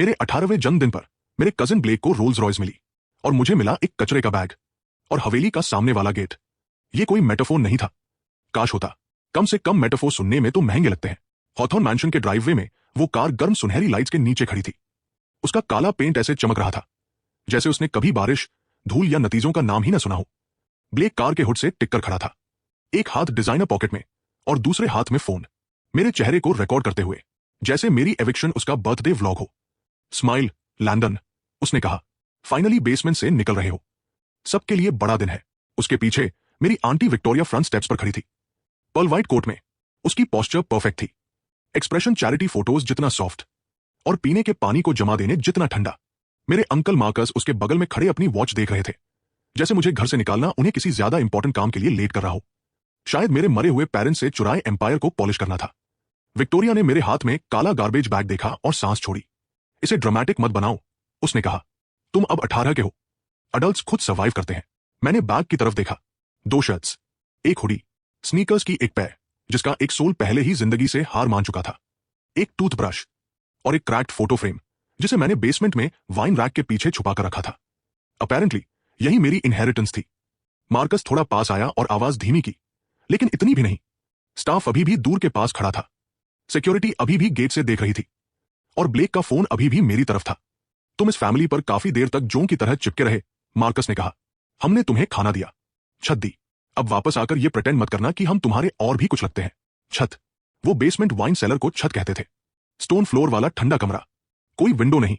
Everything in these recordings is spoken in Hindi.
मेरे 18वें जन्मदिन पर मेरे कजिन ब्लेक को रोल्स रॉयस मिली और मुझे मिला एक कचरे का बैग और हवेली का सामने वाला गेट। ये कोई मेटाफोर नहीं था। काश होता। कम से कम मेटाफोर सुनने में तो महंगे लगते हैं। हॉथॉर्न मैंशन के ड्राइववे में वो कार गर्म सुनहरी लाइट्स के नीचे खड़ी थी। उसका काला पेंट ऐसे चमक रहा था जैसे उसने कभी बारिश, धूल या नतीजों का नाम ही ना सुना हो। ब्लेक कार के हुड से टिककर खड़ा था, एक हाथ डिजाइनर पॉकेट में और दूसरे हाथ में फोन, मेरे चेहरे को रिकॉर्ड करते हुए, जैसे मेरी एविक्शन उसका बर्थडे व्लॉग हो। स्माइल लैंडन, उसने कहा, फाइनली बेसमेंट से निकल रहे हो। सबके लिए बड़ा दिन है। उसके पीछे मेरी आंटी विक्टोरिया फ्रंट स्टेप्स पर खड़ी थी, पर्ल व्हाइट कोट में। उसकी पोस्चर परफेक्ट थी, एक्सप्रेशन चैरिटी फोटोज जितना सॉफ्ट और पीने के पानी को जमा देने जितना ठंडा। मेरे अंकल मार्कस उसके बगल में खड़े अपनी वॉच देख रहे थे, जैसे मुझे घर से निकालना उन्हें किसी ज्यादा इंपॉर्टेंट काम के लिए लेट कर रहा हो। शायद मेरे मरे हुए पेरेंट्स से चुराए एम्पायर को पॉलिश करना था। विक्टोरिया ने मेरे हाथ में काला गार्बेज बैग देखा और सांस छोड़ी। इसे ड्रामेटिक मत बनाओ, उसने कहा। तुम अब 18 के हो। अडल्ट्स खुद सर्वाइव करते हैं। मैंने बैग की तरफ देखा। 2 शर्ट्स, एक हुडी, स्नीकर्स की एक पैर जिसका एक सोल पहले ही जिंदगी से हार मान चुका था, एक टूथब्रश और एक क्रैक्ड फोटो फ्रेम जिसे मैंने बेसमेंट में वाइन रैक के पीछे छुपा कर रखा था। अपेरेंटली यही मेरी इनहेरिटेंस थी। मार्कस थोड़ा पास आया और आवाज धीमी की, लेकिन इतनी भी नहीं। स्टाफ अभी भी दूर के पास खड़ा था, सिक्योरिटी अभी भी गेट से देख रही थी और ब्लेक का फोन अभी भी मेरी तरफ था। तुम इस फैमिली पर काफी देर तक जों की तरह चिपके रहे, मार्कस ने कहा। हमने तुम्हें खाना दिया, छत दी। अब वापस आकर ये प्रिटेंड मत करना कि हम तुम्हारे और भी कुछ लगते हैं। छत, वो बेसमेंट वाइन सेलर को छत कहते थे। स्टोन फ्लोर वाला ठंडा कमरा, कोई विंडो नहीं,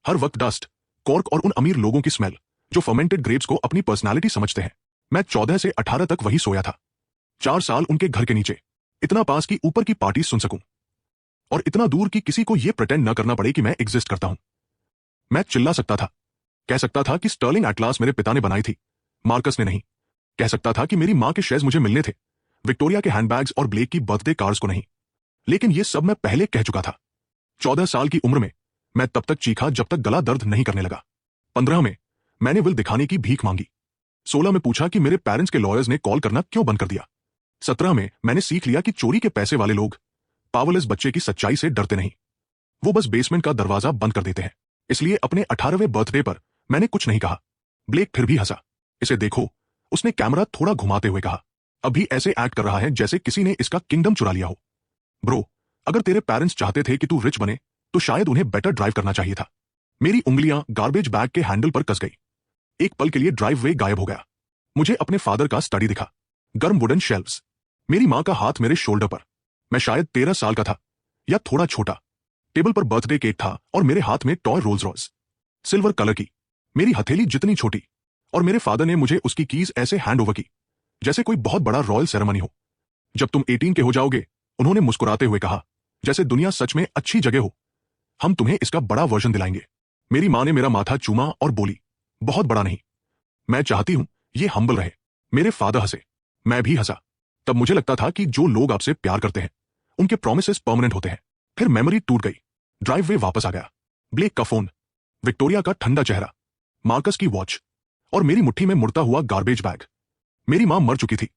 हर वक्त डस्ट, कॉर्क और उन अमीर लोगों की स्मेल जो फर्मेंटेड ग्रेप्स को अपनी पर्सनालिटी समझते हैं। मैं 14 से 18 तक वही सोया था, 4 साल उनके घर के नीचे, इतना पास कि ऊपर की पार्टी सुन सकूं और इतना दूर कि किसी को यह प्रिटेंड न करना पड़े कि मैं एग्जिस्ट करता हूं। मैं चिल्ला सकता था, कह सकता था कि स्टर्लिंग एटलास मेरे पिता ने बनाई थी, मार्कस ने नहीं। कह सकता था कि मेरी मां के शेयर्स मुझे मिलने थे, विक्टोरिया के हैंडबैग्स और ब्लेक की बर्थडे कार्ड्स को नहीं। लेकिन यह सब मैं पहले कह चुका था। 14 साल की उम्र में मैं तब तक चीखा जब तक गला दर्द नहीं करने लगा। 15 में मैंने विल दिखाने की भीख मांगी। 16 में पूछा कि मेरे पेरेंट्स के लॉयर्स ने कॉल करना क्यों बंद कर दिया। 17 में मैंने सीख लिया कि चोरी के पैसे वाले लोग पावरलेस बच्चे की सच्चाई से डरते नहीं, वो बस बेसमेंट का दरवाजा बंद कर देते हैं। इसलिए अपने 18वें बर्थडे पर मैंने कुछ नहीं कहा। ब्लेक फिर भी हंसा। इसे देखो, उसने कैमरा थोड़ा घुमाते हुए कहा। अभी ऐसे एक्ट कर रहा है जैसे किसी ने इसका किंगडम चुरा लिया हो। ब्रो, अगर तेरे पेरेंट्स चाहते थे कि तू रिच बने तो शायद उन्हें बेटर ड्राइव करना चाहिए था। मेरी उंगलियां गार्बेज बैग के हैंडल पर कस गई। एक पल के लिए ड्राइववे गायब हो गया। मुझे अपने फादर का स्टडी दिखा, गर्म वुडन शेल्व्स, मेरी मां का हाथ मेरे शोल्डर पर। मैं शायद 13 साल का था या थोड़ा छोटा। टेबल पर बर्थडे केक था और मेरे हाथ में toy Rolls Royce, silver colour की, मेरी हथेली जितनी छोटी, और मेरे फादर ने मुझे उसकी कीज ऐसे हैंड ओवर की जैसे कोई बहुत बड़ा रॉयल सेरेमनी हो। जब तुम 18 के हो जाओगे, उन्होंने मुस्कुराते हुए कहा, जैसे दुनिया सच में अच्छी जगह हो, हम तुम्हें इसका बड़ा वर्जन दिलाएंगे। मेरी मां ने मेरा माथा चूमा और बोली, बहुत बड़ा नहीं, मैं चाहती हूं ये हम्बल रहे। मेरे फादर हंसे, मैं भी हंसा। तब मुझे लगता था कि जो लोग आपसे प्यार करते हैं उनके प्रोमिसेस परमानेंट होते हैं। फिर मेमोरी टूट गई। ड्राइववे वापस आ गया। ब्लेक का फोन, विक्टोरिया का ठंडा चेहरा, मार्कस की वॉच और मेरी मुट्ठी में मुड़ता हुआ गार्बेज बैग। मेरी मां मर चुकी थी,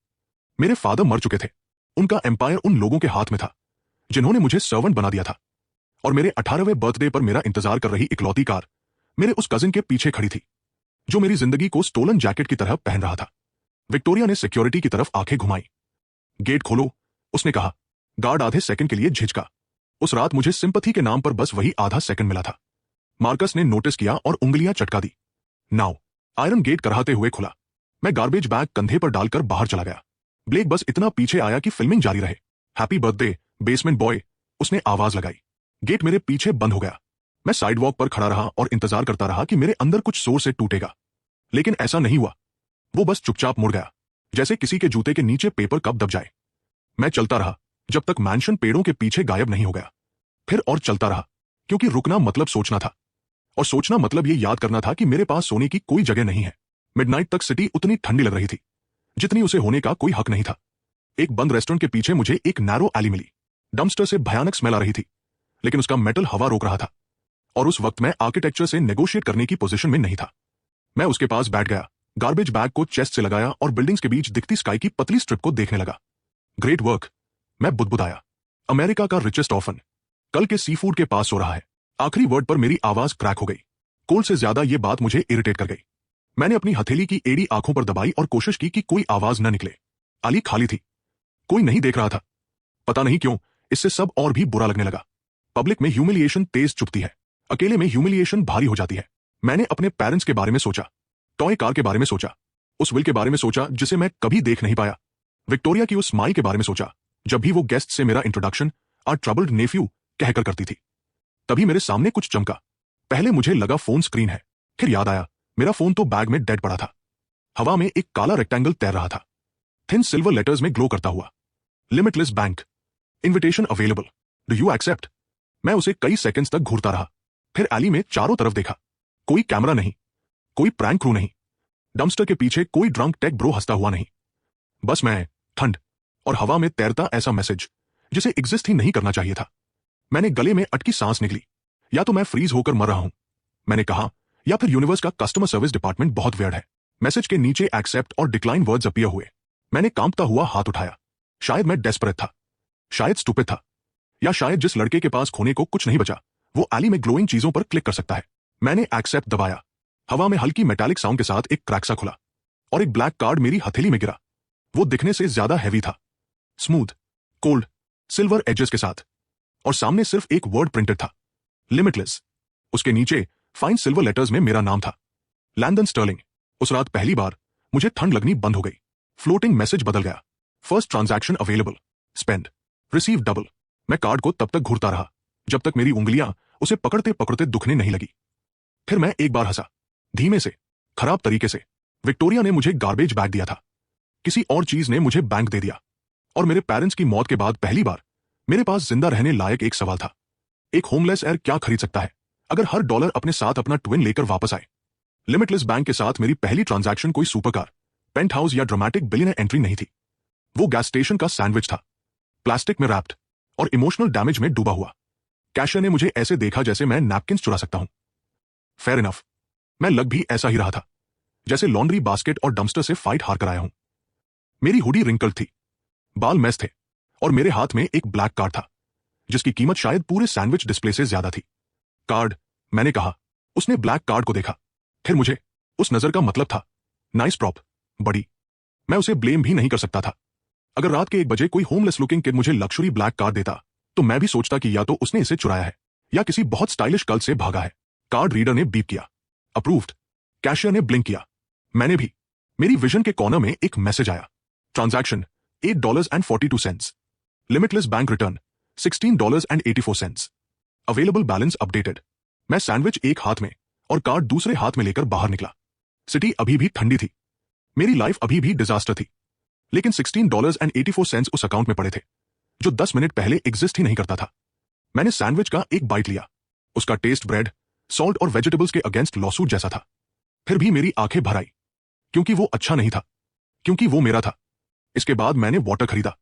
मेरे फादर मर चुके थे। उनका एम्पायर उन लोगों के हाथ में था जिन्होंने मुझे सर्वेंट बना दिया था। और मेरे 18वें बर्थडे पर मेरा इंतजार कर रही इकलौती कार मेरे उस कजिन के पीछे खड़ी थी जो मेरी जिंदगी को स्टोलन जैकेट की तरह पहन रहा था। विक्टोरिया ने सिक्योरिटी की तरफ आंखें घुमाई। गेट खोलो, उसने कहा। गार्ड आधे सेकंड के लिए झिझका। उस रात मुझे सिंपथी के नाम पर बस वही आधा सेकंड मिला था। मार्कस ने नोटिस किया और उंगलियां चटका दी। नाउ, आयरन गेट कराहते हुए खुला। मैं गार्बेज बैग कंधे पर डालकर बाहर चला गया। ब्लेक बस इतना पीछे आया कि फिल्मिंग जारी रहे। हैप्पी बर्थडे बेसमेंट बॉय, उसने आवाज लगाई। गेट मेरे पीछे बंद हो गया। मैं साइडवॉक पर खड़ा रहा और इंतजार करता रहा कि मेरे अंदर कुछ जोर से टूटेगा, लेकिन ऐसा नहीं हुआ। वो बस चुपचाप मुड़ गया, जैसे किसी के जूते के नीचे पेपर कप दब जाए। मैं चलता रहा जब तक मैंशन पेड़ों के पीछे गायब नहीं हो गया। फिर और चलता रहा, क्योंकि रुकना मतलब सोचना था, और सोचना मतलब ये याद करना था कि मेरे पास सोने की कोई जगह नहीं है। मिडनाइट तक सिटी उतनी ठंडी लग रही थी जितनी उसे होने का कोई हक नहीं था। एक बंद रेस्टोरेंट के पीछे मुझे एक नैरो एली मिली। डंपस्टर से भयानक स्मेल आ रही थी, लेकिन उसका मेटल हवा रोक रहा था, और उस वक्त मैं आर्किटेक्चर से नेगोशिएट करने की पोजीशन में नहीं था। मैं उसके पास बैठ गया, गार्बेज बैग को चेस्ट से लगाया और बिल्डिंग्स के बीच दिखती स्काई की पतली स्ट्रिप को देखने लगा। ग्रेट वर्क, मैं बुदबुदाया। अमेरिका का रिचेस्ट ऑर्फन कल के सी फूड के पास सो रहा है। आखिरी वर्ड पर मेरी आवाज क्रैक हो गई। कोल्ड से ज्यादा ये बात मुझे इरिटेट कर गई। मैंने अपनी हथेली की एड़ी आंखों पर दबाई और कोशिश की कि कोई आवाज न निकले। आली खाली थी, कोई नहीं देख रहा था। पता नहीं क्यों इससे सब और भी बुरा लगने लगा। पब्लिक में ह्यूमिलिएशन तेज चुभती है, अकेले में ह्यूमिलिएशन भारी हो जाती है। मैंने अपने पेरेंट्स के बारे में सोचा, टॉय कार के बारे में सोचा, उस विल के बारे में सोचा जिसे मैं कभी देख नहीं पाया, विक्टोरिया की उस माई के बारे में सोचा जब भी वो गेस्ट से मेरा इंट्रोडक्शन आर ट्रबल्ड नेफ्यू कहकर करती थी। तभी मेरे सामने कुछ चमका। पहले मुझे लगा फोन स्क्रीन है, फिर याद आया मेरा फोन तो बैग में डेड पड़ा था। हवा में एक काला रेक्टेंगल तैर रहा था, थिन सिल्वर लेटर्स में ग्लो करता हुआ, limitless bank, invitation available, do you accept. मैं उसे कई सेकंड्स तक घूरता रहा, फिर एली में चारों तरफ देखा। कोई कैमरा नहीं, कोई प्रैंक क्रू नहीं, डम्पस्टर के पीछे कोई ड्रंक टेक ब्रो हंसता हुआ नहीं। बस मैं, ठंड और हवा में तैरता ऐसा मैसेज जिसे एग्जिस्ट ही नहीं करना चाहिए था। मैंने गले में अटकी सांस निकली। या तो मैं फ्रीज होकर मर रहा हूं, मैंने कहा, या फिर यूनिवर्स का कस्टमर सर्विस डिपार्टमेंट बहुत वियर्ड है। मैसेज के नीचे एक्सेप्ट और डिक्लाइन वर्ड्स अपीयर हुए। मैंने कांपता हुआ हाथ उठाया। शायद मैं डेस्परेट था, शायद स्टूपिड था, या शायद जिस लड़के के पास खोने को कुछ नहीं बचा वो एली में ग्लोइंग चीजों पर क्लिक कर सकता है। मैंने एक्सेप्ट दबाया। हवा में हल्की मेटालिक साउंड के साथ एक क्रैक सा खुला और एक ब्लैक कार्ड मेरी हथेली में गिरा। वो दिखने से ज्यादा हैवी था, स्मूथ, कोल्ड, सिल्वर एजेस के साथ, और सामने सिर्फ एक वर्ड प्रिंटेड था, लिमिटलेस। उसके नीचे फाइन सिल्वर लेटर्स में मेरा नाम था, लैंडन स्टर्लिंग। उस रात पहली बार मुझे ठंड लगनी बंद हो गई। फ्लोटिंग मैसेज बदल गया, first transaction available, spend, receive double. मैं कार्ड को तब तक घूरता रहा जब तक मेरी उंगलियां उसे पकड़ते पकड़ते दुखने नहीं लगी। फिर मैं एक बार हंसा, धीमे से, खराब तरीके से। विक्टोरिया ने मुझे गार्बेज बैग दिया था, किसी और चीज ने मुझे बैंक दे दिया, और मेरे पेरेंट्स की मौत के बाद पहली बार मेरे पास जिंदा रहने लायक एक सवाल था। एक होमलेस एयर क्या खरीद सकता है अगर हर डॉलर अपने साथ अपना ट्विन लेकर वापस आए। लिमिटलेस बैंक के साथ मेरी पहली ट्रांजैक्शन कोई सुपरकार, पेंट हाउस या ड्रामेटिक बिलियनर एंट्री नहीं थी। वो गैस स्टेशन का सैंडविच था, प्लास्टिक में रैप्ड और इमोशनल डैमेज में डूबा हुआ। कैशियर ने मुझे ऐसे देखा जैसे मैं नैपकिंस चुरा सकता हूं। फेयर इनफ, मैं लग भी ऐसा ही रहा था, जैसे लॉन्ड्री बास्केट और डम्पस्टर से फाइट हार कर आया हूं। मेरी हुडी रिंकल्ड थी, बाल मैस थे, और मेरे हाथ में एक ब्लैक कार्ड था जिसकी कीमत शायद पूरे सैंडविच डिस्प्ले से ज्यादा थी। कार्ड, मैंने कहा। उसने ब्लैक कार्ड को देखा, फिर मुझे। उस नजर का मतलब था, नाइस प्रॉप, बड़ी। मैं उसे ब्लेम भी नहीं कर सकता था। अगर रात के 1 बजे कोई होमलेस लुकिंग किड मुझे लक्ष्यूरी ब्लैक कार्ड देता तो मैं भी सोचता कि या तो उसने इसे चुराया है या किसी बहुत स्टाइलिश कल्ट से भागा है। कार्ड रीडर ने बीप किया, अप्रूव्ड। कैशियर ने ब्लिंक किया, मैंने भी। मेरी विजन के कॉर्नर में एक मैसेज आया, transaction $8.42, limitless bank return $16.84, available balance updated. मैं सैंडविच एक हाथ में और कार्ड दूसरे हाथ में लेकर बाहर निकला। सिटी अभी भी ठंडी थी, मेरी लाइफ अभी भी डिजास्टर थी, लेकिन $16.84 उस अकाउंट में पड़े थे जो 10 मिनट पहले एग्जिस्ट ही नहीं करता था। मैंने सैंडविच का एक बाइट लिया। उसका टेस्ट ब्रेड, सॉल्ट और वेजिटेबल्स के अगेंस्ट लॉसूट जैसा था। फिर भी मेरी आंखें भर आई, क्योंकि वो अच्छा नहीं था, क्योंकि वो मेरा था। इसके बाद मैंने वाटर खरीदा,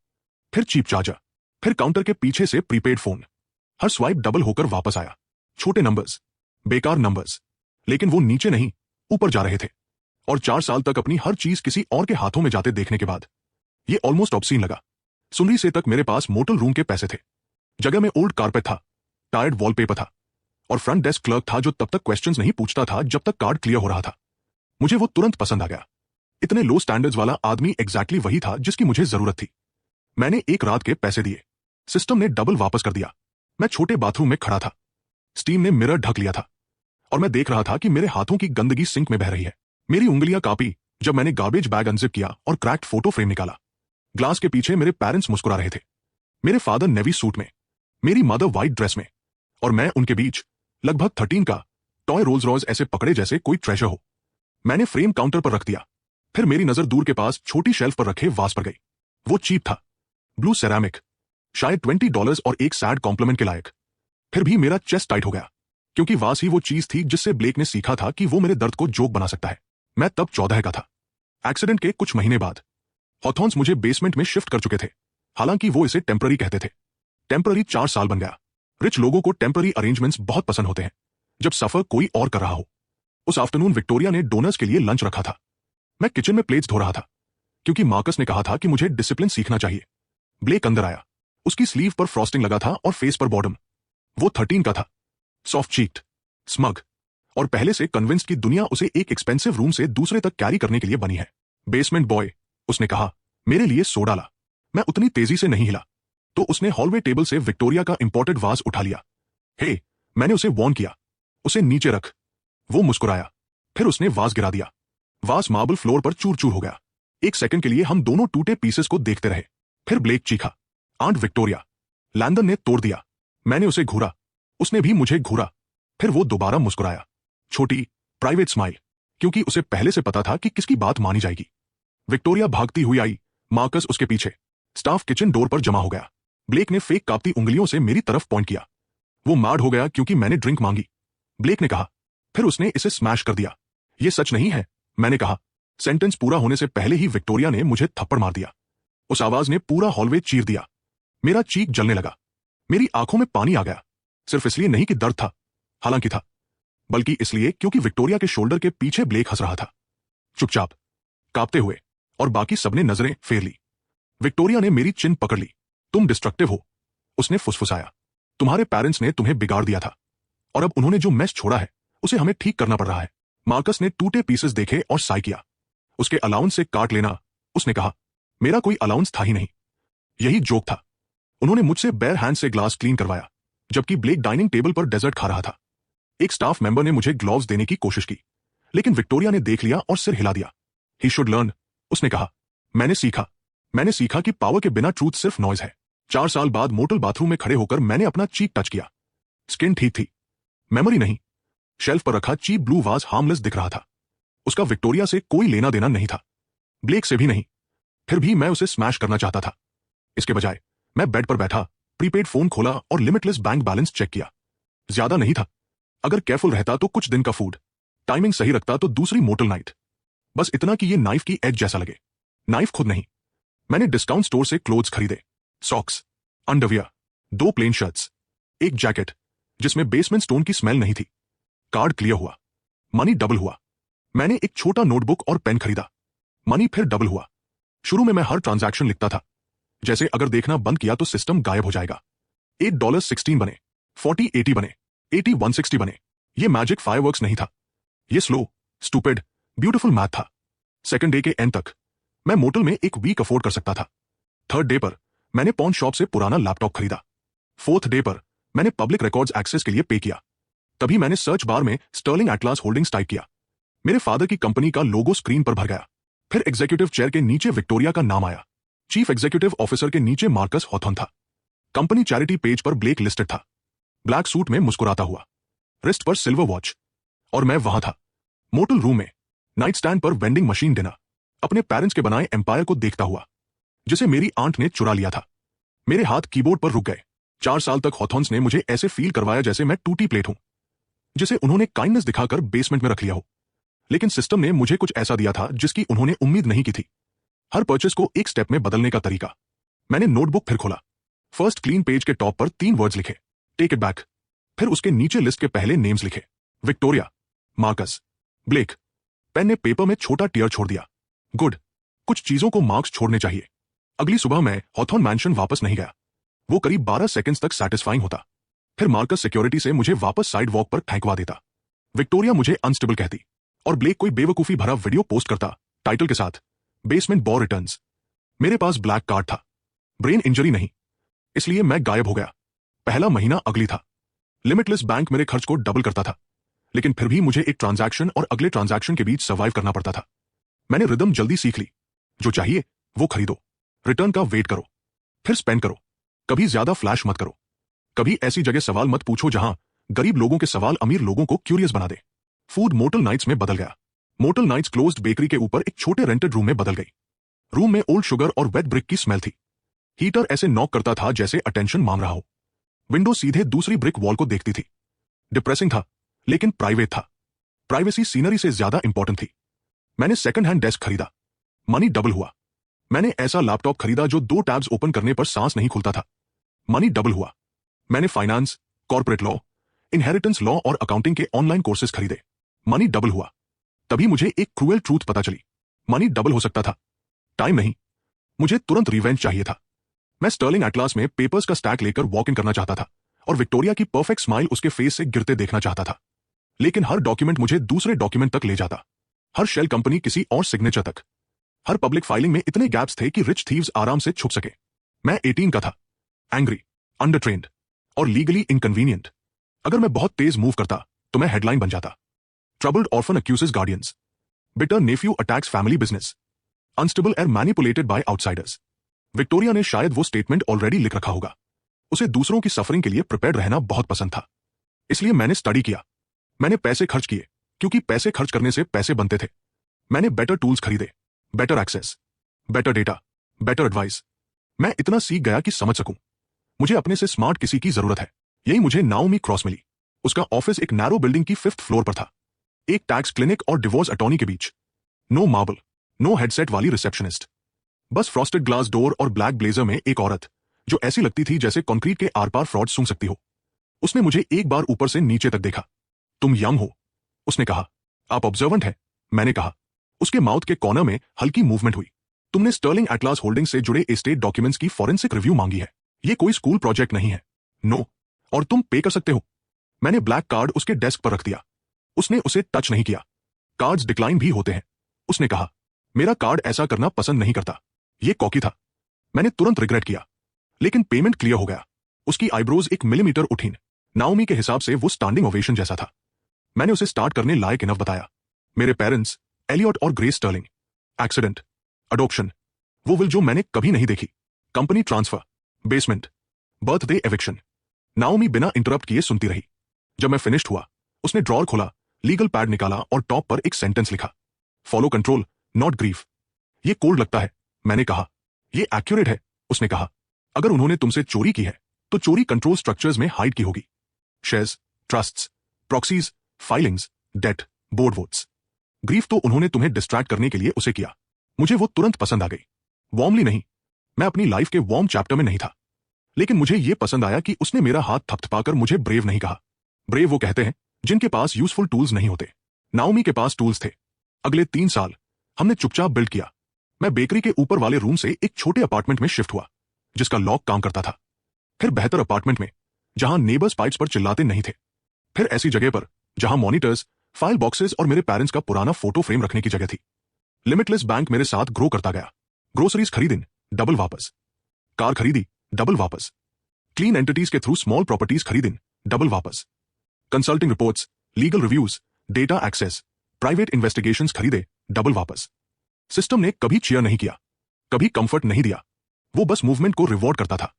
फिर चीप चार्जर, फिर काउंटर के पीछे से प्रीपेड फोन। हर स्वाइप डबल होकर वापस आया। छोटे नंबर्स, बेकार नंबर्स, लेकिन वो नीचे नहीं ऊपर जा रहे थे। और 4 साल तक अपनी हर चीज किसी और के हाथों में जाते देखने के बाद ये ऑलमोस्ट ऑब्सीन लगा। सुनरी से तक मेरे पास मोटल रूम के पैसे थे, जगह में ओल्ड कारपेट था, टायर्ड वॉलपेपर था, और फ्रंट डेस्क क्लर्क था जो तब तक क्वेश्चंस नहीं पूछता था जब तक कार्ड क्लियर हो रहा था। मुझे वो तुरंत पसंद आ गया। इतने लो स्टैंडर्ड्स वाला आदमी एग्जैक्टली वही था जिसकी मुझे जरूरत थी। मैंने एक रात के पैसे दिए, सिस्टम ने डबल वापस कर दिया। मैं छोटे बाथरूम में खड़ा था, स्टीम ने मिरर ढक लिया था, और मैं देख रहा था कि मेरे हाथों की गंदगी सिंक में बह रही है। मेरी उंगलियां कांपी जब मैंने गार्बेज बैग अनजिप किया और क्रैक्ड फोटो फ्रेम निकाला। ग्लास के पीछे मेरे पेरेंट्स मुस्कुरा रहे थे, मेरे फादर नेवी सूट में, मेरी मदर व्हाइट ड्रेस में, और मैं उनके बीच लगभग 13 का टॉय रोल्स रॉयस ऐसे पकड़े जैसे कोई ट्रेजर हो। मैंने फ्रेम काउंटर पर रख दिया, फिर मेरी नजर दूर के पास छोटी शेल्फ पर रखे वास पर गई। वो चीप था, ब्लू सेरामिक, शायद $20 और एक सैड कॉम्प्लीमेंट के लायक। फिर भी मेरा चेस्ट टाइट हो गया, क्योंकि वास ही वो चीज थी जिससे ब्लेक ने सीखा था कि वो मेरे दर्द को जोक बना सकता है। मैं तब 14 का था। एक्सीडेंट के कुछ महीने बाद हॉथॉर्न्स मुझे बेसमेंट में शिफ्ट कर चुके थे, हालांकि वो इसे टेम्पररी कहते थे। टेम्पररी 4 साल बन गया। रिच लोगों को टेम्पररी अरेंजमेंट्स बहुत पसंद होते हैं जब सफर कोई और कर रहा हो। उस आफ्टरनून विक्टोरिया ने डोनर्स के लिए लंच रखा था। मैं किचन में प्लेट्स धो रहा था, क्योंकि मार्कस ने कहा था कि मुझे डिसिप्लिन सीखना चाहिए। ब्लेक अंदर आया, उसकी स्लीव पर फ्रॉस्टिंग लगा था और फेस पर बॉर्डम। वो 13 का था, सॉफ्ट चीक्ड, स्मग और पहले से कन्विंस्ड कि दुनिया उसे एक एक्सपेंसिव रूम से दूसरे तक कैरी करने के लिए बनी है। बेसमेंट बॉय, उसने कहा, मेरे लिए सोडा ला। मैं उतनी तेजी से नहीं हिला, तो उसने हॉलवे टेबल से विक्टोरिया का इंपोर्टेड वाज उठा लिया। हे, मैंने उसे वॉर्न किया, उसे नीचे रख। वो मुस्कुराया, फिर उसने वाज गिरा दिया। वाज मार्बल फ्लोर पर चूर चूर हो गया। एक सेकंड के लिए हम दोनों टूटे पीसेस को देखते रहे। फिर ब्लेक चीखा, आंट विक्टोरिया, लैंडन ने तोड़ दिया। मैंने उसे घूरा, उसने भी मुझे घूरा। फिर वो दोबारा मुस्कुराया, छोटी प्राइवेट स्माइल, क्योंकि उसे पहले से पता था कि किसकी बात मानी जाएगी। विक्टोरिया भागती हुई आई, मार्कस उसके पीछे। स्टाफ किचन डोर पर जमा हो गया। ब्लेक ने फेक कांपती उंगलियों से मेरी तरफ पॉइंट किया। वो मैड हो गया क्योंकि मैंने ड्रिंक मांगी, ब्लेक ने कहा। फिर उसने इसे स्मैश कर दिया। ये सच नहीं है, मैंने कहा। सेंटेंस पूरा होने से पहले ही विक्टोरिया ने मुझे थप्पड़ मार दिया। उस आवाज ने पूरा हॉलवे चीर दिया। मेरा चीक जलने लगा, मेरी आंखों में पानी आ गया। सिर्फ इसलिए नहीं कि दर्द था, हालांकि था, बल्कि इसलिए क्योंकि विक्टोरिया के शोल्डर के पीछे ब्लेक हंस रहा था, चुपचाप, कांपते हुए, और बाकी सबने नजरें फेर ली। विक्टोरिया ने मेरी चिन पकड़ ली। तुम डिस्ट्रक्टिव हो, उसने फुसफुसाया। तुम्हारे पेरेंट्स ने तुम्हें बिगाड़ दिया था, और अब उन्होंने जो मैस छोड़ा है उसे हमें ठीक करना पड़ रहा है। मार्कस ने टूटे पीसेस देखे और साई किया। उसके अलाउंस से काट लेना, उसने कहा। मेरा कोई अलाउंस था ही नहीं, यही जोक था। उन्होंने मुझसे बेयर हैंड से ग्लास क्लीन करवाया, जबकि ब्लेक डाइनिंग टेबल पर डेजर्ट खा रहा था। एक स्टाफ मेंबर ने मुझे ग्लव्स देने की कोशिश की, लेकिन विक्टोरिया ने देख लिया और सिर हिला दिया। ही शुड लर्न, उसने कहा। मैंने सीखा कि पावर के बिना ट्रूथ सिर्फ नॉइज है। 4 साल बाद मोटल बाथरूम में खड़े होकर मैंने अपना चीक टच किया। स्किन ठीक थी, मेमोरी नहीं। शेल्फ पर रखा चीप ब्लू वाज हार्मलेस दिख रहा था। उसका विक्टोरिया से कोई लेना देना नहीं था, ब्लेक से भी नहीं। फिर भी मैं उसे स्मैश करना चाहता था। इसके बजाय मैं बेड पर बैठा, प्रीपेड फोन खोला और लिमिटलेस बैंक बैलेंस चेक किया। ज्यादा नहीं था, अगर केयरफुल रहता तो कुछ दिन का फूड, टाइमिंग सही रखता तो दूसरी मोटल नाइट। बस इतना कि ये नाइफ की एज जैसा लगे, नाइफ खुद नहीं। मैंने डिस्काउंट स्टोर से क्लोथ्स खरीदे, सॉक्स, अंडरवियर, 2 प्लेन शर्ट्स, एक जैकेट जिसमें बेसमेंट स्टोन की स्मेल नहीं थी। कार्ड क्लियर हुआ, मनी डबल हुआ। मैंने एक छोटा नोटबुक और पेन खरीदा, मनी फिर डबल हुआ। शुरू में मैं हर ट्रांजैक्शन लिखता था, जैसे अगर देखना बंद किया तो सिस्टम गायब हो जाएगा। $8 बने, 40 80 बने, 80 160 बने। ये मैजिक फायरवर्क्स नहीं था, ये स्लो, स्टूपिड, ब्यूटीफुल मैथ था। सेकंड डे के एंड तक मैं मोटल में एक वीक अफोर्ड कर सकता था। थर्ड डे पर मैंने पॉन शॉप से पुराना लैपटॉप खरीदा। फोर्थ डे पर मैंने पब्लिक रिकॉर्ड्स एक्सेस के लिए पे किया। तभी मैंने सर्च बार में स्टर्लिंग एटलास होल्डिंग्स टाइप किया। मेरे फादर की कंपनी का लोगो स्क्रीन पर भर गया। फिर एग्जीक्यूटिव चेयर के नीचे विक्टोरिया का नाम आया। चीफ एग्जीक्यूटिव ऑफिसर के नीचे मार्कस हॉथॉर्न था। कंपनी चैरिटी पेज पर ब्लेक लिस्टेड था, ब्लैक सूट में मुस्कुराता हुआ, रिस्ट पर सिल्वर वॉच। और मैं वहां था, मोटल रूम में, नाइट स्टैंड पर वेंडिंग मशीन डिनर, अपने पेरेंट्स के बनाए एम्पायर को देखता हुआ, जिसे मेरी आंट ने चुरा लिया था। मेरे हाथ कीबोर्ड पर रुक गए। 4 साल तक हॉथॉर्न्स ने मुझे ऐसे फील करवाया जैसे मैं टूटी प्लेट हूं, जिसे उन्होंने काइंडनेस दिखाकर बेसमेंट में रख लिया हो। लेकिन सिस्टम ने मुझे कुछ ऐसा दिया था जिसकी उन्होंने उम्मीद नहीं की थी। हर परचेस को एक स्टेप में बदलने का तरीका। मैंने नोटबुक फिर खोला। फर्स्ट क्लीन पेज के टॉप पर 3 वर्ड्स लिखे, टेक इट बैक। फिर उसके नीचे लिस्ट के पहले नेम्स लिखे, विक्टोरिया, मार्कस, ब्लेक। पेन ने पेपर में छोटा टियर छोड़ दिया। गुड, कुछ चीजों को मार्क्स छोड़ने चाहिए। अगली सुबह मैं हॉथॉर्न मैंशन वापस नहीं गया। वो करीब 12 सेकंड्स तक सैटिस्फाइंग होता। फिर मार्कस सिक्योरिटी से मुझे वापस साइड वॉक पर फेंकवा देता। विक्टोरिया मुझे अनस्टेबल कहती और ब्लेक कोई बेवकूफी भरा वीडियो पोस्ट करता टाइटल के साथ, बेसमेंट बॉर रिटर्न्स। मेरे पास ब्लैक कार्ड था, ब्रेन इंजरी नहीं, इसलिए मैं गायब हो गया। पहला महीना अगली था। लिमिटलेस बैंक मेरे खर्च को डबल करता था, लेकिन फिर भी मुझे एक ट्रांजैक्शन और अगले ट्रांजैक्शन के बीच सर्वाइव करना पड़ता था। मैंने रिदम जल्दी सीख ली, जो चाहिए वो खरीदो, रिटर्न का वेट करो, फिर स्पेंड करो। कभी ज्यादा फ्लैश मत करो, कभी ऐसी जगह सवाल मत पूछो जहां गरीब लोगों के सवाल अमीर लोगों को क्यूरियस बना दे। फूड मोटल नाइट्स में बदल गया। मोटल नाइट्स क्लोज्ड बेकरी के ऊपर एक छोटे रेंटेड रूम में बदल गई। रूम में ओल्ड शुगर और वेट ब्रिक की स्मेल थी। हीटर ऐसे नॉक करता था जैसे अटेंशन मांग रहा हो। विंडो सीधे दूसरी ब्रिक वॉल को देखती थी। डिप्रेसिंग था, लेकिन प्राइवेट था। प्राइवेसी सीनरी से ज्यादा इंपॉर्टेंट थी। मैंने सेकंड हैंड डेस्क खरीदा, मनी डबल हुआ। मैंने ऐसा लैपटॉप खरीदा जो 2 टैब्स ओपन करने पर सांस नहीं खुलता था, मनी डबल हुआ। मैंने finance, corporate law, inheritance law और अकाउंटिंग के ऑनलाइन कोर्सेज खरीदे, मनी डबल हुआ। तभी मुझे एक क्रूएल ट्रूथ पता चली, मनी डबल हो सकता था, टाइम नहीं। मुझे तुरंत रिवेंज चाहिए था। मैं स्टर्लिंग एटलास में पेपर्स का स्टैक लेकर वॉक इन करना चाहता था, और विक्टोरिया की परफेक्ट स्माइल उसके फेस से गिरते देखना चाहता था। लेकिन हर डॉक्यूमेंट मुझे दूसरे डॉक्यूमेंट तक ले जाता, हर शेल कंपनी किसी और सिग्नेचर तक। हर पब्लिक फाइलिंग में इतने गैप्स थे कि रिच थीव्स आराम से छुप सके। मैं 18 का था, एंग्री, अंडरट्रेन्ड और लीगली इनकन्वीनियंट। अगर मैं बहुत तेज मूव करता तो मैं हेडलाइन बन जाता। Troubled orphan accuses guardians, bitter nephew attacks family business, unstable heir manipulated by outsiders. Victoria ने शायद वो स्टेटमेंट ऑलरेडी लिख रखा होगा। उसे दूसरों की सफरिंग के लिए प्रिपेयर्ड रहना बहुत पसंद था। इसलिए मैंने स्टडी किया, मैंने पैसे खर्च किए, क्योंकि पैसे खर्च करने से पैसे बनते थे। मैंने बेटर टूल्स खरीदे, better access, better data, better advice. मैं इतना सीख गया कि समझ सकूं मुझे अपने से स्मार्ट किसी की जरूरत है। यही मुझे नाओमी क्रॉस मिली। उसका ऑफिस एक नैरो बिल्डिंग की 5th फ्लोर पर था, एक टैक्स क्लिनिक और डिवोर्स अटॉर्नी के बीच। नो मार्बल, नो हेडसेट वाली रिसेप्शनिस्ट, बस फ्रॉस्टेड ग्लास डोर और ब्लैक ब्लेजर में एक औरत जो ऐसी लगती थी जैसे कंक्रीट के आर पार फ्रॉड सूंघ सकती हो। उसने मुझे एक बार ऊपर से नीचे तक देखा। तुम यंग हो, उसने कहा। आप ऑब्जर्वेंट है, मैंने कहा। उसके माउथ के कॉर्नर में हल्की मूवमेंट हुई। तुमने स्टर्लिंग एटलास होल्डिंग से जुड़े एस्टेट डॉक्यूमेंट्स की फॉरेंसिक रिव्यू मांगी है। ये कोई स्कूल प्रोजेक्ट नहीं है। नो, और तुम पे कर सकते हो। मैंने ब्लैक कार्ड उसके डेस्क पर रख दिया। उसने उसे टच नहीं किया। कार्ड्स डिक्लाइन भी होते हैं, उसने कहा। मेरा कार्ड ऐसा करना पसंद नहीं करता। ये कॉकी था। मैंने तुरंत रिग्रेट किया, लेकिन पेमेंट क्लियर हो गया। उसकी आईब्रोज 1 मिलीमीटर उठीं। नाओमी के हिसाब से वो स्टैंडिंग ओवेशन जैसा था। मैंने उसे स्टार्ट करने लायक इनफ बताया। मेरे पेरेंट्स, एलियट और ग्रेस स्टर्लिंग, एक्सीडेंट, अडॉप्शन, वो विल जो मैंने कभी नहीं देखी, company transfer, basement, birthday eviction. Naomi बिना इंटरप्ट किए सुनती रही। जब मैं फिनिश्ड हुआ, उसने ड्रॉर खोला, लीगल पैड निकाला और टॉप पर एक सेंटेंस लिखा, फॉलो कंट्रोल, नॉट ग्रीफ। ये कोल्ड लगता है, मैंने कहा। ये एक्यूरेट है, उसने कहा। अगर उन्होंने तुमसे चोरी की है तो चोरी कंट्रोल स्ट्रक्चर्स में हाइड की होगी। Shares, trusts, proxies, filings, debt, board votes. Grief तो उन्होंने तुम्हें डिस्ट्रैक्ट करने के लिए उसे किया। मुझे वो तुरंत पसंद आ गई। वार्मली नहीं, मैं अपनी लाइफ के वार्म चैप्टर में नहीं था, लेकिन मुझे ये पसंद आया कि उसने मेरा हाथ थपथपाकर मुझे ब्रेव नहीं कहा। ब्रेव वो कहते हैं जिनके पास यूजफुल टूल्स नहीं होते। नाओमी के पास टूल्स थे। अगले 3 साल हमने चुपचाप बिल्ड किया। मैं बेकरी के ऊपर वाले रूम से एक छोटे अपार्टमेंट में शिफ्ट हुआ जिसका लॉक काम करता था। फिर बेहतर अपार्टमेंट में जहां नेबर्स पाइप्स पर चिल्लाते नहीं थे। फिर ऐसी जगह पर जहां मॉनिटर्स, फाइल बॉक्सेस और मेरे पेरेंट्स का पुराना फोटो फ्रेम रखने की जगह थी। लिमिटलेस बैंक मेरे साथ ग्रो करता गया। ग्रोसरीज खरीदी, डबल वापस। कार खरीदी, डबल वापस। क्लीन एंटिटीज के थ्रू स्मॉल प्रॉपर्टीज खरीदी, डबल वापस। Consulting reports, legal reviews, data access, private investigations खरीदे, डबल वापस। सिस्टम ने कभी चीयर नहीं किया, कभी कंफर्ट नहीं दिया। वो बस मूवमेंट को रिवॉर्ड करता था।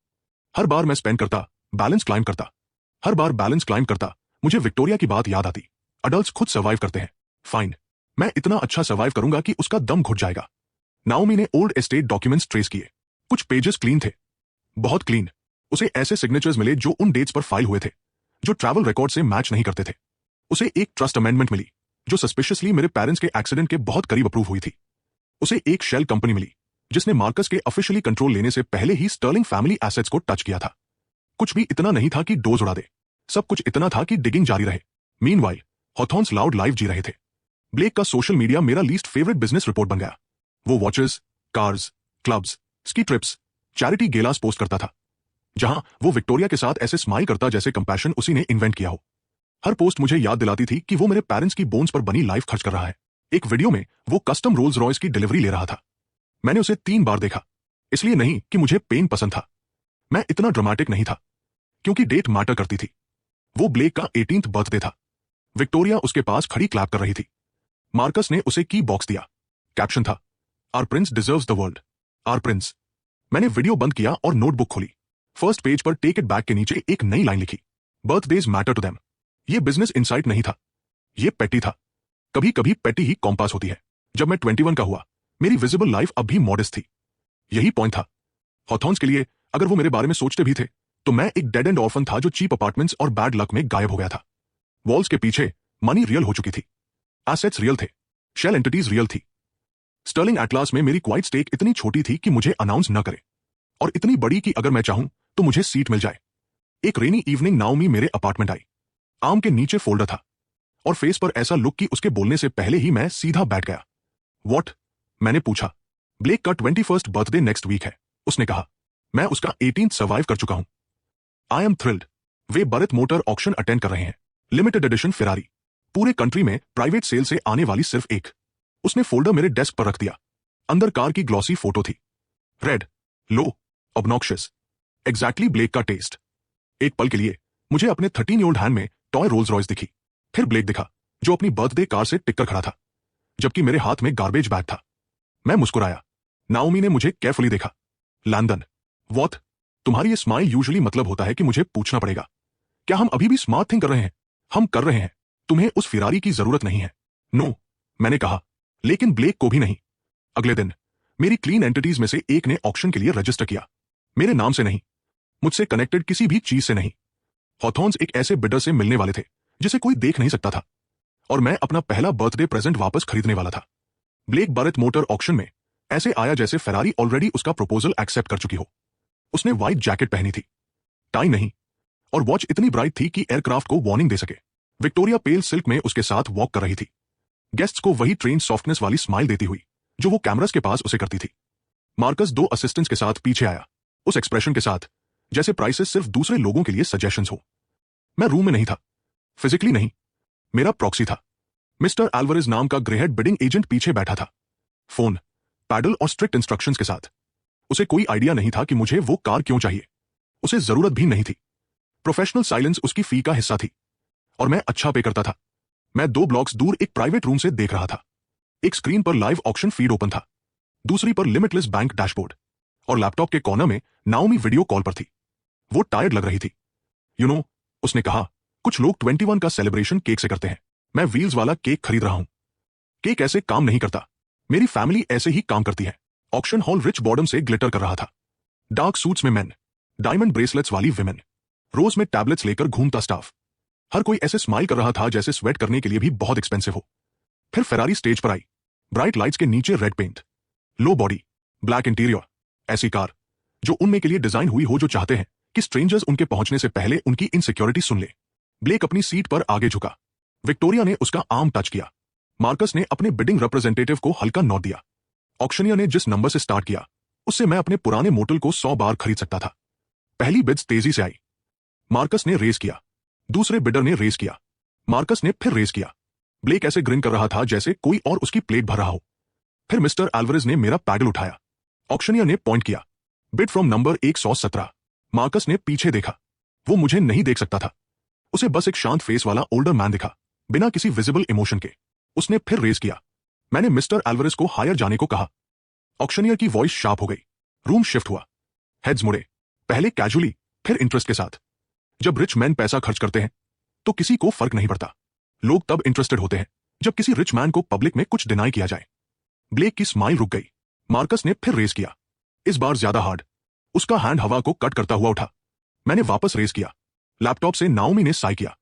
हर बार मैं स्पेंड करता, बैलेंस क्लाइम करता। हर बार बैलेंस क्लाइम करता, मुझे विक्टोरिया की बात याद आती। अडल्ट्स खुद सर्वाइव करते हैं, फाइन, मैं इतना अच्छा सर्वाइव करूंगा कि उसका दम घुट जाएगा। नाओमी ने ओल्ड एस्टेट डॉक्यूमेंट्स ट्रेस किए। कुछ पेजेस क्लीन थे, बहुत क्लीन। उसे ऐसे सिग्नेचर्स मिले जो उन डेट्स पर फाइल हुए थे, जो ट्रैवल रिकॉर्ड से मैच नहीं करते थे। उसे एक ट्रस्ट अमेंडमेंट मिली जो सस्पिशियसली मेरे पेरेंट्स के एक्सीडेंट के बहुत करीब अप्रूव हुई थी। उसे एक शेल कंपनी मिली जिसने मार्कस के ऑफिशियली कंट्रोल लेने से पहले ही स्टर्लिंग फैमिली एसेट्स को टच किया था। कुछ भी इतना नहीं था कि डोज उड़ा दे, सब कुछ इतना था कि डिगिंग जारी रहे। मीनवाइल हॉथॉर्न्स लाउड लाइफ जी रहे थे। ब्लेक का सोशल मीडिया मेरा लीस्ट फेवरेट बिजनेस रिपोर्ट बन गया। वो watches, cars, clubs, ski trips, charity गेलास पोस्ट करता था, जहां वो विक्टोरिया के साथ ऐसे स्माइल करता जैसे कंपैशन उसी ने इन्वेंट किया हो। हर पोस्ट मुझे याद दिलाती थी कि वो मेरे पेरेंट्स की बोन्स पर बनी लाइफ खर्च कर रहा है। एक वीडियो में वो कस्टम रोल्स रॉयस की डिलीवरी ले रहा था। मैंने उसे 3 बार देखा, इसलिए नहीं कि मुझे पेन पसंद था। मैं इतना ड्रामेटिक नहीं था, क्योंकि डेट मैटर करती थी। वो ब्लेक का 18th बर्थडे था। विक्टोरिया उसके पास खड़ी क्लैप कर रही थी। मार्कस ने उसे की बॉक्स दिया। कैप्शन था, our prince deserves the world, our prince. मैंने वीडियो बंद किया और नोटबुक खोली। फर्स्ट पेज पर टेक इट बैक के नीचे एक नई लाइन लिखी, बर्थडेज मैटर टू देम। ये बिजनेस इनसाइट नहीं था, ये पेटी था। कभी कभी पेटी ही कॉम्पास होती है। जब मैं 21 का हुआ, मेरी विजिबल लाइफ अब भी मॉडेस्ट थी। यही पॉइंट था। हॉथॉर्न्स के लिए अगर वो मेरे बारे में सोचते भी थे तो मैं एक डेड एंड ऑर्फन था जो चीप अपार्टमेंट्स और बैड लक में गायब हो गया था। वॉल्स के पीछे मनी रियल हो चुकी थी, एसेट्स रियल थे, शेल एंटिटीज रियल थी। स्टर्लिंग एटलास में मेरी क्वाइट स्टेक इतनी छोटी थी कि मुझे अनाउंस न करे, और इतनी बड़ी कि अगर मैं चाहूं तो मुझे सीट मिल जाए। एक रेनी इवनिंग नाओमी मेरे अपार्टमेंट आई। आर्म के नीचे फोल्डर था और फेस पर ऐसा लुक कि उसके बोलने से पहले ही मैं सीधा बैठ गया। व्हाट? मैंने पूछा। ब्लेक का 21st बर्थडे नेक्स्ट वीक है, उसने कहा। मैं उसका 18th सर्वाइव कर चुका हूं। I am thrilled. वे बरत मोटर ऑक्शन अटेंड कर रहे हैं। लिमिटेड एडिशन फेरारी, पूरे कंट्री में प्राइवेट सेल से आने वाली सिर्फ एक। उसने फोल्डर मेरे डेस्क पर रख दिया। अंदर कार की ग्लॉसी फोटो थी। रेड, लो, ऑब्नॉक्शियस, एग्जैक्टली ब्लेक का टेस्ट। एक पल के लिए मुझे अपने 13-year-old हैंड में टॉय रोल्स रॉयस दिखी। फिर ब्लेक दिखा, जो अपनी बर्थडे कार से टिक कर खड़ा था, जबकि मेरे हाथ में गार्बेज बैग था। मैं मुस्कुराया। नाओमी ने मुझे केयरफुली देखा। Landon, what? तुम्हारी ये स्माइल यूजुअली मतलब होता है कि मुझे पूछना पड़ेगा, क्या हम अभी भी स्मार्ट थिंग कर रहे हैं? हम कर रहे हैं। तुम्हें उस फिरारी की जरूरत नहीं है। नो, मैंने कहा, लेकिन ब्लेक को भी नहीं। अगले दिन मेरी क्लीन एंटिटीज में से एक ने ऑक्शन के लिए रजिस्टर किया। मेरे नाम से नहीं, मुझसे कनेक्टेड किसी भी चीज से नहीं। हॉथॉर्न्स एक ऐसे बिडर से मिलने वाले थे जिसे कोई देख नहीं सकता था, और मैं अपना पहला बर्थडे प्रेजेंट वापस खरीदने वाला था। ब्लेक बरत मोटर ऑक्शन में ऐसे आया जैसे फेरारी ऑलरेडी उसका प्रपोजल एक्सेप्ट कर चुकी हो। उसने व्हाइट जैकेट पहनी थी, टाई नहीं, और वॉच इतनी ब्राइट थी कि एयरक्राफ्ट को वार्निंग दे सके। विक्टोरिया पेल सिल्क में उसके साथ वॉक कर रही थी, गेस्ट्स को वही ट्रेन सॉफ्टनेस वाली स्माइल देती हुई जो वो कैमरास के पास उसे करती थी। मार्कस 2 असिस्टेंट्स के साथ पीछे आया, उस एक्सप्रेशन के साथ जैसे प्राइसेस सिर्फ दूसरे लोगों के लिए सजेशंस हो। मैं रूम में नहीं था, फिजिकली नहीं, मेरा प्रॉक्सी था। मिस्टर एल्वरेज नाम का ग्रेहेड बिडिंग एजेंट पीछे बैठा था, फोन, पैडल और स्ट्रिक्ट इंस्ट्रक्शंस के साथ। उसे कोई आइडिया नहीं था कि मुझे वो कार क्यों चाहिए। उसे जरूरत भी नहीं थी। प्रोफेशनल साइलेंस उसकी फी का हिस्सा थी, और मैं अच्छा पे करता था। मैं 2 ब्लॉक्स दूर एक प्राइवेट रूम से देख रहा था। एक स्क्रीन पर लाइव ऑक्शन फीड ओपन था, दूसरी पर लिमिटलेस बैंक डैशबोर्ड, और लैपटॉप के कॉर्नर में नाओमी वीडियो कॉल पर थी। वो टायर्ड लग रही थी। यू नो, उसने कहा, कुछ लोग 21 का सेलिब्रेशन केक से करते हैं। मैं व्हील्स वाला केक खरीद रहा हूं। केक ऐसे काम नहीं करता। मेरी फैमिली ऐसे ही काम करती है। ऑक्शन हॉल रिच बॉर्डम से ग्लिटर कर रहा था। डार्क सूट्स में मेन, डायमंड ब्रेसलेट्स वाली विमेन, रोज में टैबलेट्स लेकर घूमता स्टाफ। हर कोई ऐसे स्माइल कर रहा था जैसे स्वेट करने के लिए भी बहुत एक्सपेंसिव हो। फिर फेरारी स्टेज पर आई, ब्राइट लाइट्स के नीचे रेड पेंट, लो बॉडी, ब्लैक इंटीरियर। ऐसी कार जो उनमें के लिए डिजाइन हुई हो जो चाहते हैं कि स्ट्रेंजर्स उनके पहुंचने से पहले उनकी इनसिक्योरिटी सुन ले। ब्लेक अपनी सीट पर आगे झुका। विक्टोरिया ने उसका आर्म टच किया। मार्कस ने अपने बिडिंग रिप्रेजेंटेटिव को हल्का नॉट दिया। ऑक्शनियर ने जिस नंबर से स्टार्ट किया, उससे मैं अपने पुराने मोटल को 100 बार खरीद सकता था। पहली बिड्स तेजी से आई। मार्कस ने रेस किया, दूसरे बिडर ने रेस किया, मार्कस ने फिर रेस किया। ब्लेक ऐसे ग्रिन कर रहा था जैसे कोई और उसकी प्लेट भर रहा हो। फिर मिस्टर एल्वरेज ने मेरा पैडल उठाया। ऑक्शनियर ने पॉइंट किया, बिड फ्रॉम नंबर 117। मार्कस ने पीछे देखा। वो मुझे नहीं देख सकता था। उसे बस एक शांत फेस वाला ओल्डर मैन दिखा, बिना किसी विजिबल इमोशन के। उसने फिर रेस किया। मैंने मिस्टर एल्वरेज को हायर जाने को कहा। ऑक्शनियर की वॉइस शार्प हो गई। रूम शिफ्ट हुआ। हेड्स मुड़े, पहले कैजुअली, फिर इंटरेस्ट के साथ। जब रिच मैन पैसा खर्च करते हैं तो किसी को फर्क नहीं पड़ता। लोग तब इंटरेस्टेड होते हैं जब किसी रिच मैन को पब्लिक में कुछ डिनाई किया जाए। ब्लेक की स्माइल रुक गई। मार्कस ने फिर रेस किया, इस बार ज्यादा हार्ड। उसका हैंड हवा को कट करता हुआ उठा। मैंने वापस रेस किया। लैपटॉप से नाओमी ने साई किया।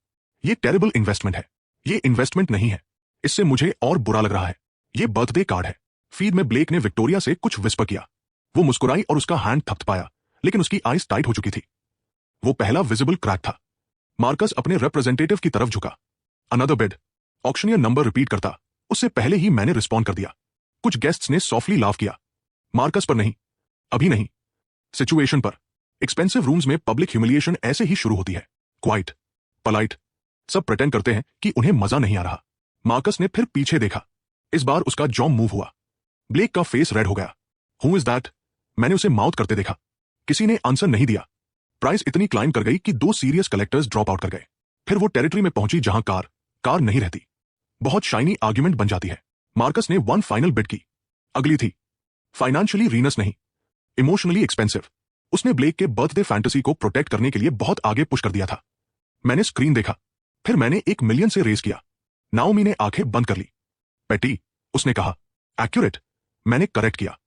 ये टेरेबल इन्वेस्टमेंट है। ये इन्वेस्टमेंट नहीं है। इससे मुझे और बुरा लग रहा है। ये बर्थडे कार्ड है। फीड में ब्लेक ने विक्टोरिया से कुछ विस्पर किया। वो मुस्कुराई और उसका हैंड थपथपाया, लेकिन उसकी आईज टाइट हो चुकी थी। वो पहला विजिबल क्रैक था। मार्कस अपने रिप्रेजेंटेटिव की तरफ झुका। Another bid. Auctioneer number repeat करता, उससे पहले ही मैंने रिस्पॉन्ड कर दिया। कुछ गेस्ट्स ने सॉफ्टली लाफ किया। मार्कस पर नहीं, अभी नहीं, सिचुएशन पर। एक्सपेंसिव रूम्स में पब्लिक ह्यूमिलिएशन ऐसे ही शुरू होती है। क्वाइट, पलाइट, सब प्रिटेंड करते हैं कि उन्हें मजा नहीं आ रहा। मार्कस ने फिर पीछे देखा। इस बार उसका जॉ मूव हुआ। ब्लेक का फेस रेड हो गया। Who is that? मैंने उसे माउथ करते देखा। किसी ने आंसर नहीं दिया। प्राइस इतनी क्लाइंब कर गई कि 2 सीरियस कलेक्टर्स ड्रॉप आउट कर गए। फिर वो टेरिटरी में पहुंची जहां कार नहीं रहती। बहुत शाइनी आर्ग्यूमेंट बन जाती है। मार्कस ने 1 फाइनल बिड की। अगली थी। फाइनेंशियली रीनस नहीं, इमोशनली एक्सपेंसिव। उसने ब्लेक के बर्थडे फैंटेसी को प्रोटेक्ट करने के लिए बहुत आगे पुश कर दिया था। मैंने स्क्रीन देखा। फिर मैंने 1 मिलियन से रेस किया। नाओमी ने आंखें बंद कर ली। पेटी, उसने कहा। एक्यूरेट, मैंने करेक्ट किया।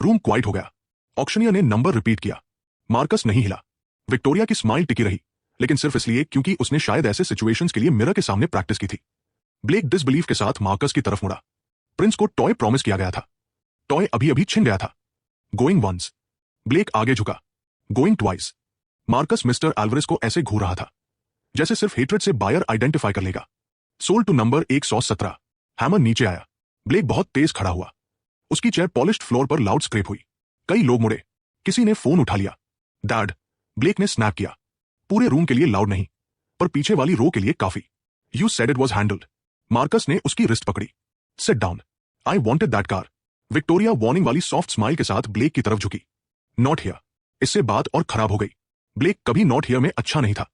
रूम क्वाइट हो गया। ऑक्शनियर ने नंबर रिपीट किया। मार्कस नहीं हिला। विक्टोरिया की स्माइल टिकी रही, लेकिन सिर्फ इसलिए क्योंकि उसने शायद ऐसे सिचुएशंस के लिए मिरर के सामने प्रैक्टिस की थी। ब्लेक डिसबिलीफ के साथ मार्कस की तरफ मुड़ा। प्रिंस को टॉय प्रॉमिस किया गया था। टॉय अभी अभी छिन गया था। Going once. ब्लेक आगे झुका। Going twice. Marcus mister Alvarez को ऐसे घूर रहा था जैसे सिर्फ हेट्रेड से बायर आइडेंटिफाई कर लेगा। Sold to number 117। हैमर नीचे आया। ब्लेक बहुत तेज खड़ा हुआ। उसकी चेयर पॉलिश्ड फ्लोर पर लाउड स्क्रेप हुई। कई लोग मुड़े। किसी ने फोन उठा लिया। डैड, ब्लेक ने स्नैप किया। पूरे रूम के लिए लाउड नहीं, पर पीछे वाली रो के लिए काफी। You said it was handled. Marcus ने उसकी रिस्ट पकड़ी। Sit down. I wanted that car. Victoria warning वाली सॉफ्ट स्माइल के साथ ब्लेक की तरफ झुकी। Not here. इससे बात और खराब हो गई। ब्लेक कभी नॉट हियर में अच्छा नहीं था।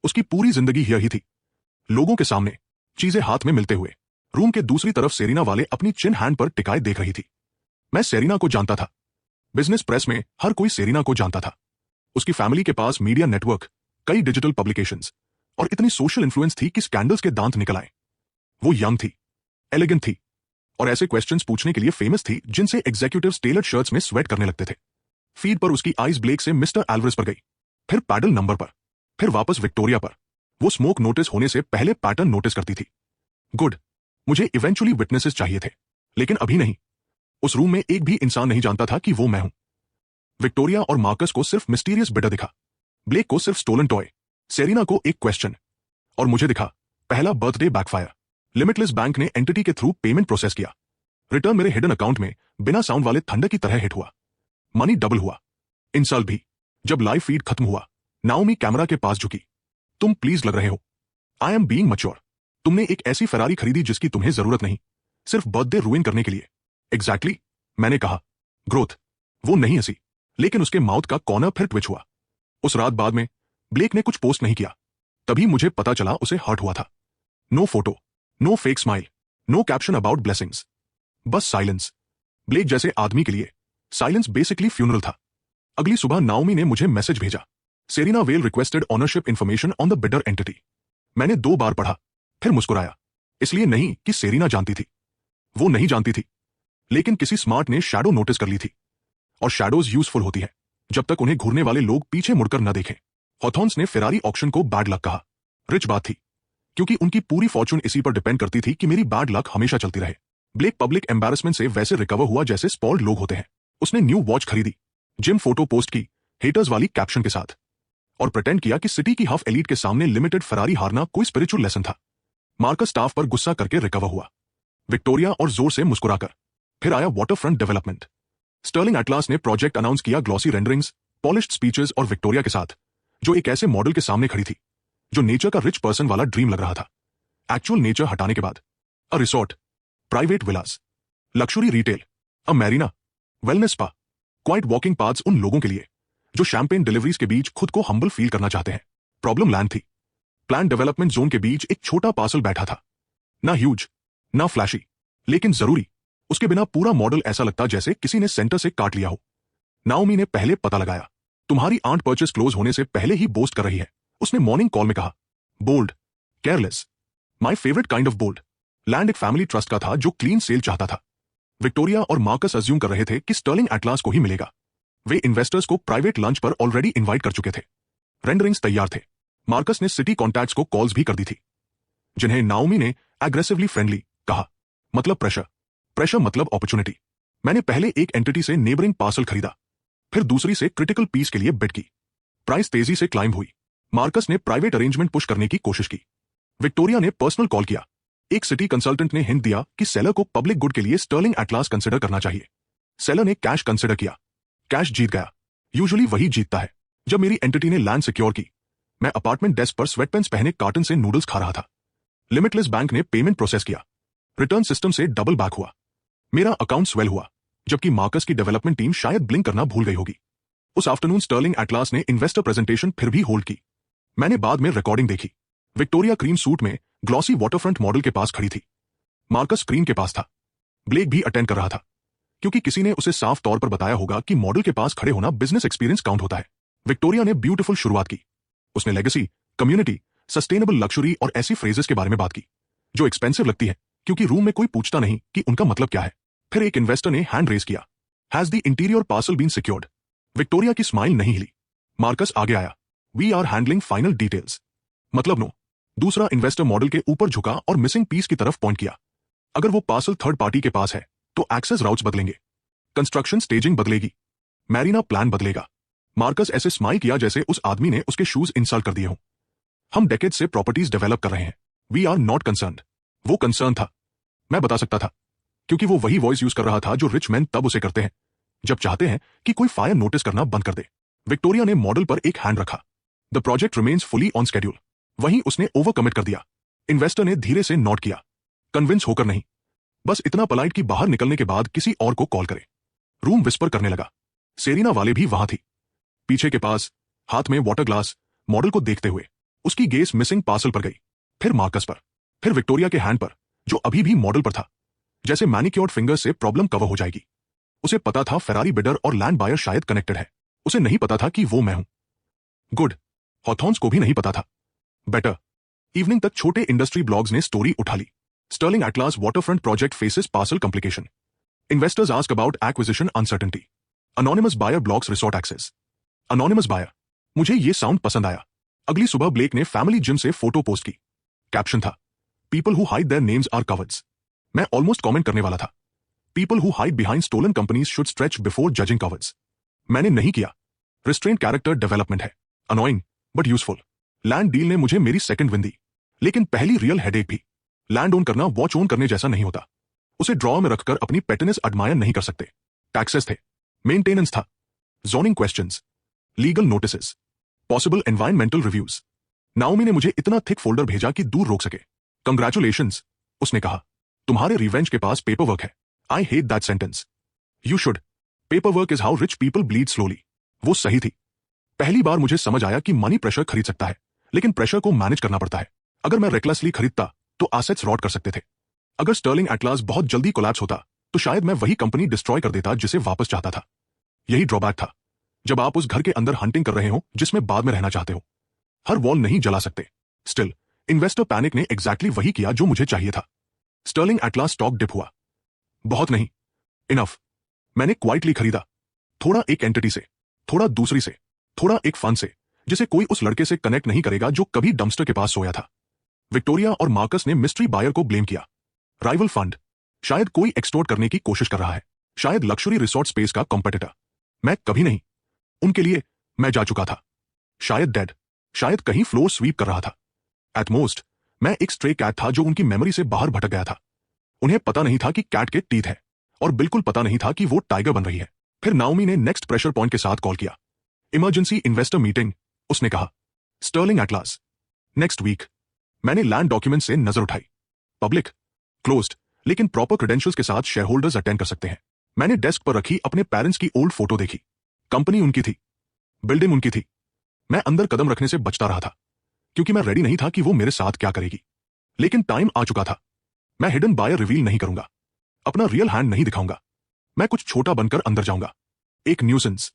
उसकी पूरी जिंदगी हियर ही थी। लोगों के सामने, चीजें हाथ में मिलते हुए। रूम के दूसरी तरफ सेरिना वाले अपनी चिन हैंड पर टिकाए देख रही थी। मैं सेरिना को जानता था। बिजनेस प्रेस में हर कोई सेरिना को जानता था। उसकी फैमिली के पास मीडिया नेटवर्क, कई डिजिटल पब्लिकेशंस और इतनी सोशल इन्फ्लुएंस थी कि स्कैंडल्स के दांत निकल आए। वो यंग थी, एलिगेंट थी और ऐसे क्वेश्चंस पूछने के लिए फेमस थी जिनसे एग्जीक्यूटिव्स टेलर्ड शर्ट्स में स्वेट करने लगते थे। फीड पर उसकी आइज ब्लेक से मिस्टर एल्वरेज पर गई, फिर पैडल नंबर पर, फिर वापस विक्टोरिया पर। वो स्मोक नोटिस होने से पहले पैटर्न नोटिस करती थी। गुड, मुझे इवेंचुअली विटनेसेस चाहिए थे, लेकिन अभी नहीं। उस रूम में एक भी इंसान नहीं जानता था कि वो मैं हूं। विक्टोरिया और मार्कस को सिर्फ मिस्टीरियस बिडर दिखा, ब्लेक को सिर्फ स्टोलन टॉय, सेरिना को एक क्वेश्चन, और मुझे दिखा पहला बर्थडे बैकफायर। लिमिटलेस बैंक ने एंटिटी के थ्रू पेमेंट प्रोसेस किया। रिटर्न मेरे हिडन अकाउंट में बिना साउंड वाले थंडर की तरह हिट हुआ। मनी डबल हुआ। इंसल्ट भी। जब लाइव फीड खत्म हुआ, नाओमी कैमरा के पास झुकी। तुम प्लीज लग रहे हो। I am being mature. तुमने एक ऐसी फरारी खरीदी जिसकी तुम्हें जरूरत नहीं, सिर्फ बर्थडे रूइन करने के लिए। एग्जैक्टली, मैंने कहा। ग्रोथ। वो नहीं हंसी, लेकिन उसके माउथ का कॉर्नर फिर ट्विच हुआ। उस रात बाद में ब्लेक ने कुछ पोस्ट नहीं किया। तभी मुझे पता चला उसे हर्ट हुआ था। No photo, no fake smile, no caption about blessings, बस साइलेंस। ब्लेक जैसे आदमी के लिए साइलेंस बेसिकली फ्यूनरल था। अगली सुबह नाओमी ने मुझे मैसेज भेजा। Serena well requested ownership information on the bidder entity. मैंने 2 बार पढ़ा, फिर मुस्कुराया। इसलिए नहीं कि सेरिना जानती थी, वो नहीं जानती थी, लेकिन किसी स्मार्ट ने शैडो नोटिस कर ली थी। और शैडोज यूजफुल होती है जब तक उन्हें घूरने वाले लोग पीछे मुड़कर न देखें। हॉथॉर्न्स ने फेरारी ऑक्शन को बैड लक कहा। रिच बात थी, क्योंकि उनकी पूरी फॉर्चून इसी पर डिपेंड करती थी कि मेरी बैड लक हमेशा चलती रहे। ब्लेक पब्लिक एम्बैरेसमेंट से वैसे रिकवर हुआ जैसे स्पॉल्ड लोग होते हैं। उसने न्यू वॉच खरीदी, जिम फोटो पोस्ट की हेटर्स वाली कैप्शन के साथ, और प्रिटेंड किया कि सिटी की हाफ एलीट के सामने लिमिटेड फरारी हारना कोई स्पिरिचुअल लेसन था। मार्कस स्टाफ पर गुस्सा करके रिकवर हुआ। विक्टोरिया और जोर से मुस्कुराकर। फिर आया waterfront development. Sterling Atlas ने प्रोजेक्ट अनाउंस किया, ग्लॉसी रेंडरिंग्स, पॉलिश्ड स्पीचेस और विक्टोरिया के साथ, जो एक ऐसे मॉडल के सामने खड़ी थी जो नेचर का रिच पर्सन वाला ड्रीम लग रहा था। एक्चुअल नेचर हटाने के बाद a resort, private villas, luxury retail, a marina, wellness spa, quiet walking paths उन लोगों के लिए जो शैंपेन डिलीवरीज के बीच खुद को हम्बल फील करना चाहते हैं। प्रॉब्लम लैंड थी। प्लान डेवलपमेंट जोन के बीच एक छोटा पार्सल बैठा था, ना ह्यूज, ना फ्लैशी, लेकिन जरूरी। उसके बिना पूरा मॉडल ऐसा लगता जैसे किसी ने सेंटर से काट लिया हो। नाओमी ने पहले पता लगाया, तुम्हारी आंट परचेस क्लोज होने से पहले ही बोस्ट कर रही है। उसने मॉर्निंग कॉल में कहा, bold, careless, my favourite kind of bold. Land एक फैमिली ट्रस्ट का था जो क्लीन सेल चाहता था। विक्टोरिया और मार्कस अज्यूम कर रहे थे कि स्टर्लिंग एटलास को ही मिलेगा। वे इन्वेस्टर्स को प्राइवेट लंच पर ऑलरेडी इनवाइट कर चुके थे। रेंडरिंग्स तैयार थे। मार्कस ने सिटी कॉन्टैक्ट्स को कॉल्स भी कर दी थी, जिन्हें नाओमी ने एग्रेसिवली फ्रेंडली कहा। मतलब प्रेशर, प्रेशर मतलब अपॉर्चुनिटी। मैंने पहले एक एंटिटी से नेबरिंग पार्सल खरीदा, फिर दूसरी से क्रिटिकल पीस के लिए बिड की। प्राइस तेजी से क्लाइंब हुई। मार्कस ने प्राइवेट अरेंजमेंट पुश करने की कोशिश की। विक्टोरिया ने पर्सनल कॉल किया। एक सिटी कंसल्टेंट ने हिंट दिया कि सेलर को पब्लिक गुड के लिए स्टर्लिंग एटलास कंसिडर करना चाहिए। सेलर ने कैश कंसिडर किया। कैश जीत गया। यूजुअली वही जीतता है। जब मेरी एंटिटी ने लैंड सिक्योर की, मैं अपार्टमेंट डेस्क पर स्वेटपेंट्स पहने कार्टन से नूडल्स खा रहा था। लिमिटलेस बैंक ने पेमेंट प्रोसेस किया। रिटर्न सिस्टम से डबल बैक हुआ। मेरा अकाउंट स्वेल हुआ, जबकि मार्कस की डेवलपमेंट टीम शायद ब्लिंक करना भूल गई होगी। उस आफ्टरनून स्टर्लिंग एटलास ने इन्वेस्टर प्रेजेंटेशन फिर भी होल्ड की। मैंने बाद में रिकॉर्डिंग देखी। विक्टोरिया क्रीम सूट में ग्लॉसी वाटरफ्रंट मॉडल के पास खड़ी थी। मार्कस स्क्रीन के पास था। ब्लेक भी अटेंड कर रहा था, क्योंकि किसी ने उसे साफ तौर पर बताया होगा कि मॉडल के पास खड़े होना बिजनेस एक्सपीरियंस काउंट होता है। विक्टोरिया ने ब्यूटीफुल शुरुआत की। उसने लेगेसी, कम्युनिटी, सस्टेनेबल लक्सुरी और ऐसी फ्रेजेस के बारे में बात की जो एक्सपेंसिव लगती है, क्योंकि रूम में कोई पूछता नहीं कि उनका मतलब क्या है। फिर एक इन्वेस्टर ने हैंड रेज किया। Has the interior parcel been secured? Victoria की स्माइल नहीं हिली। मार्कस आगे आया। We are handling final details. मतलब नो। दूसरा इन्वेस्टर मॉडल के ऊपर झुका और मिसिंग पीस की तरफ पॉइंट किया। अगर वो पार्सल थर्ड पार्टी के पास है तो एक्सेस राउट्स बदलेंगे, कंस्ट्रक्शन स्टेजिंग बदलेगी, मैरिना प्लान बदलेगा। मार्कस ऐसे स्माइल किया जैसे उस आदमी ने उसके शूज इंसल्ट कर दिए हों। हम डेकेड से प्रॉपर्टीज डेवलप कर रहे हैं। We are not concerned. वो कंसर्न था। मैं बता सकता था, क्योंकि वो वही वॉइस यूज कर रहा था जो रिच मैन तब उसे करते हैं जब चाहते हैं कि कोई फायर नोटिस करना बंद कर दे। विक्टोरिया ने मॉडल पर एक हैंड रखा। The project remains fully on schedule. वहीं उसने ओवर कमिट कर दिया। इन्वेस्टर ने धीरे से नोट किया, कन्विंस होकर नहीं, बस इतना पोलाइट कि बाहर निकलने के बाद किसी और को कॉल करे। रूम विस्पर करने लगा। सेरिना वाले भी वहां थी, पीछे के पास, हाथ में वाटर ग्लास, मॉडल को देखते हुए। उसकी गेस मिसिंग पार्सल पर गई, फिर मार्कस पर, फिर विक्टोरिया के हैंड पर जो अभी भी मॉडल पर था। जैसे मैनिक्योर्ड फिंगर से प्रॉब्लम कवर हो जाएगी। उसे पता था फेरारी बिडर और लैंड बायर शायद कनेक्टेड है। उसे नहीं पता था कि वो मैं हूं। गुड, हॉथॉर्न्स को भी नहीं पता था। बेटर। इवनिंग तक छोटे इंडस्ट्री ब्लॉग्स ने स्टोरी उठा ली। Sterling Atlas waterfront project faces parcel complication. Investors ask about acquisition uncertainty. Anonymous buyer blocks resort access. Anonymous buyer, मुझे ये साउंड पसंद आया। अगली सुबह ब्लेक ने फैमिली जिम से फोटो पोस्ट की। कैप्शन था, people who hide their names are cowards. मैं ऑलमोस्ट कमेंट करने वाला था, people who hide behind stolen companies should stretch before judging cowards. मैंने नहीं किया। रिस्ट्रेंट कैरेक्टर डेवलपमेंट है, annoying but useful. Land deal ने मुझे मेरी सेकंड विन दी, लेकिन पहली रियल हेडेक भी। लैंड ओन करना वॉच ओन करने जैसा नहीं होता। उसे ड्रॉ में रखकर अपनी पेटिनेस एडमायर नहीं कर सकते। टैक्सेस थे, मेंटेनेंस था, zoning questions, legal notices, possible environmental reviews. Naomi ने मुझे इतना थिक फोल्डर भेजा कि दूर रोक सके। कंग्रेचुलेशंस, उसने कहा, तुम्हारे रिवेंज के पास पेपर वर्क है। I hate that sentence. You should. Paper work is how rich people bleed slowly. वो सही थी। पहली बार मुझे समझ आया कि मनी प्रेशर खरीद सकता है, लेकिन प्रेशर को मैनेज करना पड़ता है। अगर मैं रेकलेसली खरीदता तो एसेट्स रॉट कर सकते थे। अगर स्टर्लिंग एटलास बहुत जल्दी कोलैप्स होता तो शायद मैं वही कंपनी डिस्ट्रॉय कर देता जिसे वापस चाहता था। यही ड्रॉबैक था जब आप उस घर के अंदर हंटिंग कर रहे हो जिसमें बाद में रहना चाहते हो। हर वॉल नहीं जला सकते। स्टिल, इन्वेस्टर पैनिक ने एग्जैक्टली वही किया जो मुझे चाहिए था। स्टर्लिंग एटलास स्टॉक डिप हुआ। बहुत नहीं, इनफ। मैंने क्वाइटली खरीदा, थोड़ा एक एंटिटी से, थोड़ा दूसरी से, थोड़ा एक फंड से जिसे कोई उस लड़के से कनेक्ट नहीं करेगा जो कभी डंपस्टर के पास सोया था। विक्टोरिया और मार्कस ने मिस्ट्री बायर को ब्लेम किया। राइवल फंड, शायद कोई एक्सटोर्ट करने की कोशिश कर रहा है, शायद लक्जरी रिसोर्ट स्पेस का कॉम्पिटिटर। मैं कभी नहीं। उनके लिए मैं जा चुका था। शायद डेड, शायद कहीं फ्लोर स्वीप कर रहा था। एट मोस्ट, मैं एक स्ट्रे कैट था जो उनकी मेमोरी से बाहर भटक गया था। उन्हें पता नहीं था कि कैट के टीथ है, और बिल्कुल पता नहीं था कि वो टाइगर बन रही है। फिर नाओमी ने नेक्स्ट प्रेशर पॉइंट के साथ कॉल किया। इमरजेंसी इन्वेस्टर मीटिंग, उसने कहा। Sterling Atlas, next week. मैंने लैंड डॉक्यूमेंट से नजर उठाई। पब्लिक, क्लोज्ड, लेकिन प्रॉपर क्रेडेंशियल्स के साथ शेयर होल्डर्स अटेंड कर सकते हैं। मैंने डेस्क पर रखी अपने पेरेंट्स की ओल्ड फोटो देखी। कंपनी उनकी थी, बिल्डिंग उनकी थी। मैं अंदर कदम रखने से बचता रहा था, क्योंकि मैं रेडी नहीं था कि वो मेरे साथ क्या करेगी। लेकिन टाइम आ चुका था। मैं हिडन बायर रिवील नहीं करूंगा, अपना रियल हैंड नहीं दिखाऊंगा। मैं कुछ छोटा बनकर अंदर जाऊंगा, एक न्यूसेंस,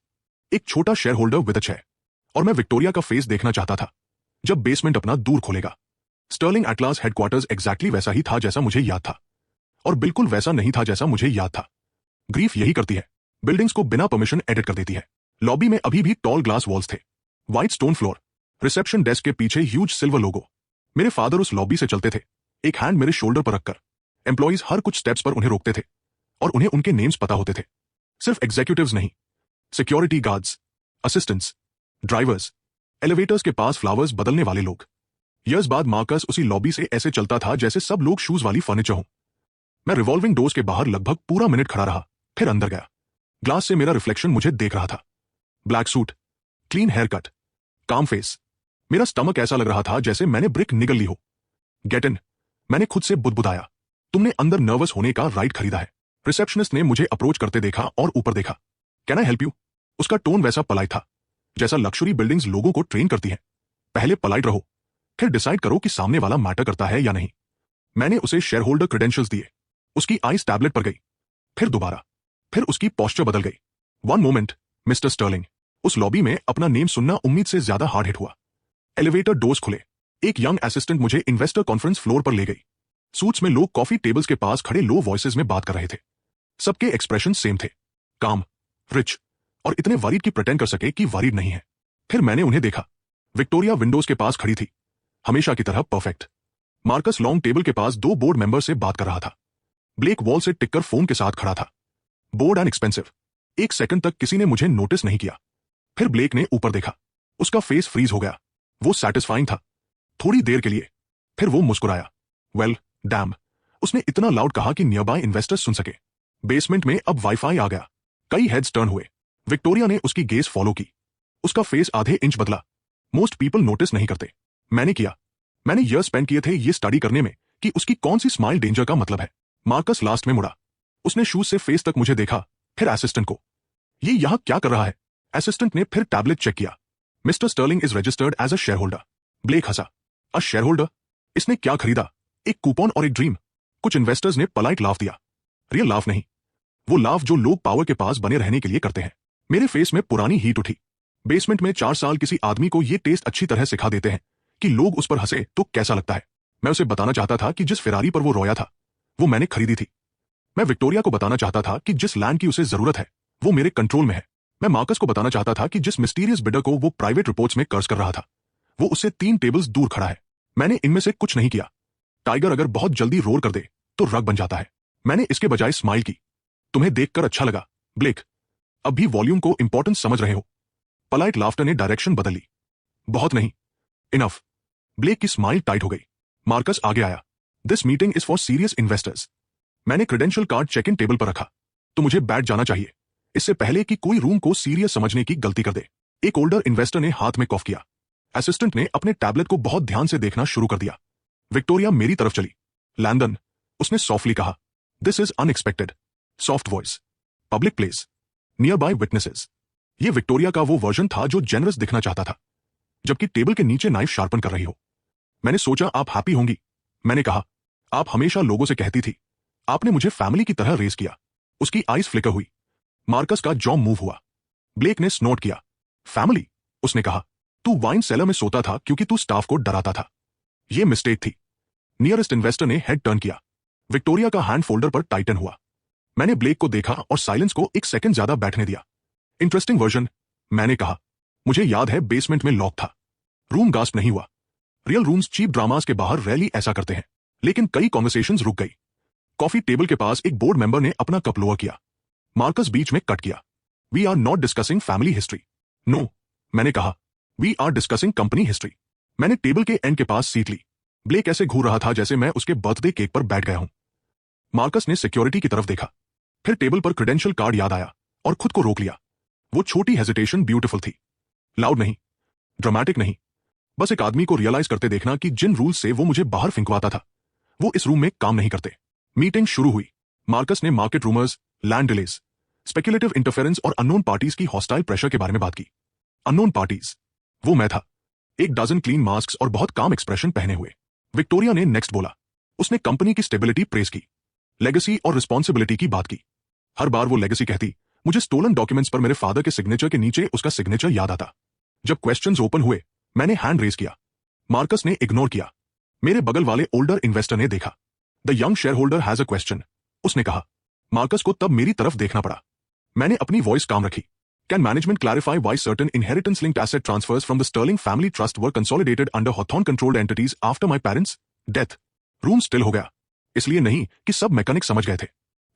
एक छोटा share holder with a chair. और मैं विक्टोरिया का फेस देखना चाहता था जब बेसमेंट अपना दूर खोलेगा। स्टर्लिंग एटलास हेडक्वार्टर्स एग्जैक्टली वैसा ही था जैसा मुझे याद था, और बिल्कुल वैसा नहीं था जैसा मुझे याद था। ग्रीफ यही करती है, बिल्डिंग्स को बिना परमिशन एडिट कर देती है। लॉबी में अभी भी टॉल ग्लास वॉल्स थे, white stone floor, reception desk के पीछे ह्यूज सिल्वर लोगो। मेरे फादर उस लॉबी से चलते थे, एक हैंड मेरे शोल्डर पर रखकर। एम्प्लॉइज हर कुछ स्टेप्स पर उन्हें रोकते थे, और उन्हें उनके नेम्स पता होते थे। सिर्फ एग्जीक्यूटिव्स नहीं, security guards, assistants, drivers, elevators के पास फ्लावर्स बदलने वाले लोग। ईयर्स बाद मार्कस उसी लॉबी से ऐसे चलता था जैसे सब लोग शूज वाली फर्नीचर हों। मैं रिवॉल्विंग डोर्स के बाहर लगभग पूरा मिनट खड़ा रहा, फिर अंदर गया। ग्लास से मेरा रिफ्लेक्शन मुझे देख रहा था। Black suit, clean haircut, calm face. मेरा स्टमक ऐसा लग रहा था जैसे मैंने ब्रिक निगल ली हो। गेट इन, मैंने खुद से बुदबुदाया। तुमने अंदर नर्वस होने का राइट खरीदा है। रिसेप्शनिस्ट ने मुझे अप्रोच करते देखा और ऊपर देखा। Can I help you? उसका टोन वैसा पलाइट था जैसा लक्जरी बिल्डिंग्स लोगों को ट्रेन करती हैं। पहले पलाइट रहो, फिर डिसाइड करो कि सामने वाला मैटर करता है या नहीं। मैंने उसे शेयर होल्डर क्रेडेंशियल्स दिए। उसकी आईज टैबलेट पर गई, फिर दोबारा, फिर उसकी पोस्चर बदल गई। One moment, mister Sterling. उस लॉबी में अपना नेम सुनना उम्मीद से ज्यादा हार्ड हिट हुआ। एलिवेटर डोर्स खुले। एक यंग असिस्टेंट मुझे इन्वेस्टर कॉन्फ्रेंस फ्लोर पर ले गई। सूट्स में लोग कॉफी टेबल्स के पास खड़े लो वॉइसेस में बात कर रहे थे। सबके एक्सप्रेशन सेम थे, काम, रिच, और इतने वरीड की प्रिटेंड कर सके कि वरीड नहीं है। फिर मैंने उन्हें देखा। विक्टोरिया विंडोज के पास खड़ी थी, हमेशा की तरह परफेक्ट। मार्कस लॉन्ग टेबल के पास दो बोर्ड मेंबर से बात कर रहा था। ब्लेक वॉल से टिककर फोन के साथ खड़ा था। Board and expensive. एक सेकंड तक किसी ने मुझे नोटिस नहीं किया। फिर ब्लेक ने ऊपर देखा। उसका फेस फ्रीज हो गया। वो सैटिस्फाइंग था, थोड़ी देर के लिए। फिर वो मुस्कुराया। वेल, डैम, उसने इतना लाउड कहा कि नियरबाई इन्वेस्टर्स सुन सके। बेसमेंट में अब वाईफाई आ गया। कई हेड्स टर्न हुए। विक्टोरिया ने उसकी गेज फॉलो की। उसका फेस आधे इंच बदला। मोस्ट पीपल नोटिस नहीं करते, मैंने किया। मैंने ईयर स्पेंड किए थे ये स्टडी करने में कि उसकी कौन सी स्माइल डेंजर का मतलब है। मार्कस लास्ट में मुड़ा, उसने शूज से फेस तक मुझे देखा, फिर असिस्टेंट को। ये यहां क्या कर रहा है? असिस्टेंट ने फिर टैबलेट चेक किया। Mister Sterling is registered as a shareholder. Blake हंसा, अ शेयर होल्डर? इसने क्या खरीदा? एक कूपन और एक ड्रीम। कुछ इन्वेस्टर्स ने पोलाइट लाफ दिया। रियल लाफ नहीं, वो लाफ जो लोग पावर के पास बने रहने के लिए करते हैं। मेरे फेस में पुरानी हीट उठी। बेसमेंट में 4 साल किसी आदमी को ये टेस्ट अच्छी तरह सिखा देते हैं कि लोग उस पर हंसे तो कैसा लगता है। मैं उसे बताना चाहता था कि जिस फेरारी पर वो रोया था वो मैंने खरीदी थी। मैं विक्टोरिया को बताना चाहता था कि जिस लैंड की उसे जरूरत है वो मेरे कंट्रोल में है। मैं मार्कस को बताना चाहता था कि जिस मिस्टीरियस बिडर को वो प्राइवेट रिपोर्ट्स में कर्ज कर रहा था वो उससे 3 टेबल्स दूर खड़ा है। मैंने इनमें से कुछ नहीं किया। टाइगर अगर बहुत जल्दी रोर कर दे तो रग बन जाता है। मैंने इसके बजाय स्माइल की। तुम्हें देखकर अच्छा लगा, ब्लेक। अब भी वॉल्यूम को इंपॉर्टेंस समझ रहे हो? पोलाइट लाफ्टर ने डायरेक्शन बदल ली। बहुत नहीं, इनफ। ब्लेक की स्माइल टाइट हो गई। मार्कस आगे आया। This meeting is for serious investors. मैंने credential card check in table पर रखा। तो मुझे बैठ जाना चाहिए, इससे पहले कि कोई रूम को सीरियस समझने की गलती कर दे। एक ओल्डर इन्वेस्टर ने हाथ में कॉफ किया। असिस्टेंट ने अपने टैबलेट को बहुत ध्यान से देखना शुरू कर दिया। विक्टोरिया मेरी तरफ चली। लैंडन, उसने सॉफ्टली कहा, this is unexpected. Soft voice. Public place, near by witnesses. ये विक्टोरिया का वो वर्जन था जो जेनरस दिखना चाहता था, जबकि टेबल के नीचे नाइफ शार्पन कर रही हो। मैंने सोचा आप हैप्पी होंगी। मैंने कहा, आप हमेशा लोगों से कहती थी। आपने मुझे फैमिली की तरह रेस किया। उसकी आईज फ्लिकर हुई। मार्कस का जॉ मूव हुआ। ब्लेक ने स्नोट किया। फैमिली? उसने कहा, तू वाइन सेलर में सोता था क्योंकि तू स्टाफ को डराता था। यह मिस्टेक थी। नियरेस्ट इन्वेस्टर ने हेड टर्न किया। विक्टोरिया का हैंड फोल्डर पर टाइटन हुआ। मैंने ब्लेक को देखा और साइलेंस को 1 सेकंड ज्यादा बैठने दिया। इंटरेस्टिंग वर्जन, मैंने कहा। मुझे याद है बेसमेंट में लॉक था। रूम गास्प नहीं हुआ। रियल रूम्स चीप ड्रामास के बाहर रैली ऐसा करते हैं। लेकिन कई कॉन्वर्सेशंस रुक गई। कॉफी टेबल के पास एक बोर्ड मेंबर ने अपना कप लोअर किया। मार्कस बीच में कट किया। We are not discussing family history. No, मैंने कहा, we are discussing company history. मैंने टेबल के एंड के पास सीट ली। ब्लेक ऐसे घूर रहा था जैसे मैं उसके बर्थडे केक पर बैठ गया हूं। मार्कस ने सिक्योरिटी की तरफ देखा। फिर टेबल पर क्रेडेंशियल कार्ड याद आया और खुद को रोक लिया। वो छोटी हेजिटेशन ब्यूटीफुल थी। लाउड नहीं, ड्रामेटिक नहीं, बस एक आदमी को रियलाइज करते देखना कि जिन रूल्स से वो मुझे बाहर फिंकवाता था वो इस रूम में काम नहीं करते। मीटिंग शुरू हुई। मार्कस ने market rumours, land delays, speculative interference और अननोन पार्टीज की हॉस्टाइल प्रेशर के बारे में बात की। अननोन पार्टीज, वो मैं था। 1 डजन क्लीन मास्क और बहुत काम एक्सप्रेशन पहने हुए। विक्टोरिया ने नेक्स्ट बोला। उसने कंपनी की स्टेबिलिटी प्रेस की, लेगेसी और रिस्पॉन्सिबिलिटी की बात की। हर बार वो लेगेसी कहती, मुझे स्टोलन डॉक्यूमेंट्स पर मेरे फादर के सिग्नेचर के नीचे उसका सिग्नेचर याद आता। जब क्वेश्चंस ओपन हुए मैंने हैंड रेज किया। मार्कस ने इग्नोर किया। मेरे बगल वाले ओल्डर इन्वेस्टर ने देखा। The young share holder has a question, उसने कहा। मार्कस को तब मेरी तरफ देखना पड़ा। मैंने अपनी वॉइस काम रखी। Can management clarify why certain inheritance linked asset transfers from the Sterling family trust were consolidated under Hawthorne controlled entities after my parents death? Room still हो गया। इसलिए नहीं कि सब मैकेनिक समझ गए थे,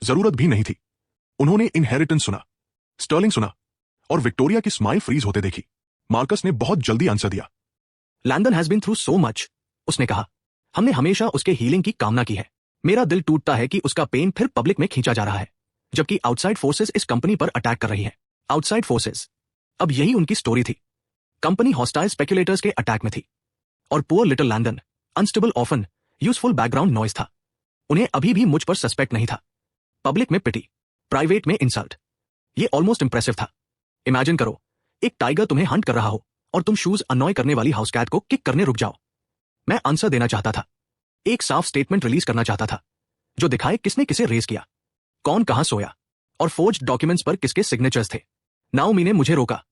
जरूरत भी नहीं थी। उन्होंने इनहेरिटेंस सुना, स्टर्लिंग सुना और विक्टोरिया की स्माइल फ्रीज होते देखी। मार्कस ने बहुत जल्दी आंसर दिया। Landon has been through so much, उसने कहा। हमने हमेशा उसके हीलिंग की कामना की है। मेरा दिल टूटता है कि उसका पेन फिर पब्लिक में खींचा जा रहा है, जबकि आउटसाइड फोर्सेस इस कंपनी पर अटैक कर रही है। आउटसाइड फोर्सेस, अब यही उनकी स्टोरी थी। कंपनी हॉस्टाइल स्पेक्युलेटर्स के अटैक में थी और poor little Landon unstable, often useful background noise था। उन्हें अभी भी मुझ पर सस्पेक्ट नहीं था। पब्लिक में पिटी, प्राइवेट में इंसल्ट। ये ऑलमोस्ट इंप्रेसिव था। इमेजिन करो, एक टाइगर तुम्हें हंट कर रहा हो और तुम शूज अनॉय करने वाली हाउस कैट को किक करने रुक जाओ। मैं आंसर देना चाहता था, एक साफ स्टेटमेंट रिलीज करना चाहता था जो दिखाए किसने किसे रेज किया, कौन कहां सोया और फोर्ज्ड डॉक्यूमेंट्स पर किसके सिग्नेचर्स थे। नाओमी ने मुझे रोका।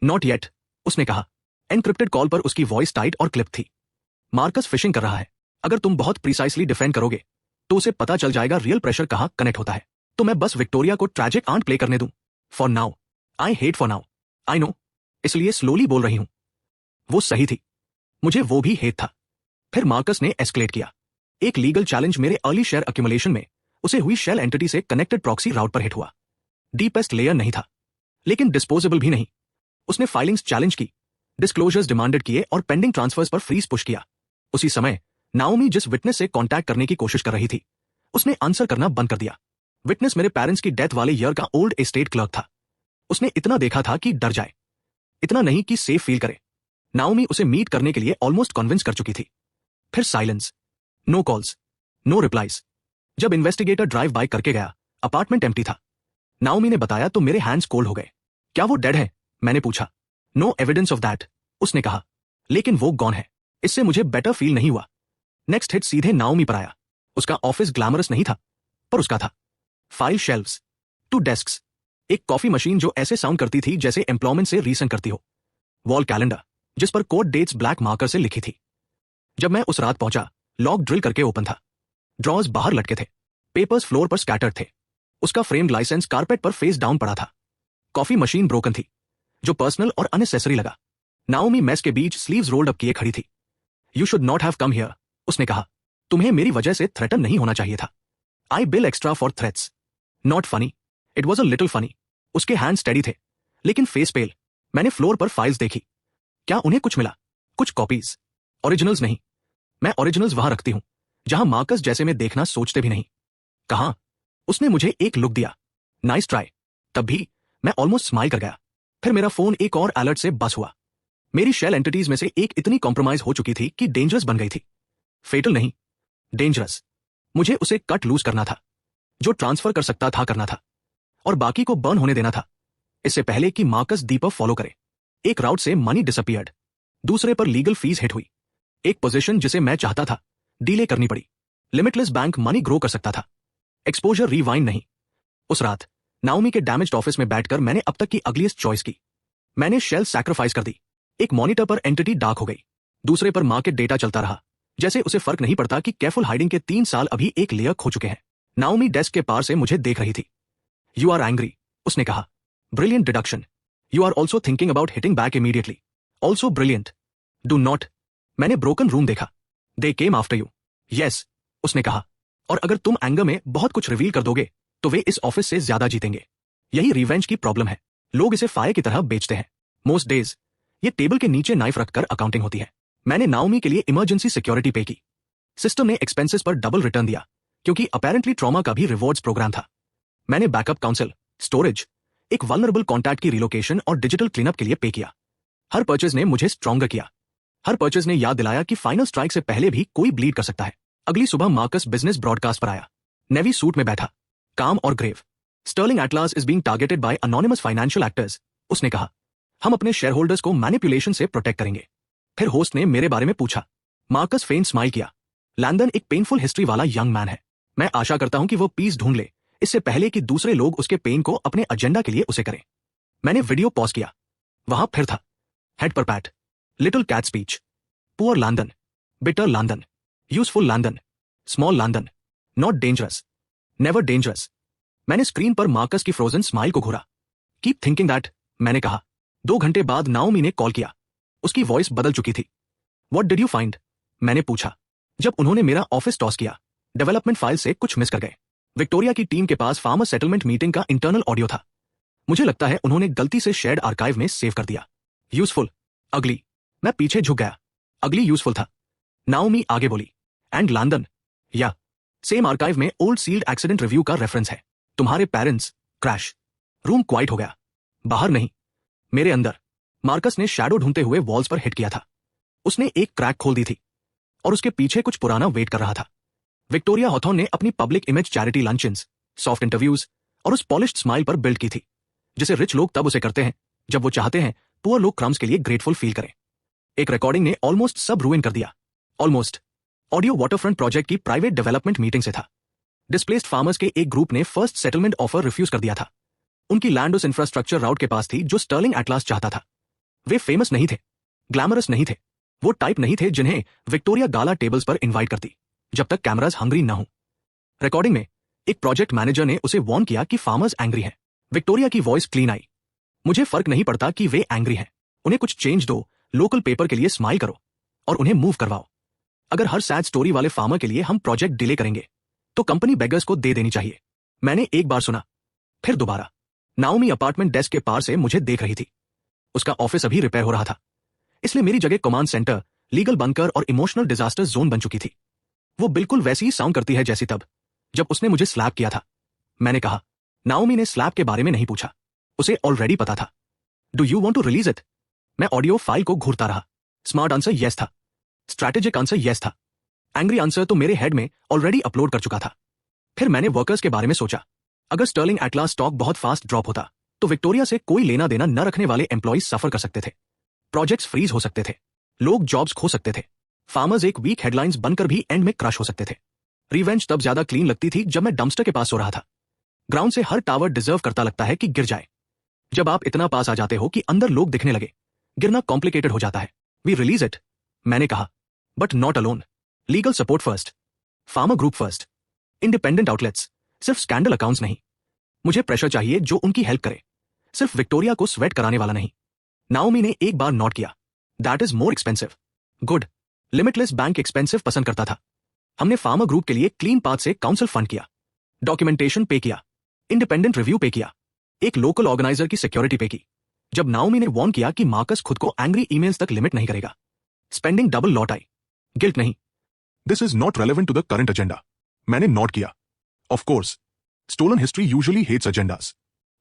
नॉट येट, उसने कहा। एनक्रिप्टेड कॉल पर उसकी वॉइस टाइट और क्लिप थी। मार्कस फिशिंग कर रहा है। अगर तुम बहुत प्रिसाइसली डिफेंड करोगे तो उसे पता चल जाएगा रियल प्रेशर कहां कनेक्ट होता है। तो मैं बस विक्टोरिया को ट्रैजिक आंट प्ले करने दूं। For now, I hate for now, I know, इसलिए स्लोली बोल रही हूं। वो सही थी, मुझे वो भी हेट था। फिर मार्कस ने एस्केलेट किया। एक लीगल चैलेंज मेरे अर्ली शेयर एक्यूमुलेशन में उसे हुई शेल एंटिटी से कनेक्टेड प्रॉक्सी राउट पर हिट हुआ। डीपेस्ट लेयर नहीं था, लेकिन डिस्पोजेबल भी नहीं। उसने फाइलिंग्स चैलेंज की, डिस्क्लोजर्स डिमांडेड किए और पेंडिंग ट्रांसफर्स पर फ्रीज पुश किया। उसी समय नाओमी जिस विटनेस से कांटेक्ट करने की कोशिश कर रही थी उसने आंसर करना बंद कर दिया। विटनेस मेरे पेरेंट्स की डेथ वाले ईयर का ओल्ड एस्टेट क्लर्क था। उसने इतना देखा था कि डर जाए, इतना नहीं कि सेफ फील करे। नाओमी उसे मीट करने के लिए ऑलमोस्ट कन्विंस कर चुकी थी। फिर silence, no calls, no replies. जब इन्वेस्टिगेटर ड्राइव बाय करके गया, अपार्टमेंट एम्प्टी था। नाओमी ने बताया तो मेरे हैंड्स कोल्ड हो गए। क्या वो डेड है? मैंने पूछा। नो एविडेंस ऑफ दैट, उसने कहा, लेकिन वो गॉन है। इससे मुझे बेटर फील नहीं हुआ। नेक्स्ट हिट सीधे नाओमी पर आया। उसका ऑफिस ग्लैमरस नहीं था, पर उसका था। फाइल शेल्व्स, 2 डेस्क्स, एक कॉफी मशीन जो ऐसे साउंड करती थी जैसे एम्प्लॉयमेंट से रीसेंट करती हो, वॉल कैलेंडर जिस पर कोड डेट्स ब्लैक मार्कर से लिखी थी। जब मैं उस रात पहुंचा, लॉक ड्रिल करके ओपन था। ड्रॉज बाहर लटके थे, पेपर्स फ्लोर पर स्कैटर्ड थे। उसका फ्रेम्ड लाइसेंस कारपेट पर फेस डाउन पड़ा था। कॉफी मशीन ब्रोकन थी, जो पर्सनल और अननेसेसरी लगा। नाओमी मेस के बीच स्लीव्स रोल्ड अप किए खड़ी थी। You should not have come here, उसने कहा। तुम्हें मेरी वजह से थ्रेटन नहीं होना चाहिए था। I bill extra for threats. Not funny, it was a little funny. उसके हैंड स्टेडी थे, लेकिन फेस पेल। मैंने फ्लोर पर फाइल्स देखी। क्या उन्हें कुछ मिला? कुछ कॉपीज, ओरिजिनल्स नहीं। मैं ओरिजिनल्स वहां रखती हूं जहां मार्कस जैसे में देखना सोचते भी नहीं। कहां? उसने मुझे एक लुक दिया। Nice try. तब भी मैं ऑलमोस्ट स्माइल कर गया। फिर मेरा फोन एक और अलर्ट से बस हुआ। मेरी शेल एंटिटीज में से एक इतनी कॉम्प्रोमाइज हो चुकी थी कि डेंजरस बन गई थी। फेटल नहीं, डेंजरस। मुझे उसे कट लूज करना था। जो ट्रांसफर कर सकता था करना था, और बाकी को बर्न होने देना था, इससे पहले कि मार्कस दीपक फॉलो करे। एक राउट से मनी डिसअपियर्ड, दूसरे पर लीगल फीस हिट हुई। एक पोजीशन जिसे मैं चाहता था, डीले करनी पड़ी। लिमिटलेस बैंक मनी ग्रो कर सकता था, एक्सपोजर रिवाइंड नहीं। उस रात नाओमी के डैमेज्ड ऑफिस में बैठकर मैंने अब तक की अगलीस्ट चॉइस की। मैंने शेल सैक्रिफाइस कर दी। एक मॉनिटर पर एंटिटी डार्क हो गई, दूसरे पर मार्केट डेटा चलता रहा। जैसे उसे फर्क नहीं पड़ता कि केयरफुल हाइडिंग के 3 साल अभी एक लेयर खो चुके हैं। नाओमी डेस्क के पार से मुझे देख रही थी। यू आर एंग्री, उसने कहा। Brilliant deduction. You are also thinking about hitting back immediately. Also brilliant. Do not. मैंने ब्रोकन रूम देखा। They came after you. Yes, उसने कहा। और अगर तुम एंगर में बहुत कुछ रिवील कर दोगे तो वे इस ऑफिस से ज्यादा जीतेंगे। यही रिवेंज की प्रॉब्लम है। लोग इसे फायर की तरह बेचते हैं। मोस्ट डेज ये टेबल के नीचे नाइफ रखकर अकाउंटिंग होती है। मैंने नाओमी के लिए इमरजेंसी सिक्योरिटी पे की। सिस्टम ने एक्सपेंसेस पर डबल रिटर्न दिया, क्योंकि अपेरेंटली ट्रॉमा का भी रिवॉर्ड्स प्रोग्राम था। मैंने बैकअप काउंसिल, स्टोरेज, एक वल्नरेबल कॉन्टैक्ट की रिलोकेशन और डिजिटल क्लीनअप के लिए पे किया। हर परचेज ने मुझे स्ट्रॉन्गर किया। हर परचेज ने याद दिलाया कि फाइनल स्ट्राइक से पहले भी कोई ब्लीड कर सकता है। अगली सुबह मार्कस बिजनेस ब्रॉडकास्ट पर आया। नेवी सूट में बैठा, काम और grave. Sterling Atlas is being targeted by anonymous financial actors, उसने कहा। हम अपने शेयर होल्डर्स को मैनिपुलेशन से प्रोटेक्ट करेंगे। फिर होस्ट ने मेरे बारे में पूछा। मार्कस फेन स्माइल किया। लैंडन एक पेनफुल हिस्ट्री वाला यंग मैन है। मैं आशा करता हूं कि वो पीस ढूंढ ले, इससे पहले कि दूसरे लोग उसके पेन को अपने एजेंडा के लिए उसे करें। मैंने वीडियो पॉज किया। वहां फिर था, हेड पर pat, little cat speech. Poor Landon, bitter Landon, useful Landon, small Landon, not dangerous, never dangerous. मैंने स्क्रीन पर मार्कस की फ्रोजन स्माइल को घूरा। कीप थिंकिंग दैट, मैंने कहा। 2 घंटे बाद नाओमी ने कॉल किया। उसकी वॉइस बदल चुकी थी। व्हाट डिड यू फाइंड, मैंने पूछा। जब उन्होंने मेरा ऑफिस टॉस किया, डेवलपमेंट फाइल से कुछ मिस कर गए। विक्टोरिया की टीम के पास फार्मर सेटलमेंट मीटिंग का इंटरनल ऑडियो था। मुझे लगता है उन्होंने गलती से शेयर्ड आर्काइव में सेव कर दिया। यूजफुल, अगली। मैं पीछे झुक गया। अगली यूजफुल था। नाओमी आगे बोली। एंड लैंडन, या सेम आर्काइव में ओल्ड सील्ड एक्सीडेंट रिव्यू का रेफरेंस है। तुम्हारे पेरेंट्स, क्रैश। रूम क्वाइट हो गया। बाहर नहीं, मेरे अंदर। मार्कस ने शैडो ढूंढते हुए वॉल्स पर हिट किया था। उसने एक क्रैक खोल दी थी, और उसके पीछे कुछ पुराना वेट कर रहा था। विक्टोरिया हॉथॉर्न ने अपनी public image charity luncheons, soft interviews और उस पॉलिश्ड स्माइल पर बिल्ड की थी, जिसे रिच लोग तब उसे करते हैं जब वो चाहते हैं पुअर लोग क्रम्स के लिए ग्रेटफुल फील करें। एक रिकॉर्डिंग ने ऑलमोस्ट सब रूइन कर दिया। ऑलमोस्ट। ऑडियो वाटरफ्रंट प्रोजेक्ट की प्राइवेट डेवलपमेंट मीटिंग से था। डिस्प्लेस्ड फार्मर्स के एक ग्रुप ने फर्स्ट सेटलमेंट ऑफर रिफ्यूज कर दिया था। उनकी लैंड उस इंफ्रास्ट्रक्चर राउट के पास थी जो स्टर्लिंग एटलास चाहता था। वे फेमस नहीं थे, ग्लैमरस नहीं थे, वो टाइप नहीं थे जिन्हें विक्टोरिया गाला टेबल्स पर इनवाइट करती जब तक कैमराज हंग्री ना हो। रिकॉर्डिंग में एक प्रोजेक्ट मैनेजर ने उसे वार्न किया कि फार्मर्स एंग्री हैं। विक्टोरिया की वॉइस क्लीन आई। मुझे फर्क नहीं पड़ता कि वे एंग्री हैं, उन्हें कुछ चेंज दो, लोकल पेपर के लिए स्माइल करो और उन्हें मूव करवाओ। अगर हर सैड स्टोरी वाले फार्मर के लिए हम प्रोजेक्ट डिले करेंगे तो कंपनी बेगर्स को दे देनी चाहिए। मैंने एक बार सुना, फिर दोबारा। नाओमी अपार्टमेंट डेस्क के पार से मुझे देख रही थी। उसका ऑफिस अभी रिपेयर हो रहा था, इसलिए मेरी जगह कमांड सेंटर, लीगल बंकर और इमोशनल डिजास्टर जोन बन चुकी थी। वो बिल्कुल वैसी ही साउंड करती है जैसी तब जब उसने मुझे स्लैप किया था। मैंने कहा। नाओमी ने स्लैप के बारे में नहीं पूछा, उसे ऑलरेडी पता था। Do you want to release it? मैं ऑडियो फाइल को घूरता रहा। स्मार्ट आंसर यस था। स्ट्रैटेजिक आंसर यस था। एंग्री आंसर तो मेरे हेड में ऑलरेडी अपलोड कर चुका था। फिर मैंने वर्कर्स के बारे में सोचा। अगर स्टर्लिंग एटलास स्टॉक बहुत फास्ट ड्रॉप होता तो विक्टोरिया से कोई लेना देना न रखने वाले एम्प्लॉइज सफर कर सकते थे, प्रोजेक्ट्स फ्रीज हो सकते थे, लोग जॉब्स खो सकते थे, फार्मर्स एक वीक हेडलाइंस बनकर भी एंड में क्रश हो सकते थे। रिवेंज तब ज्यादा क्लीन लगती थी जब मैं डंपस्टर के पास सो रहा था। ग्राउंड से हर टावर डिजर्व करता लगता है कि गिर जाए। जब आप इतना पास आ जाते हो कि अंदर लोग दिखने लगे, गिरना कॉम्प्लिकेटेड हो जाता है। वी रिलीज इट, मैंने कहा, but not alone. Legal support first, farmer group first, independent outlets, सिर्फ स्कैंडल अकाउंट्स नहीं। मुझे प्रेशर चाहिए जो उनकी हेल्प करे, सिर्फ विक्टोरिया को स्वेट कराने वाला नहीं। नाओमी ने एक बार नोट किया, that is more expensive. Good. Limitless bank expensive पसंद करता था। हमने फार्मर ग्रुप के लिए क्लीन पाथ से काउंसिल फंड किया, डॉक्यूमेंटेशन पे किया, इंडिपेंडेंट रिव्यू पे किया, एक लोकल ऑर्गेनाइजर की सिक्योरिटी पे की। जब नाओमी ने वॉर्न किया कि मार्कस खुद को एंग्री ईमेल्स तक लिमिट नहीं करेगा, स्पेंडिंग डबल लौट आई। गिल्ट नहीं। This is not relevant to the current agenda, मैंने नोट किया। Of course, stolen history usually hates agendas.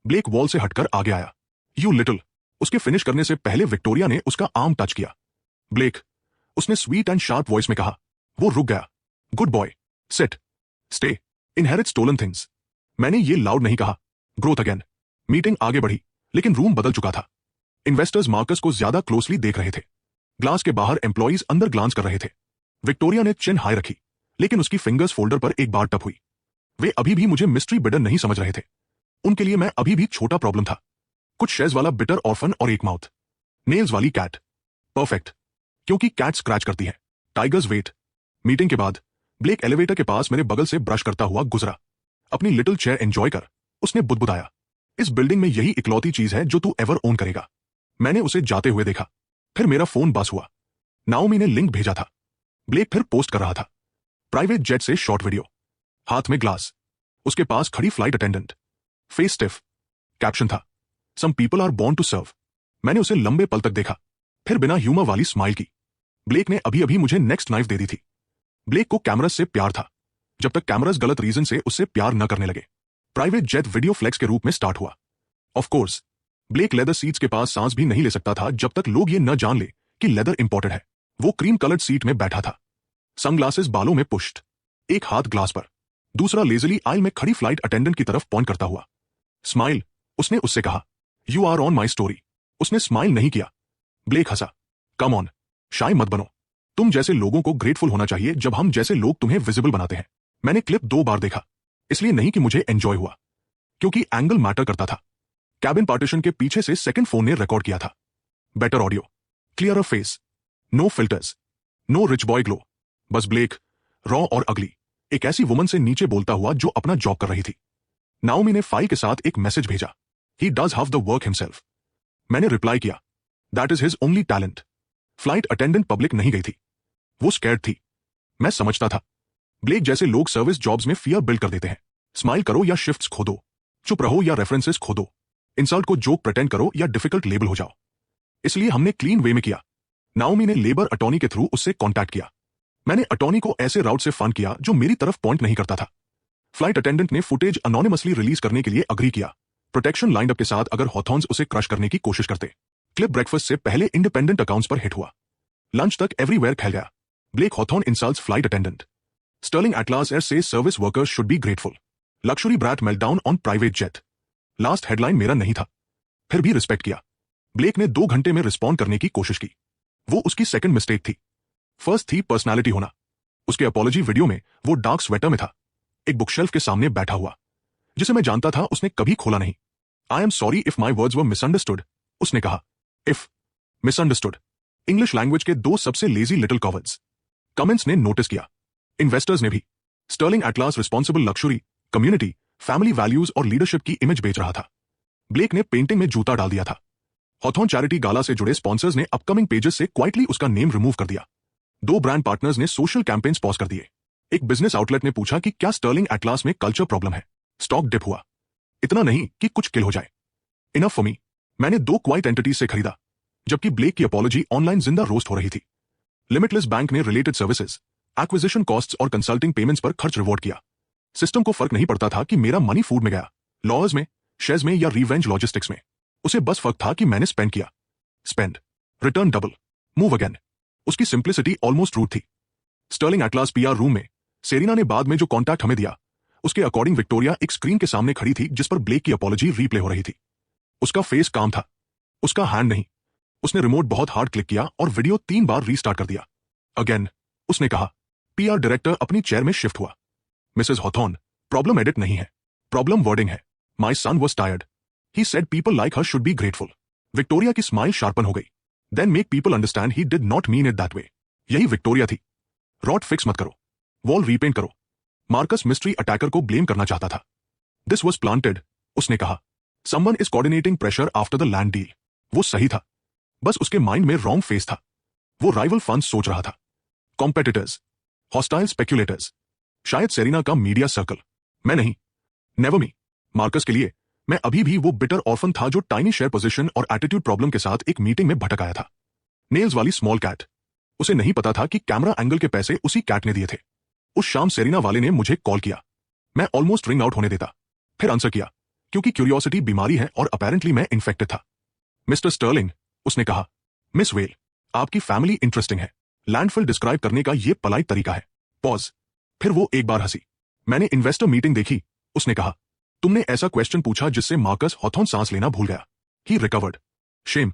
Blake wall से हटकर आगे आया। You little. उसके फिनिश करने से पहले विक्टोरिया ने उसका आर्म टच किया। ब्लेक, उसने स्वीट एंड शार्प वॉइस में कहा। वो रुक गया। Good boy, sit, stay, inherit stolen things. मैंने ये लाउड नहीं कहा। Growth again. मीटिंग आगे बढ़ी, लेकिन रूम बदल चुका था। इन्वेस्टर्स मार्कस को ज्यादा क्लोजली देख रहे थे। ग्लास के बाहर एम्प्लॉइज अंदर ग्लांस कर रहे थे। विक्टोरिया ने चिन हाई रखी, लेकिन उसकी फिंगर्स फोल्डर पर एक बार टप हुई। वे अभी भी मुझे मिस्ट्री बिडर नहीं समझ रहे थे। उनके लिए मैं अभी भी छोटा प्रॉब्लम था। कुछ शेयर्स वाला बिटर ऑर्फन और एक माउथ। नेल्स वाली कैट। परफेक्ट, क्योंकि कैट स्क्रैच करती है। Tigers wait. मीटिंग के बाद ब्लेक एलिवेटर के पास मेरे बगल से ब्रश करता हुआ गुजरा। अपनी लिटिल चेयर एंजॉय कर, उसने बुदबुदाया। इस बिल्डिंग में यही इकलौती चीज है जो तू एवर ओन करेगा। मैंने उसे जाते हुए देखा। फिर मेरा फोन बस हुआ। नाओमी ने लिंक भेजा था। ब्लेक फिर पोस्ट कर रहा था। प्राइवेट जेट से शॉर्ट वीडियो, हाथ में ग्लास, उसके पास खड़ी flight attendant, face stiff. Caption था, some people are born to serve. मैंने उसे लंबे पल तक देखा, फिर बिना ह्यूमर वाली स्माइल की। ब्लेक ने अभी अभी मुझे नेक्स्ट नाइफ दे दी थी। ब्लेक को कैमरास से प्यार था, जब तक कैमरास गलत रीजन से उससे प्यार न करने लगे। प्राइवेट जेट वीडियो फ्लेक्स के रूप में स्टार्ट हुआ। Of course, Blake leather seats के पास सांस भी नहीं ले सकता था जब तक लोग ये न जान ले कि लेदर इंपॉर्टेड है। वो क्रीम कलर्ड सीट में बैठा था, सनग्लासेस बालों में पुश्ड, एक हाथ ग्लास पर, दूसरा लेजली आइल में खड़ी फ्लाइट अटेंडेंट की तरफ पॉइंट करता हुआ। स्माइल, उसने उससे कहा। You are on my story. उसने स्माइल नहीं किया। Black Hansa. कम ऑन, शाय मत बनो। तुम जैसे लोगों को ग्रेटफुल होना चाहिए जब हम जैसे लोग तुम्हें विजिबल बनाते हैं। मैंने क्लिप 2 बार देखा, इसलिए नहीं कि मुझे एंजॉय हुआ, क्योंकि एंगल मैटर करता था। कैबिन पार्टीशन के पीछे से सेकंड फोन ने रिकॉर्ड किया था। Better audio, clearer face, no filters, no rich boy glow, बस ब्लेक, रॉ और अगली, एक ऐसी वुमन से नीचे बोलता हुआ जो अपना जॉब कर रही थी। नाओमी ने फाइल के साथ एक मैसेज भेजा, he does have the work himself. मैंने रिप्लाई किया, that is his only talent. Flight attendant public नहीं गई थी, वो स्कैर्ड थी। मैं समझता था, ब्लेक जैसे लोग सर्विस जॉब्स में फियर बिल्ड कर देते हैं। स्माइल करो या शिफ्ट्स खोदो, चुप रहो या रेफरेंसेस खोदो, इंसल्ट को जोक प्रिटेंड करो या डिफिकल्ट लेबल हो जाओ। इसलिए हमने क्लीन वे में किया। नाओमी ने लेबर अटॉर्नी के थ्रू उससे कॉन्टैक्ट किया। मैंने अटॉर्नी को ऐसे राउट से फंड किया जो मेरी तरफ पॉइंट नहीं करता था। फ्लाइट अटेंडेंट ने फुटेज अनोनिमसली रिलीज करने के लिए अग्री किया। प्रोटेक्शन लाइंड अप के साथ अगर हॉथॉर्न्स उसे क्रश करने की कोशिश करते। क्लिप ब्रेकफास्ट से पहले इंडिपेंडेंट अकाउंट्स पर हिट हुआ। लंच तक एवरीवेयर खेल गया। Blake Hawthorne insults flight attendant. Sterling Atlas Air से service workers should be grateful. Luxury brat meltdown on private jet. Last headline मेरा नहीं था, फिर भी रिस्पेक्ट किया। ब्लेक ने 2 घंटे में रिस्पॉन्ड करने की कोशिश की। वो उसकी सेकंड मिस्टेक थी। फर्स्ट थी पर्सनालिटी होना। उसके अपॉलॉजी वीडियो में वो डार्क स्वेटर में था, एक बुकशेल्फ के सामने बैठा हुआ, जिसे मैं जानता था उसने कभी खोला नहीं। I am sorry if my words were misunderstood, उसने कहा। इफ मिसअंडरस्टूड, इंग्लिश लैंग्वेज के 2 सबसे लेजी लिटिल कवर्ड्स। कमेंट्स ने नोटिस किया, इन्वेस्टर्स ने भी। Sterling Atlas responsible luxury, community, family values और लीडरशिप की इमेज बेच रहा था। ब्लेक ने पेंटिंग में जूता डाल दिया था। हॉथॉर्न चैरिटी गाला से जुड़े स्पॉन्सर्स ने अपकमिंग पेजेस से क्वाइटली उसका नेम रिमूव कर दिया। 2 ब्रांड पार्टनर्स ने सोशल कैंपेन्स पॉज कर दिए। एक बिजनेस आउटलेट ने पूछा कि क्या स्टर्लिंग एटलास में कल्चर प्रॉब्लम है। स्टॉक डिप हुआ, इतना नहीं कि कुछ किल हो जाए। Enough for me. मैंने 2 क्वाइट एंटिटीज से खरीदा, जबकि ब्लेक की अपॉलॉजी ऑनलाइन जिंदा रोस्ट हो रही थी। लिमिटलेस बैंक ने रिलेटेड सर्विसेज, एक्विजिशन कॉस्ट्स और कंसल्टिंग पेमेंट्स पर खर्च रिवॉर्ड किया। सिस्टम को फर्क नहीं पड़ता था कि मेरा मनी फूड में गया, लॉज में, शेयर्स में या रिवेंज लॉजिस्टिक्स में। उसे बस फर्क था कि मैंने स्पेंड किया। Spend, return double, move again. उसकी सिंप्लिसिटी ऑलमोस्ट रूट थी। स्टर्लिंग एटलास पीआर रूम में सेरिना ने बाद में जो कॉन्टैक्ट हमें दिया, उसके अकॉर्डिंग विक्टोरिया एक स्क्रीन के सामने खड़ी थी जिस पर ब्लेक की अपॉलॉजी रीप्ले हो रही थी। उसका फेस काम था, उसका हैंड नहीं। उसने रिमोट बहुत हार्ड क्लिक किया और वीडियो 3 बार रीस्टार्ट कर दिया। अगेन, उसने कहा। पीआर डायरेक्टर अपनी चेयर में शिफ्ट हुआ। मिसेस हॉथॉर्न, प्रॉब्लम एडिट नहीं है, प्रॉब्लम वर्डिंग है। My son was tired, he said people like her should be grateful. Victoria की स्माइल शार्पन हो गई। Then make people understand he did not mean it that way. यही विक्टोरिया थी। रॉड फिक्स मत करो, वॉल रीपेंट करो। मार्कस मिस्ट्री अटैकर को ब्लेम करना चाहता था। दिस वॉज प्लांटेड, उसने कहा। Someone is coordinating pressure after the land deal. वो सही था, बस उसके माइंड में रॉन्ग फेस था। वो राइवल फंड्स सोच रहा था, कॉम्पेटिटर्स, हॉस्टाइल स्पेक्यूलेटर्स, शायद सेरिना का मीडिया सर्कल। मैं नहीं, नेवर मी। मार्कस के लिए मैं अभी भी वो बिटर ऑर्फन था जो टाइनी शेयर पोजीशन और एटीट्यूड प्रॉब्लम के साथ एक मीटिंग में भटक आया था। नेल्स वाली स्मॉल कैट। उसे नहीं पता था कि कैमरा एंगल के पैसे उसी कैट ने दिए थे। उस शाम सेरिना वाले ने मुझे कॉल किया। मैं ऑलमोस्ट रिंग आउट होने देता, फिर आंसर किया क्योंकि क्यूरियोसिटी बीमारी है और अपेरेंटली मैं इन्फेक्टेड था। मिस्टर स्टर्लिंग, उसने कहा। मिस वेल, आपकी फैमिली इंटरेस्टिंग है। लैंडफिल डिस्क्राइब करने का ये पलाइट तरीका है। पॉज। फिर वो एक बार हंसी। मैंने इन्वेस्टर मीटिंग देखी, उसने कहा। तुमने ऐसा क्वेश्चन पूछा जिससे मार्कस हॉथॉर्न सांस लेना भूल गया। He recovered. शेम।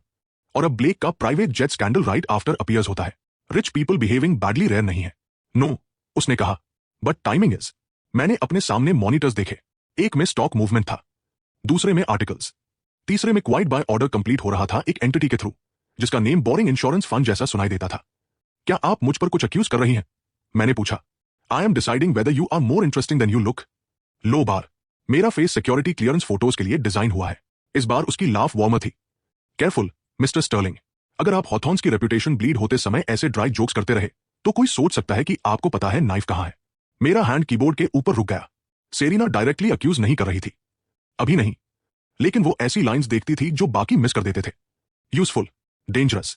और अब ब्लेक का private jet scandal right after appears होता है। Rich people behaving badly rare नहीं है। नो, उसने कहा, बट टाइमिंग इज। मैंने अपने सामने मॉनिटर्स देखे। एक में स्टॉक मूवमेंट था, दूसरे में आर्टिकल्स, तीसरे में क्वाइट बाय ऑर्डर कंप्लीट हो रहा था एक एंटिटी के थ्रू जिसका नेम बोरिंग इंश्योरेंस फंड जैसा सुनाई देता था। क्या आप मुझ पर कुछ अक्यूज कर रही हैं? मैंने पूछा। I am deciding whether you are more interesting than you look. Low bar. मेरा फेस सिक्योरिटी क्लियरेंस फोटोज के लिए डिजाइन हुआ है। इस बार उसकी लाफ वार्मर थी। Careful, mister Sterling. अगर आप हॉथॉर्न्स की रेपुटेशन ब्लीड होते समय ऐसे ड्राई जोक्स करते रहे तो कोई सोच सकता है कि आपको पता है नाइफ कहां है। मेरा हैंड कीबोर्ड के ऊपर रुक गया। सेरिना डायरेक्टली अक्यूज नहीं कर रही थी, अभी नहीं, लेकिन वो ऐसी लाइंस देखती थी जो बाकी मिस कर देते थे। यूजफुल, डेंजरस,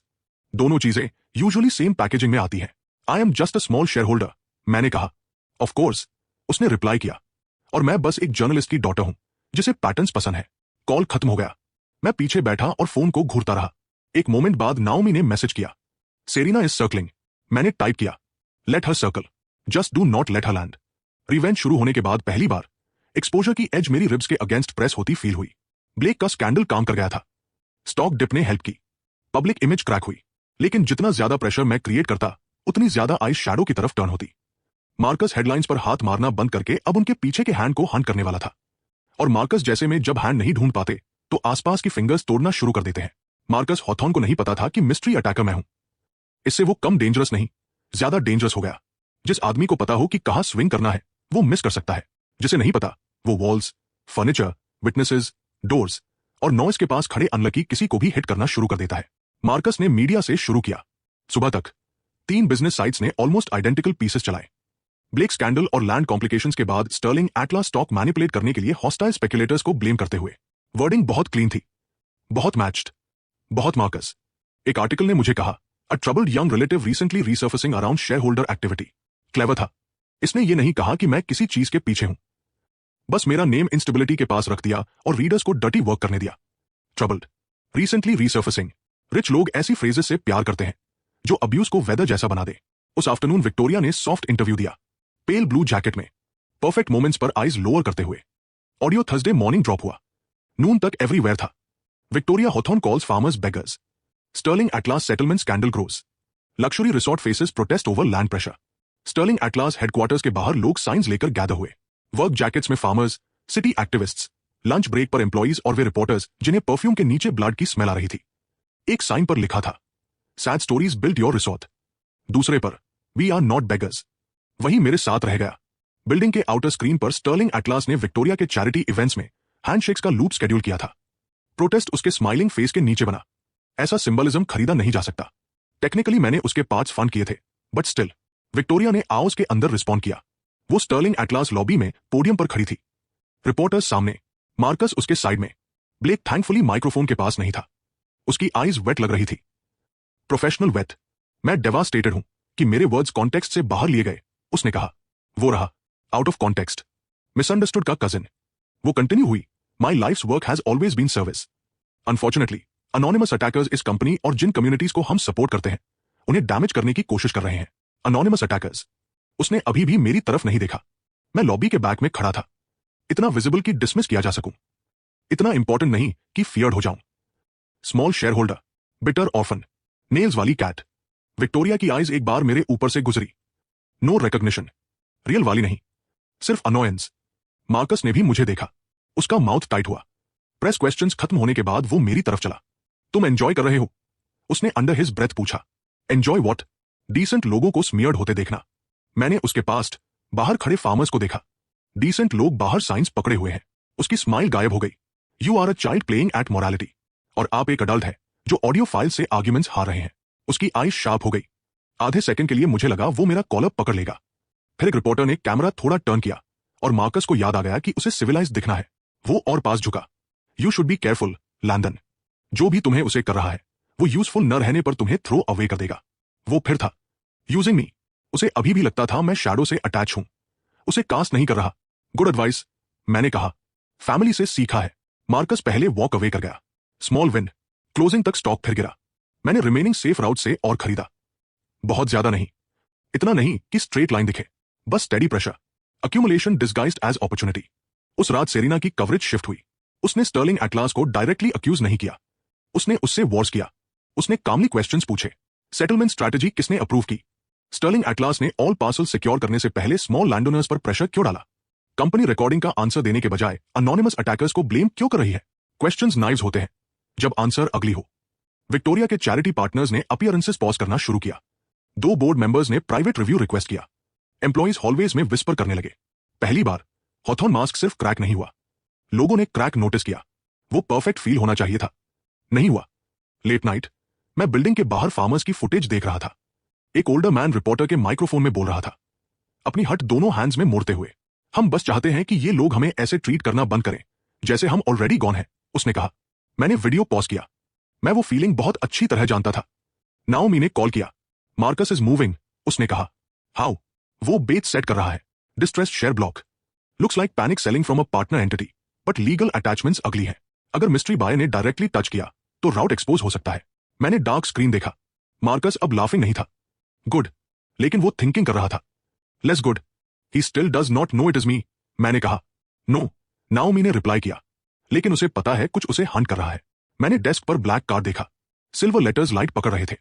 दोनों चीजें यूजुअली सेम पैकेजिंग में आती हैं। I am just a small share holder, मैंने कहा। ऑफ कोर्स, उसने रिप्लाई किया। और मैं बस एक जर्नलिस्ट की डॉटर हूं जिसे पैटर्न्स पसंद है। कॉल खत्म हो गया। मैं पीछे बैठा और फोन को घूरता रहा। एक मोमेंट बाद नाओमी ने मैसेज किया, सेरिना इज सर्कलिंग। मैंने टाइप किया, let her circle, just do not let her land. Revenge शुरू होने के बाद पहली बार एक्सपोजर की एज मेरी रिब्स के अगेंस्ट प्रेस होती फील हुई। ब्लेक का स्कैंडल काम कर गया था। स्टॉक डिप ने हेल्प की, पब्लिक इमेज क्रैक हुई, लेकिन जितना ज्यादा प्रेशर मैं क्रिएट करता उतनी ज्यादा आई शैडो की तरफ टर्न होती। मार्कस हेडलाइंस पर हाथ मारना बंद करके अब उनके पीछे के हैंड को हंट करने वाला था। और मार्कस जैसे में जब हैंड नहीं ढूंढ पाते तो आसपास की फिंगर्स तोड़ना शुरू कर देते हैं। मार्कस हॉथॉर्न को नहीं पता था कि मिस्ट्री अटैकर मैं हूं। इससे वो कम डेंजरस नहीं, ज्यादा डेंजरस हो गया। जिस आदमी को पता हो कि कहां स्विंग करना है वो मिस कर सकता है। जिसे नहीं पता वो वॉल्स, फर्नीचर, विटनेसेस, डोर्स और नॉइस के पास खड़े अनलकी किसी को भी हिट करना शुरू कर देता है। मार्कस ने मीडिया से शुरू किया। सुबह तक 3 बिजनेस साइट्स ने ऑलमोस्ट आइडेंटिकल पीसेस चलाए। ब्लेक स्कैंडल और लैंड कॉम्प्लिकेशंस के बाद स्टर्लिंग एटलास स्टॉक मैनिपुलेट करने के लिए हॉस्टाइल स्पेक्युलेटर्स को ब्लेम करते हुए। वर्डिंग बहुत क्लीन थी, बहुत मैच्ड, बहुत मार्कस। एक आर्टिकल ने मुझे कहा, a troubled young relative recently resurfacing around shareholder activity. Clever था। इसने ये नहीं कहा कि मैं किसी चीज के पीछे हूं, बस मेरा नेम इंस्टेबिलिटी के पास रख दिया और रीडर्स को डर्टी वर्क करने दिया। Troubled, recently resurfacing. रिच लोग ऐसी फ्रेजेस से प्यार करते हैं जो अब्यूज को वेदर जैसा बना दे। उस आफ्टरनून विक्टोरिया ने सॉफ्ट इंटरव्यू दिया, पेल ब्लू जैकेट में, परफेक्ट मोमेंट्स पर आइज लोअर करते हुए। ऑडियो थर्सडे मॉर्निंग ड्रॉप हुआ। नून तक एवरीवेयर था। Victoria Hawthorne calls farmers beggars. Sterling Atlas settlement scandal grows. Luxury resort faces protest over land pressure. Sterling Atlas headquarters के बाहर लोग साइंस लेकर गैदर हुए। वर्क जैकेट्स में farmers, city activists, lunch break पर एम्प्लॉइज और वे रिपोर्टर्स जिन्हें परफ्यूम के नीचे ब्लड की स्मेल आ रही थी। एक साइन पर लिखा था, sad stories build your resort. दूसरे पर, वी आर नॉट बेगर्स। वही मेरे साथ रह गया। बिल्डिंग के आउटर स्क्रीन पर स्टर्लिंग एटलास ने विक्टोरिया के चैरिटी इवेंट्स में हैंडशेक्स का लूप शेड्यूल किया था। प्रोटेस्ट उसके स्माइलिंग फेस के नीचे बना। ऐसा सिंबलिज्म खरीदा नहीं जा सकता। टेक्निकली मैंने उसके पार्ट्स फंड किए थे, बट स्टिल विक्टोरिया ने आओस के अंदर रिस्पॉन्ड किया। वो स्टर्लिंग एटलास लॉबी में पोडियम पर खड़ी थी, रिपोर्टर्स सामने, मार्कस उसके साइड में। ब्लेक थैंकफुली माइक्रोफोन के पास नहीं था। उसकी आईज वेट लग रही थी, प्रोफेशनल वेट। मैं डेवास्टेटेड हूं कि मेरे वर्ड्स कॉन्टेक्स्ट से बाहर लिए गए, उसने कहा। वो रहा, आउट ऑफ कॉन्टेक्स्ट, मिसअंडरस्टूड का कजिन। वो कंटिन्यू हुई, my life's work has always been service. Unfortunately anonymous attackers इस कंपनी और जिन कम्युनिटीज को हम सपोर्ट करते हैं उन्हें डैमेज करने की कोशिश कर रहे हैं। Anonymous attackers. उसने अभी भी मेरी तरफ नहीं देखा। मैं लॉबी के बैक में खड़ा था, इतना विजिबल कि डिसमिस किया जा सकूं, इतना इंपॉर्टेंट नहीं कि फियर्ड हो जाऊं। Small share holder, bitter orphan, nails वाली कैट। विक्टोरिया की आइज एक बार मेरे ऊपर से गुजरी। नो रिकॉग्निशन, रियल वाली नहीं, सिर्फ अनोयंस। मार्कस ने भी मुझे देखा। उसका माउथ टाइट हुआ। प्रेस क्वेश्चंस खत्म होने के बाद वो मेरी तरफ चला। तुम एंजॉय कर रहे हो? उसने अंडर हिज ब्रेथ पूछा। Enjoy what? डीसेंट लोगों को स्मियर्ड होते देखना। मैंने उसके पास बाहर खड़े फार्मर्स को देखा। डीसेंट लोग बाहर साइंस पकड़े हुए हैं। उसकी स्माइल गायब हो गई। You are a child playing at morality, और आप एक अडल्ट है जो ऑडियो फाइल से आर्ग्यूमेंट्स हार रहे हैं। उसकी आईज शार्प हो गई। आधे सेकंड के लिए मुझे लगा वो मेरा कॉलर पकड़ लेगा। फिर एक रिपोर्टर ने कैमरा थोड़ा टर्न किया और मार्कस को याद आ गया कि उसे सिविलाइज दिखना है। वो और पास झुका। You should be careful Landon, जो भी तुम्हें उसे कर रहा है वो यूजफुल न रहने पर तुम्हें थ्रो अवे कर देगा। वो फिर था यूजिंग मी। उसे अभी भी लगता था मैं शैडो से अटैच हूं। उसे कास्ट नहीं कर रहा। गुड एडवाइस, मैंने कहा। फैमिली से सीखा है। मार्कस पहले वॉक अवे कर गया। Small win. क्लोजिंग तक स्टॉक फिर गिरा। मैंने रिमेनिंग सेफ राउट से और खरीदा। बहुत ज्यादा नहीं, इतना नहीं कि स्ट्रेट लाइन दिखे, बस steady pressure. Accumulation disguised as opportunity. उस रात सेरिना की कवरेज शिफ्ट हुई। उसने स्टर्लिंग एटलास को डायरेक्टली अक्यूज नहीं किया। उसने उससे वॉर्स किया। उसने कामली क्वेश्चंस पूछे। सेटलमेंट स्ट्रैटेजी किसने अप्रूव की? स्टर्लिंग एटलास ने ऑल पार्सल सिक्योर करने से पहले स्मॉल लैंडोनर्स पर प्रेशर क्यों डाला? कंपनी रिकॉर्डिंग का आंसर देने के बजाय अनोनिमस अटैकर्स को ब्लेम क्यों कर रही है? क्वेश्चंस नाइव्स होते हैं जब आंसर अगली हो। विक्टोरिया के चैरिटी पार्टनर्स ने अपीयरेंसेस पॉज करना शुरू किया। 2 बोर्ड मेंबर्स ने प्राइवेट रिव्यू रिक्वेस्ट किया। एम्प्लॉइज हॉलवेज में विस्पर करने लगे। पहली बार हॉथॉर्न मास्क सिर्फ क्रैक नहीं हुआ, लोगों ने क्रैक नोटिस किया। वो परफेक्ट फील होना चाहिए था, नहीं हुआ। लेट नाइट मैं बिल्डिंग के बाहर फार्मर्स की फुटेज देख रहा था। एक ओल्डर मैन रिपोर्टर के माइक्रोफोन में बोल रहा था, अपनी हट दोनों हैंड्स में मोड़ते हुए। हम बस चाहते हैं कि ये लोग हमें ऐसे ट्रीट करना बंद करें जैसे हम ऑलरेडी गॉन हैं, उसने कहा। मैंने वीडियो पॉज किया। मैं वो फीलिंग बहुत अच्छी तरह जानता था। नाओमी ने कॉल किया। मार्कस इज मूविंग, उसने कहा। हाउ? वो बेच सेट कर रहा है। Distressed share block. Looks like panic selling from a partner entity, but legal attachments अगली है। अगर मिस्ट्री बाय ने डायरेक्टली टच किया तो राउट एक्सपोज हो सकता है। मैंने डार्क स्क्रीन देखा। मार्कस अब लाफिंग नहीं था। गुड, लेकिन वो थिंकिंग कर रहा था। Less good. He still does not know it is me, मैंने कहा। नो, नाओमी ने रिप्लाई किया, लेकिन उसे पता है कुछ उसे हंट कर रहा है। मैंने डेस्क पर ब्लैक कार्ड देखा। सिल्वर लेटर्स लाइट पकड़ रहे थे।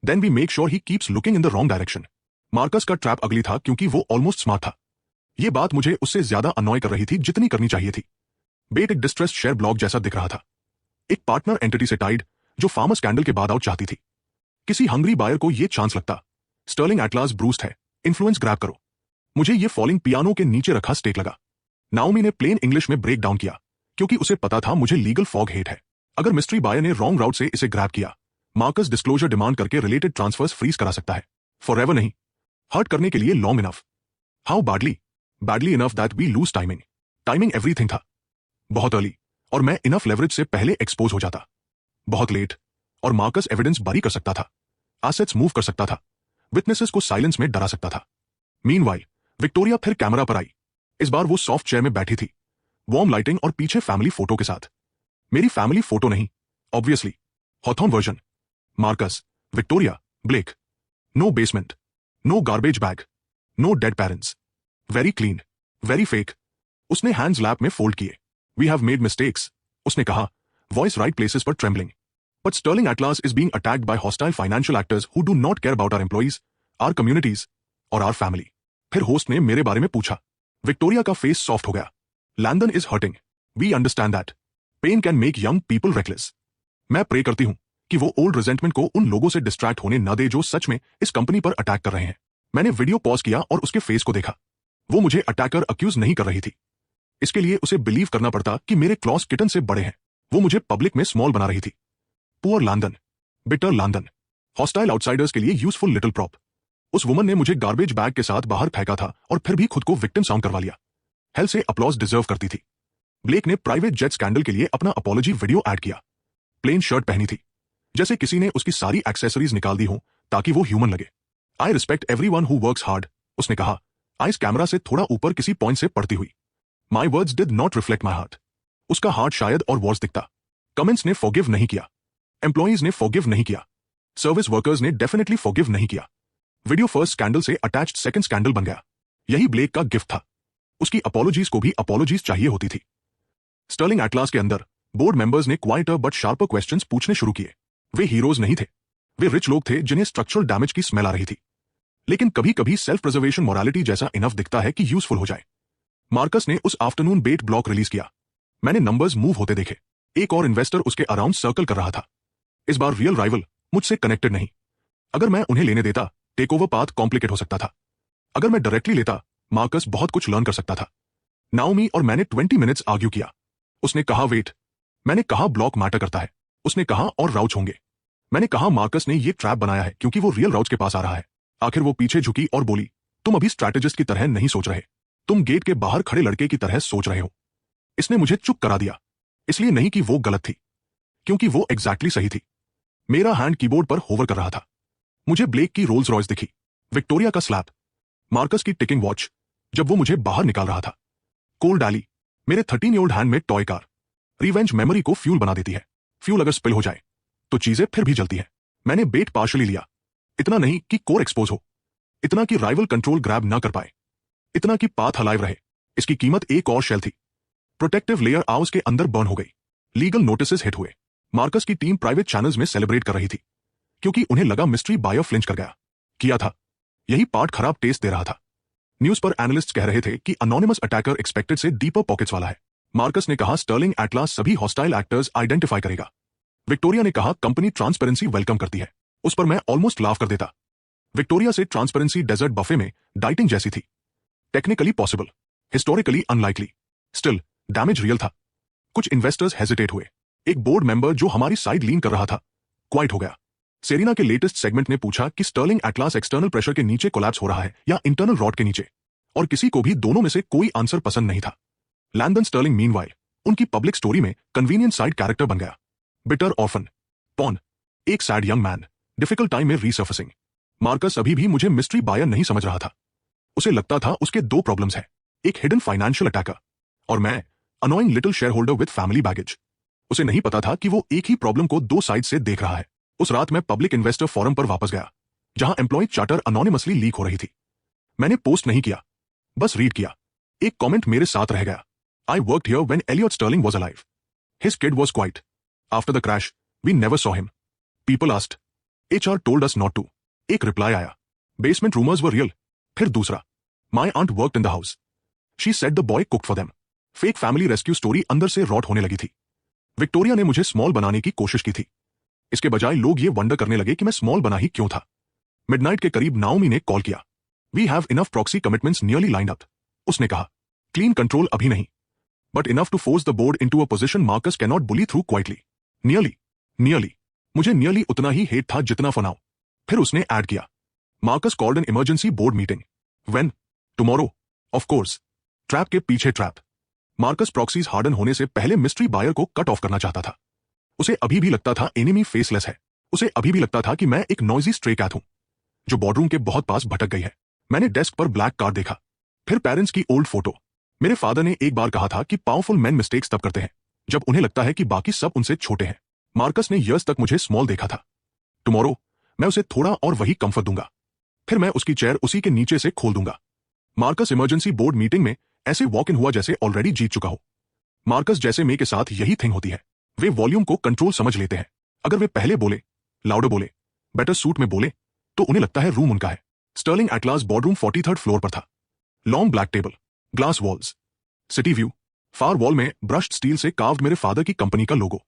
Then we make sure he keeps looking in the wrong direction. Marcus का ट्रैप अगली था क्योंकि वो ऑलमोस्ट स्मार्ट था। ये बात मुझे उससे ज्यादा अनॉय कर रही थी जितनी करनी चाहिए थी। बेट एक डिस्ट्रेस्ड शेयर ब्लॉक जैसा दिख रहा था। एक पार्टनर एंटिटी से टाइड जो फार्मर स्कैंडल के बाद आउट चाहती थी। किसी हंग्री बायर को ये चांस लगता। स्टर्लिंग एटलास ब्रूस्ड है, इन्फ्लुएंस ग्रैब करो। मुझे ये फॉलिंग पियानो के नीचे रखा स्टेक लगा। नाओमी ने प्लेन इंग्लिश में ब्रेक डाउन किया क्योंकि उसे पता था मुझे लीगल फॉग हेट है। अगर मिस्ट्री बायर ने रॉन्ग राउट से इसे ग्रैब किया, मार्कस डिस्क्लोजर डिमांड करके रिलेटेड ट्रांसफर्स फ्रीज करा सकता है। फॉरएवर नहीं, हर्ट करने के लिए long enough. How badly? Badly enough that we lose timing. Timing everything था। बहुत अर्ली, और मैं इनफ लेवरेज से पहले एक्सपोज हो जाता। बहुत लेट, और मार्कस एविडेंस बरी कर सकता था, एसेट्स मूव कर सकता था, विटनेसेस को साइलेंस में डरा सकता था। मीनवाइल विक्टोरिया फिर कैमरा पर आई। इस बार वो सॉफ्ट चेयर में बैठी थी, वार्म लाइटिंग और पीछे फैमिली फोटो के साथ। मेरी फैमिली फोटो नहीं, obviously, Hawthorne version. Marcus, Victoria, Blake. No basement, no garbage bag, no dead parents. Very clean, very fake. उसने हैंड्स लैप में फोल्ड किए। वी हैव मेड मिस्टेक्स, उसने कहा, वॉइस राइट प्लेसेस पर trembling. But Sterling Atlas is being attacked by hostile financial actors who do not care about our employees, our communities और आवर फैमिली। फिर होस्ट ने मेरे बारे में पूछा। विक्टोरिया का फेस सॉफ्ट हो गया। Landon is hurting, we understand that. Pain can make young people reckless. मैं प्रे करती हूं कि वो ओल्ड रिजेंटमेंट को उन लोगों से डिस्ट्रैक्ट होने न दे जो सच में इस कंपनी पर अटैक कर रहे हैं। मैंने वीडियो पॉज किया और उसके फेस को देखा। वो मुझे अटैकर अक्यूज नहीं कर रही थी। इसके लिए उसे बिलीव करना पड़ता कि मेरे क्लॉस किटन से बड़े हैं। वो मुझे पब्लिक में स्मॉल बना रही थी। Poor Landon, bitter Landon, hostile outsiders के लिए यूजफुल लिटिल प्रॉप। उस वुमन ने मुझे गार्बेज बैग के साथ बाहर फेंका था और फिर भी खुद को विक्टिम साउंड करवा लिया। हेल से अपलॉज डिजर्व करती थी। ब्लेक ने प्राइवेट जेट स्कैंडल के लिए अपना अपॉलॉजी वीडियो ऐड किया। प्लेन शर्ट पहनी थी, जैसे किसी ने उसकी सारी एक्सेसरीज निकाल दी हो ताकि वो ह्यूमन लगे। I respect everyone who works hard, उसने कहा, आइस कैमरा से थोड़ा ऊपर किसी पॉइंट से पड़ती हुई। My words did not reflect my heart. उसका हार्ट शायद और वॉर्स दिखता। कमेंट्स ने फॉरगिव नहीं किया। एम्प्लॉइज ने फॉरगिव नहीं किया। सर्विस वर्कर्स ने डेफिनेटली फॉरगिव नहीं किया। वीडियो फर्स्ट स्कैंडल से अटैच्ड सेकंड स्कैंडल बन गया। यही ब्लेक का गिफ्ट था। उसकी अपॉलोजीज को भी अपॉलोजीज चाहिए होती थी। स्टर्लिंग एटलास के अंदर बोर्ड मेंबर्स ने क्वाइटर बट शार्पर क्वेश्चंस पूछने शुरू किए। वे हीरोज नहीं थे, वे रिच लोग थे जिन्हें स्ट्रक्चरल डैमेज की स्मेल आ रही थी। लेकिन कभी कभी सेल्फ प्रिजर्वेशन मोरालिटी जैसा इनफ दिखता है कि यूजफुल हो जाए। मार्कस ने उस आफ्टरनून बेट ब्लॉक रिलीज किया। मैंने नंबर्स मूव होते देखे। एक और इन्वेस्टर उसके अराउंड सर्कल कर रहा था। इस बार रियल राइवल मुझसे कनेक्टेड नहीं। अगर मैं उन्हें लेने देता, टेक ओवर पाथ कॉम्प्लिकेट हो सकता था। अगर मैं डायरेक्टली लेता, मार्कस बहुत कुछ लर्न कर सकता था। नाओमी और मैंने 20 मिनट्स आर्ग्यू किया। उसने कहा वेट, मैंने कहा ब्लॉक मैटर करता है। उसने कहा और राउच होंगे। मैंने कहा मार्कस ने ये ट्रैप बनाया है क्योंकि वो रियल राउच के पास आ रहा है। आखिर वो पीछे झुकी और बोली, तुम अभी स्ट्रैटेजिस्ट की तरह नहीं सोच रहे, तुम गेट के बाहर खड़े लड़के की तरह सोच रहे हो। इसने मुझे चुप करा दिया। इसलिए नहीं कि वो गलत थी, क्योंकि वो एग्जैक्टली सही थी। मेरा हैंड कीबोर्ड पर होवर कर रहा था। मुझे ब्लेक की रोल्स रॉयस दिखी, विक्टोरिया का स्लैब, मार्कस की टिकिंग वॉच जब वो मुझे बाहर निकाल रहा था। कोल डैली, मेरे 13-year-old हैंड में टॉय कार। रिवेंज मेमोरी को फ्यूल बना देती है। फ्यूल अगर स्पिल हो जाए तो चीजें फिर भी जलती है। मैंने बेट पार्शली लिया। इतना नहीं कि कोर एक्सपोज हो, इतना कि राइवल कंट्रोल ग्रैब ना कर पाए, इतना कि पाथ अलाइव रहे। इसकी कीमत एक और शेल थी। प्रोटेक्टिव लेयर आउस के अंदर बर्न हो गई। लीगल नोटिसेस हिट हुए। मार्कस की टीम प्राइवेट चैनल्स में सेलिब्रेट कर रही थी क्योंकि उन्हें लगा मिस्ट्री बायर फ्लिंच कर गया। किया था, यही पार्ट खराब टेस्ट दे रहा था। न्यूज पर एनालिस्ट कह रहे थे कि अनोनिमस अटैकर एक्सपेक्टेड से डीपर पॉकेट्स वाला है। मार्कस ने कहा स्टर्लिंग एटलास सभी हॉस्टाइल एक्टर्स आइडेंटिफाई करेगा। विक्टोरिया ने कहा कंपनी ट्रांसपेरेंसी वेलकम करती है। उस पर मैं ऑलमोस्ट लाफ कर देता। विक्टोरिया से ट्रांसपेरेंसी डेजर्ट बफे में डाइटिंग जैसी थी। Technically possible, historically unlikely, still damage real था। कुछ इन्वेस्टर्स हेजिटेट हुए। एक बोर्ड मेंबर जो हमारी साइड लीन कर रहा था क्वाइट हो गया। सेरिना के लेटेस्ट सेगमेंट ने पूछा कि स्टर्लिंग एटलास एक्सटर्नल प्रेशर के नीचे कोलैप्स हो रहा है या इंटरनल रॉड के नीचे, और किसी को भी दोनों में से कोई आंसर पसंद नहीं था। लैंडन स्टर्लिंग मीनवाइल उनकी पब्लिक स्टोरी में कन्वीनियंट साइड कैरेक्टर बन गया। बिटर ऑर्फन, पॉन, एक sad young man, difficult time में रीसर्फेसिंग। मार्कस अभी भी मुझे मिस्ट्री बायर नहीं समझ रहा था। उसे लगता था उसके दो प्रॉब्लम्स हैं, एक हिडन फाइनेंशियल अटैकर और मैं, annoying little share holder with family baggage. उसे नहीं पता था कि वो एक ही प्रॉब्लम को दो साइड से देख रहा है। उस रात मैं पब्लिक इन्वेस्टर फोरम पर वापस गया जहां एम्प्लॉय चार्टर अनोनिमसली लीक हो रही थी। मैंने पोस्ट नहीं किया, बस रीड किया। एक कमेंट मेरे साथ रह गया। I worked here when Elliot Sterling was alive. His kid was quiet. After the crash we never saw him. People asked, HR told us not to. एक रिप्लाई आया, बेसमेंट रूमर्स वर रियल। फिर दूसरा, my aunt worked in the house. She said the boy cooked for them. Fake family rescue story अंदर से रॉट होने लगी थी। विक्टोरिया ने मुझे स्मॉल बनाने की कोशिश की थी। इसके बजाय लोग ये वंडर करने लगे कि मैं स्मॉल बना ही क्यों था। मिडनाइट के करीब नाओमी ने कॉल किया। We have enough proxy commitments nearly lined up. उसने कहा, क्लीन कंट्रोल अभी नहीं, but enough to force the board into a position Marcus can not bully through quietly. Nearly मुझे नियरली उतना ही हेट था जितना फॉर नाउ। फिर उसने ऐड किया, Marcus called an emergency board meeting. When? Tomorrow. Of course. Trap के पीछे ट्रैप। मार्कस प्रॉक्सीज हार्डन होने से पहले मिस्ट्री बायर को कट ऑफ करना चाहता था। उसे अभी भी लगता था एनिमी फेसलेस है। उसे अभी भी लगता था कि मैं एक नॉइजी स्ट्रे कैट हूं जो बॉर्डरूम के बहुत पास भटक गई है। मैंने डेस्क पर ब्लैक कार्ड देखा, फिर पेरेंट्स की ओल्ड फोटो। मेरे फादर ने एक बार कहा था कि पावरफुल मैन मिस्टेक्स तब करते हैं जब उन्हें लगता है कि बाकी सब उनसे छोटे हैं। मार्कस ने ईयर्स तक मुझे स्मॉल देखा था। टुमारो मैं उसे थोड़ा और वही कंफर्ट दूंगा, फिर मैं उसकी चेयर उसी के नीचे से खोल दूंगा। मार्कस इमरजेंसी बोर्ड मीटिंग में ऐसे वॉक इन हुआ जैसे ऑलरेडी जीत चुका हो। मार्कस जैसे मे के साथ यही थिंग होती है। वे वॉल्यूम को कंट्रोल समझ लेते हैं। अगर वे पहले बोले, लाउडर बोले, बेटर सूट में बोले, तो उन्हें लगता है रूम उनका है। Stirling atlas boardroom 43rd floor पर था। Long black table, glass walls, city view. Far wall में ब्रश्ड स्टील से कार्व्ड मेरे फादर की कंपनी का लोगो।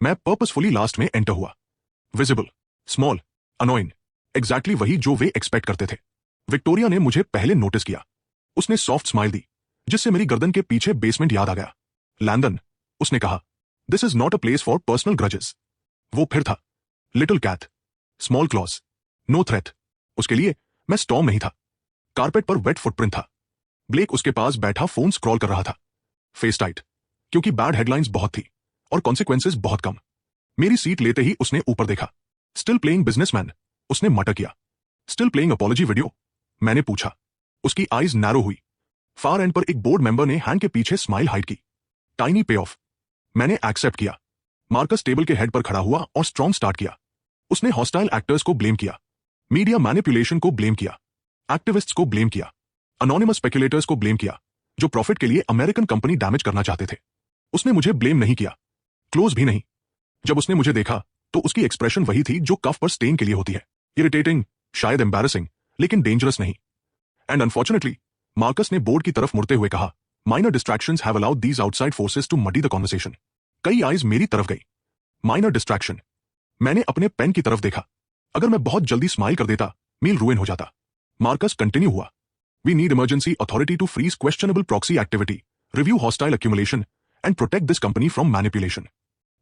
मैं पर्पसफुली लास्ट में एंटर हुआ। विजिबल, स्मॉल, अनोइंग, एग्जैक्टली वही जो वे एक्सपेक्ट करते थे। विक्टोरिया ने मुझे पहले नोटिस किया। उसने सॉफ्ट स्माइल दी जिससे मेरी गर्दन के पीछे बेसमेंट याद आ गया। लैंडन, उसने कहा, this is not a place for personal grudges. वो फिर था, little cat, small claws, no threat. उसके लिए मैं स्टॉर्म नहीं था। कारपेट पर वेट फुटप्रिंट था। ब्लेक उसके पास बैठा फोन स्क्रॉल कर रहा था। फेस टाइट, क्योंकि बैड हेडलाइंस बहुत थी और कॉन्सिक्वेंसेस बहुत कम। मेरी सीट लेते ही उसने ऊपर देखा। स्टिल प्लेइंग बिजनेसमैन, उसने मटर किया। स्टिल प्लेइंग अपॉलॉजी वीडियो, मैंने पूछा। उसकी आईज नैरो हुई। फार एंड पर एक बोर्ड मेंबर ने हैंड के पीछे स्माइल हाइड की। टाइनी पे ऑफ। मैंने एक्सेप्ट किया। मार्कस टेबल के हेड पर खड़ा हुआ और स्ट्रॉन्ग स्टार्ट किया। उसने हॉस्टाइल एक्टर्स को ब्लेम किया, मीडिया मैनिपुलेशन को ब्लेम किया, एक्टिविस्ट्स को ब्लेम किया, अनोनिमस स्पेकुलेटर्स को ब्लेम किया जो प्रॉफिट के लिए अमेरिकन कंपनी डैमेज करना चाहते थे। उसने मुझे ब्लेम नहीं किया, क्लोज भी नहीं। जब उसने मुझे देखा तो उसकी एक्सप्रेशन वही थी जो कफ पर स्टेन के लिए होती है, इरिटेटिंग, शायद एम्बैरेसिंग, लेकिन डेंजरस नहीं। एंड अनफॉर्चुनेटली मार्कस ने बोर्ड की तरफ मुड़ते हुए कहा, minor distractions have allowed these outside forces to muddy the conversation. कई आइज मेरी तरफ गई। Minor distraction. मैंने अपने पेन की तरफ देखा। अगर मैं बहुत जल्दी स्माइल कर देता, मील रुइन हो जाता। मार्कस कंटिन्यू हुआ, we need emergency authority to freeze questionable proxy activity, review hostile accumulation and protect this company from manipulation.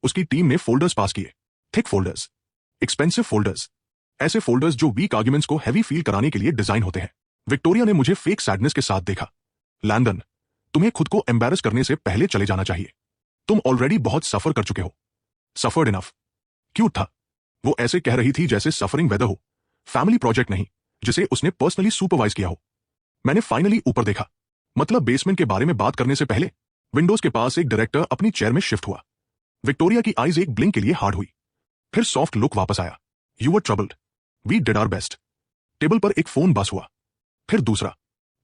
उसकी टीम ने फोल्डर्स पास किए, थिक फोल्डर्स, एक्सपेंसिव फोल्डर्स, ऐसे फोल्डर्स जो वीक आर्ग्यूमेंट्स को हैवी फील कराने के लिए डिजाइन होते हैं। विक्टोरिया ने मुझे फेक सैडनेस के साथ देखा। लैंडन, तुम्हें खुद को एम्बैरस करने से पहले चले जाना चाहिए। तुम ऑलरेडी बहुत सफर कर चुके हो। Suffered enough. क्यूट था। वो ऐसे कह रही थी जैसे सफरिंग वेदर हो, फैमिली प्रोजेक्ट नहीं जिसे उसने पर्सनली सुपरवाइज किया हो। मैंने फाइनली ऊपर देखा, मतलब बेसमेंट के बारे में बात करने से पहले। विंडोज के पास एक डायरेक्टर अपनी चेयर में शिफ्ट हुआ। विक्टोरिया की आईज एक ब्लिंक के लिए हार्ड हुई, फिर सॉफ्ट लुक वापस आया। You were troubled, we did our best. Table पर एक फोन बस हुआ, फिर दूसरा,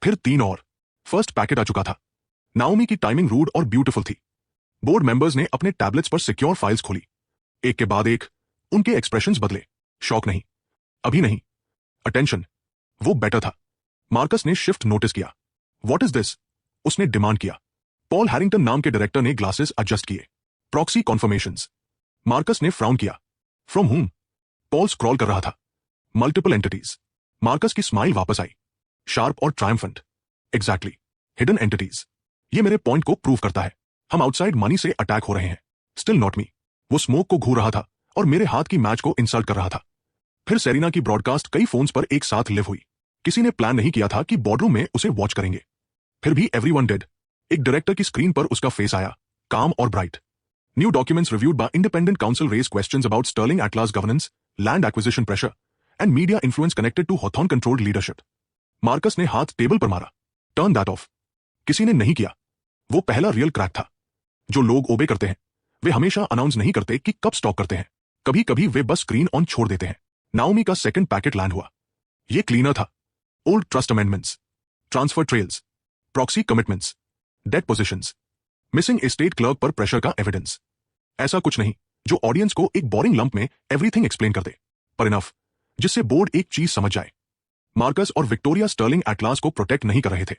फिर 3 और। फर्स्ट पैकेट आ चुका था। नाओमी की टाइमिंग रूड और ब्यूटीफुल थी। बोर्ड मेंबर्स ने अपने टैबलेट्स पर सिक्योर फाइल्स खोली, एक के बाद एक। उनके एक्सप्रेशंस बदले, शॉक नहीं, अभी नहीं, अटेंशन। वो बेटर था। मार्कस ने शिफ्ट नोटिस किया। What is this? उसने डिमांड किया। पॉल हैरिंगटन नाम के डायरेक्टर ने ग्लासेस एडजस्ट किए। प्रॉक्सी कॉन्फर्मेशंस। मार्कस ने फ्राउन किया। फ्रॉम हुम? पॉल स्क्रॉल कर रहा था। Multiple entities. मार्कस की स्माइल वापस आई, शार्प और ट्रायम्फेंट। Exactly, hidden entities. ये मेरे पॉइंट को प्रूव करता है। हम आउटसाइड मनी से अटैक हो रहे हैं। Still not me. वो स्मोक को घूर रहा था और मेरे हाथ की मैच को इंसल्ट कर रहा था। फिर सेरिना की ब्रॉडकास्ट कई फोन्स पर एक साथ लिव हुई। किसी ने प्लान नहीं किया था कि बोर्डरूम में उसे वॉच करेंगे, फिर भी एवरीवन डिड। एक डायरेक्टर की स्क्रीन पर उसका फेस आया, काम और bright. New documents reviewed by independent council raise questions about Sterling Atlas governance, land acquisition pressure and media influence connected to Hawthorne controlled leadership. Marcus ने हाथ टेबल पर मारा। Turn that off. किसी ने नहीं किया। वो पहला रियल क्रैक था। जो लोग ओबे करते हैं वे हमेशा अनाउंस नहीं करते कि कब स्टॉक करते हैं। कभी कभी वे बस स्क्रीन ऑन छोड़ देते हैं। नाओमी का सेकंड पैकेट लैंड हुआ। ये क्लीनर था। Old trust amendments, transfer trails, proxy commitments, debt positions, missing estate clerk पर प्रेशर का एविडेंस। ऐसा कुछ नहीं जो ऑडियंस को एक बोरिंग लंप में एवरीथिंग एक्सप्लेन कर दे, पर इनफ जिससे बोर्ड एक चीज समझ जाए। मार्कस और विक्टोरिया स्टर्लिंग एटलास को प्रोटेक्ट नहीं कर रहे थे,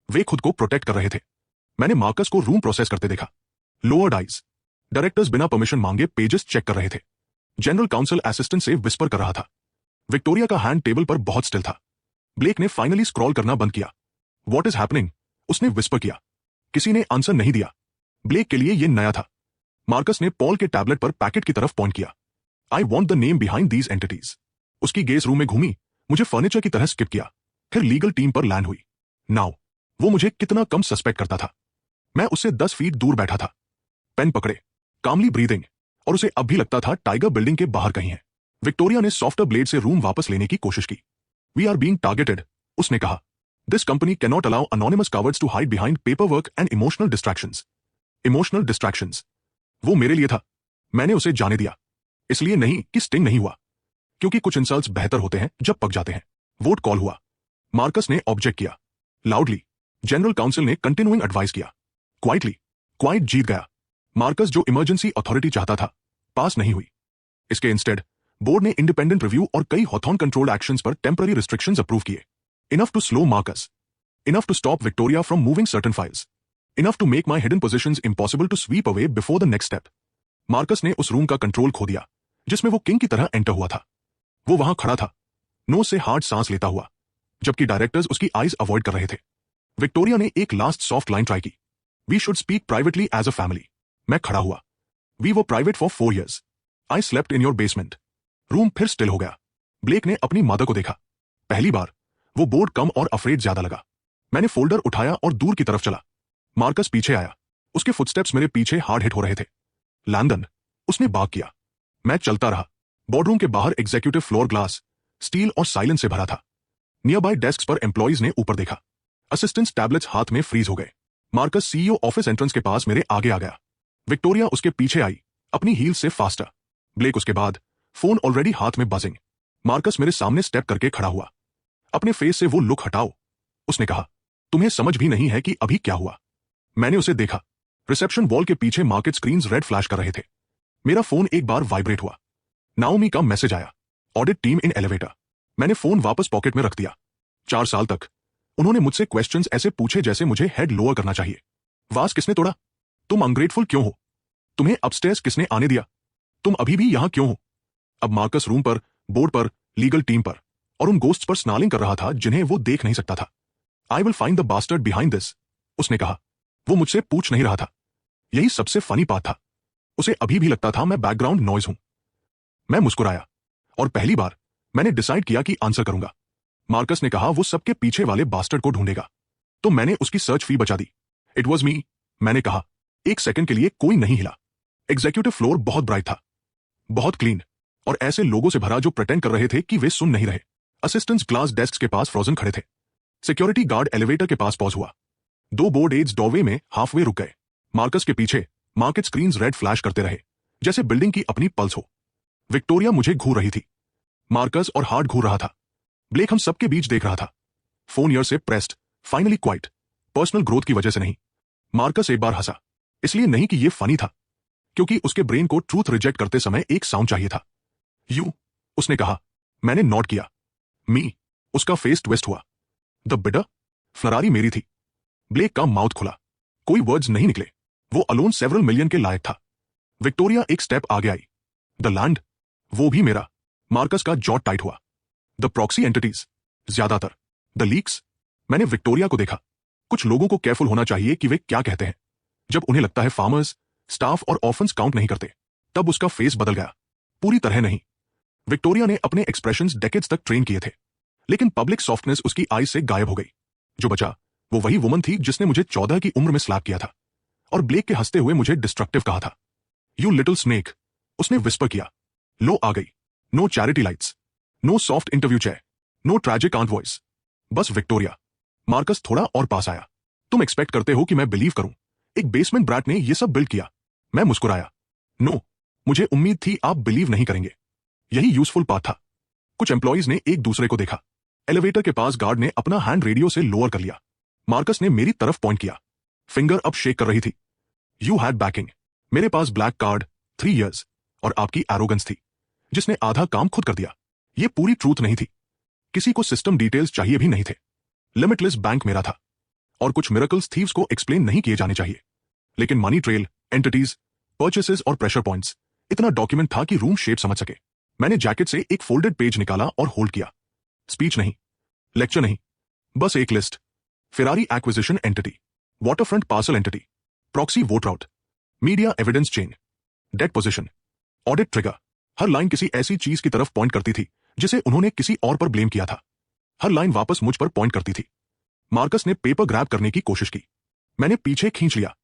वे खुद को प्रोटेक्ट कर रहे थे। मैंने मार्कस को रूम प्रोसेस करते देखा। Lowered eyes. डायरेक्टर्स बिना परमिशन मांगे पेजेस चेक कर रहे थे। जनरल काउंसिल असिस्टेंट से विस्पर कर रहा था। विक्टोरिया का हैंड टेबल पर बहुत स्टिल था। ब्लेक ने फाइनली स्क्रॉल करना बंद किया। What is happening? उसने विस्पर किया। किसी ने आंसर नहीं दिया। ब्लेक के लिए यह नया था। मार्कस ने पॉल के टैबलेट पर पैकेट की तरफ पॉइंट किया। I want the name behind these entities. उसकी गेस रूम में घूमी, मुझे फर्नीचर की तरह स्किप किया, फिर लीगल टीम पर लैंड हुई। नाउ वो मुझे कितना कम सस्पेक्ट करता था। मैं उससे 10 फीट दूर बैठा था, पेन पकड़े, कामली ब्रीदिंग, और उसे अब भी लगता था टाइगर बिल्डिंग के बाहर कहीं है। विक्टोरिया ने सॉफ्टर ब्लेड से रूम वापस लेने की कोशिश की। वी आर बीइंग टारगेटेड, उसने कहा। This company can not allow anonymous cowards to hide behind paper work and emotional distractions. Emotional distractions. वो मेरे लिए था। मैंने उसे जाने दिया, इसलिए नहीं कि स्टिंग नहीं हुआ, क्योंकि कुछ इंसल्ट्स बेहतर होते हैं जब पक जाते हैं। वोट कॉल हुआ। मार्कस ने ऑब्जेक्ट किया, लाउडली। जनरल काउंसिल ने कंटिन्यूइंग एडवाइस किया। क्वाइटली। क्वाइट जीत गया। मार्कस जो इमरजेंसी अथॉरिटी चाहता था, पास नहीं हुई। इसके इंस्टेड बोर्ड ने इंडिपेंडेंट रिव्यू और कई हॉथॉर्न कंट्रोल्ड एक्शंस पर टेम्पररी रिस्ट्रिक्शंस अप्रूव किए। Enough to slow Marcus, enough to stop Victoria from moving certain files, enough to make my hidden positions impossible to sweep away before the next step. Marcus ने उस रूम का कंट्रोल खो दिया जिसमें वो किंग की तरह एंटर हुआ था। वो वहां खड़ा था, नोज से हार्ड सांस लेता हुआ, जबकि डायरेक्टर्स उसकी आईज अवॉइड कर रहे थे। विक्टोरिया ने एक लास्ट सॉफ्ट लाइन ट्राई की। We should speak privately as a family. मैं खड़ा हुआ। We were private for 4 years. I slept in your basement. Room फिर स्टिल हो गया। ब्लेक ने अपनी मदर को देखा। पहली बार वो बोर्ड कम और अफ्रेड ज्यादा लगा। मैंने फोल्डर उठाया और दूर की तरफ चला। मार्कस पीछे आया। उसके फुटस्टेप्स मेरे पीछे हार्ड हिट हो रहे थे। लैंडन, उसने बाग किया। मैं चलता रहा। बोर्डरूम के बाहर एग्जीक्यूटिव फ्लोर ग्लास, स्टील और साइलेंस से भरा था। नियर बाय डेस्क पर एम्प्लॉइज ने ऊपर देखा। असिस्टेंट्स टैबलेट्स हाथ में फ्रीज हो गए। मार्कस सीईओ ऑफिस एंट्रेंस के पास मेरे आगे आ गया। विक्टोरिया उसके पीछे आई, अपनी हील से फास्टर। ब्लेक उसके बाद। फोन ऑलरेडी हाथ में बजिंग। मार्कस मेरे सामने स्टेप करके खड़ा हुआ। अपने फेस से वो लुक हटाओ, उसने कहा। तुम्हें समझ भी नहीं है कि अभी क्या हुआ। मैंने उसे देखा। रिसेप्शन वॉल के पीछे मार्केट स्क्रीन्स रेड फ्लैश कर रहे थे। मेरा फोन एक बार वाइब्रेट हुआ। नाओमी का मैसेज आया, ऑडिट टीम इन एलिवेटर। मैंने फोन वापस पॉकेट में रख दिया। 4 साल तक उन्होंने मुझसे क्वेश्चंस ऐसे पूछे जैसे मुझे हेड लोअर करना चाहिए। वास किसने तोड़ा? तुम अनग्रेटफुल क्यों हो? तुम्हें अपस्टेयर्स किसने आने दिया? तुम अभी भी यहां क्यों हो? अब मार्कस रूम पर, बोर्ड पर, लीगल टीम पर और उन गोस्ट्स पर स्नालिंग कर रहा था जिन्हें वो देख नहीं सकता था। I will find the bastard behind this, उसने कहा। वो मुझसे पूछ नहीं रहा था। यही सबसे फनी बात था। उसे अभी भी लगता था मैं बैकग्राउंड नॉइज हूं। मैं मुस्कुराया और पहली बार मैंने डिसाइड किया कि आंसर करूंगा। मार्कस ने कहा वो सबके पीछे वाले बास्टर्ड को ढूंढेगा। तो मैंने उसकी सर्च फी बचा दी। इट वॉज मी, मैंने कहा। एक सेकंड के लिए कोई नहीं हिला। एग्जीक्यूटिव फ्लोर बहुत ब्राइट था, बहुत क्लीन और ऐसे लोगों से भरा जो प्रिटेंड कर रहे थे कि वे सुन नहीं रहे। असिस्टेंट्स ग्लास डेस्क के पास फ्रोजन खड़े थे। सिक्योरिटी गार्ड एलिवेटर के पास पॉज हुआ। 2 बोर्ड एड्स डॉरवे में हाफवे रुक गए। मार्कस के पीछे मार्केट स्क्रीन्स रेड फ्लैश करते रहे जैसे बिल्डिंग की अपनी पल्स हो। विक्टोरिया मुझे घूर रही थी, मार्कस और हार्ट घूर रहा था। ब्लेक हम सबके बीच देख रहा था। फोन ईयर से pressed, finally quite. Personal growth की वजह से नहीं। मार्कस एक बार हंसा, इसलिए नहीं कि यह फनी था, क्योंकि उसके ब्रेन को ट्रूथ रिजेक्ट करते समय एक साउंड चाहिए था। यू, उसने कहा। मैंने नॉट किया। मी, उसका फेस ट्विस्ट हुआ। द बिडर, फरारी मेरी थी। ब्लेक का माउथ खुला, कोई वर्ड्स नहीं निकले। वो अलोन सेवरल मिलियन के लायक था। विक्टोरिया एक स्टेप आगे आई। द लैंड, वो भी मेरा। मार्कस का जॉ टाइट हुआ। द प्रॉक्सी एंटिटीज, ज्यादातर। द लीक्स, मैंने विक्टोरिया को देखा। कुछ लोगों को केयरफुल होना चाहिए कि वे क्या कहते हैं। जब उन्हें लगता है फार्मर्स, स्टाफ और ऑफन्स काउंट नहीं करते, तब उसका फेस बदल गया। पूरी तरह नहीं। विक्टोरिया ने अपने एक्सप्रेशंस डेकेड्स तक ट्रेन किए थे, लेकिन पब्लिक सॉफ्टनेस उसकी आईज से गायब हो गई। जो बचा वो वही वुमन थी जिसने मुझे 14 की उम्र में स्लैप किया था और ब्लेक के हंसते हुए मुझे डिस्ट्रक्टिव कहा था। यू लिटिल स्नेक, उसने विस्पर किया। लो आ गई। No charity lights, no soft interview chair, no tragic aunt voice, बस विक्टोरिया। मार्कस थोड़ा और पास आया। तुम एक्सपेक्ट करते हो कि मैं बिलीव करूं? एक बेसमेंट ब्रैट ने यह सब बिल्ड किया। मैं मुस्कुराया। नो, मुझे उम्मीद थी आप बिलीव नहीं करेंगे। यही यूजफुल पाथ था। कुछ एम्प्लॉइज ने एक दूसरे को देखा। एलिवेटर के पास गार्ड ने अपना हैंड रेडियो से लोअर कर लिया। मार्कस ने मेरी तरफ पॉइंट किया। फिंगर अब शेक कर रही थी। You had banking. मेरे पास ब्लैक कार्ड, 3 इयर्स और आपकी एरोगेंस थी, जिसने आधा काम खुद कर दिया। ये पूरी ट्रूथ नहीं थी। किसी को सिस्टम डिटेल्स चाहिए भी नहीं थे। लिमिटलेस बैंक मेरा था और कुछ मिरेकल्स थीव्स को एक्सप्लेन नहीं किए जाने चाहिए। लेकिन मनी ट्रेल, एंटिटीज, परचेसेस और प्रेशर पॉइंट्स, इतना डॉक्यूमेंट था कि रूम शेप समझ सके। मैंने जैकेट से एक फोल्डेड पेज निकाला और होल्ड किया। स्पीच नहीं, लेक्चर नहीं, बस एक list. Ferrari acquisition entity, waterfront parcel entity, proxy vote route, media evidence chain, debt position, audit trigger. हर लाइन किसी ऐसी चीज की तरफ पॉइंट करती थी जिसे उन्होंने किसी और पर ब्लेम किया था। हर लाइन वापस मुझ पर पॉइंट करती थी। मार्कस ने पेपर ग्रैब करने की कोशिश की। मैंने पीछे खींच लिया।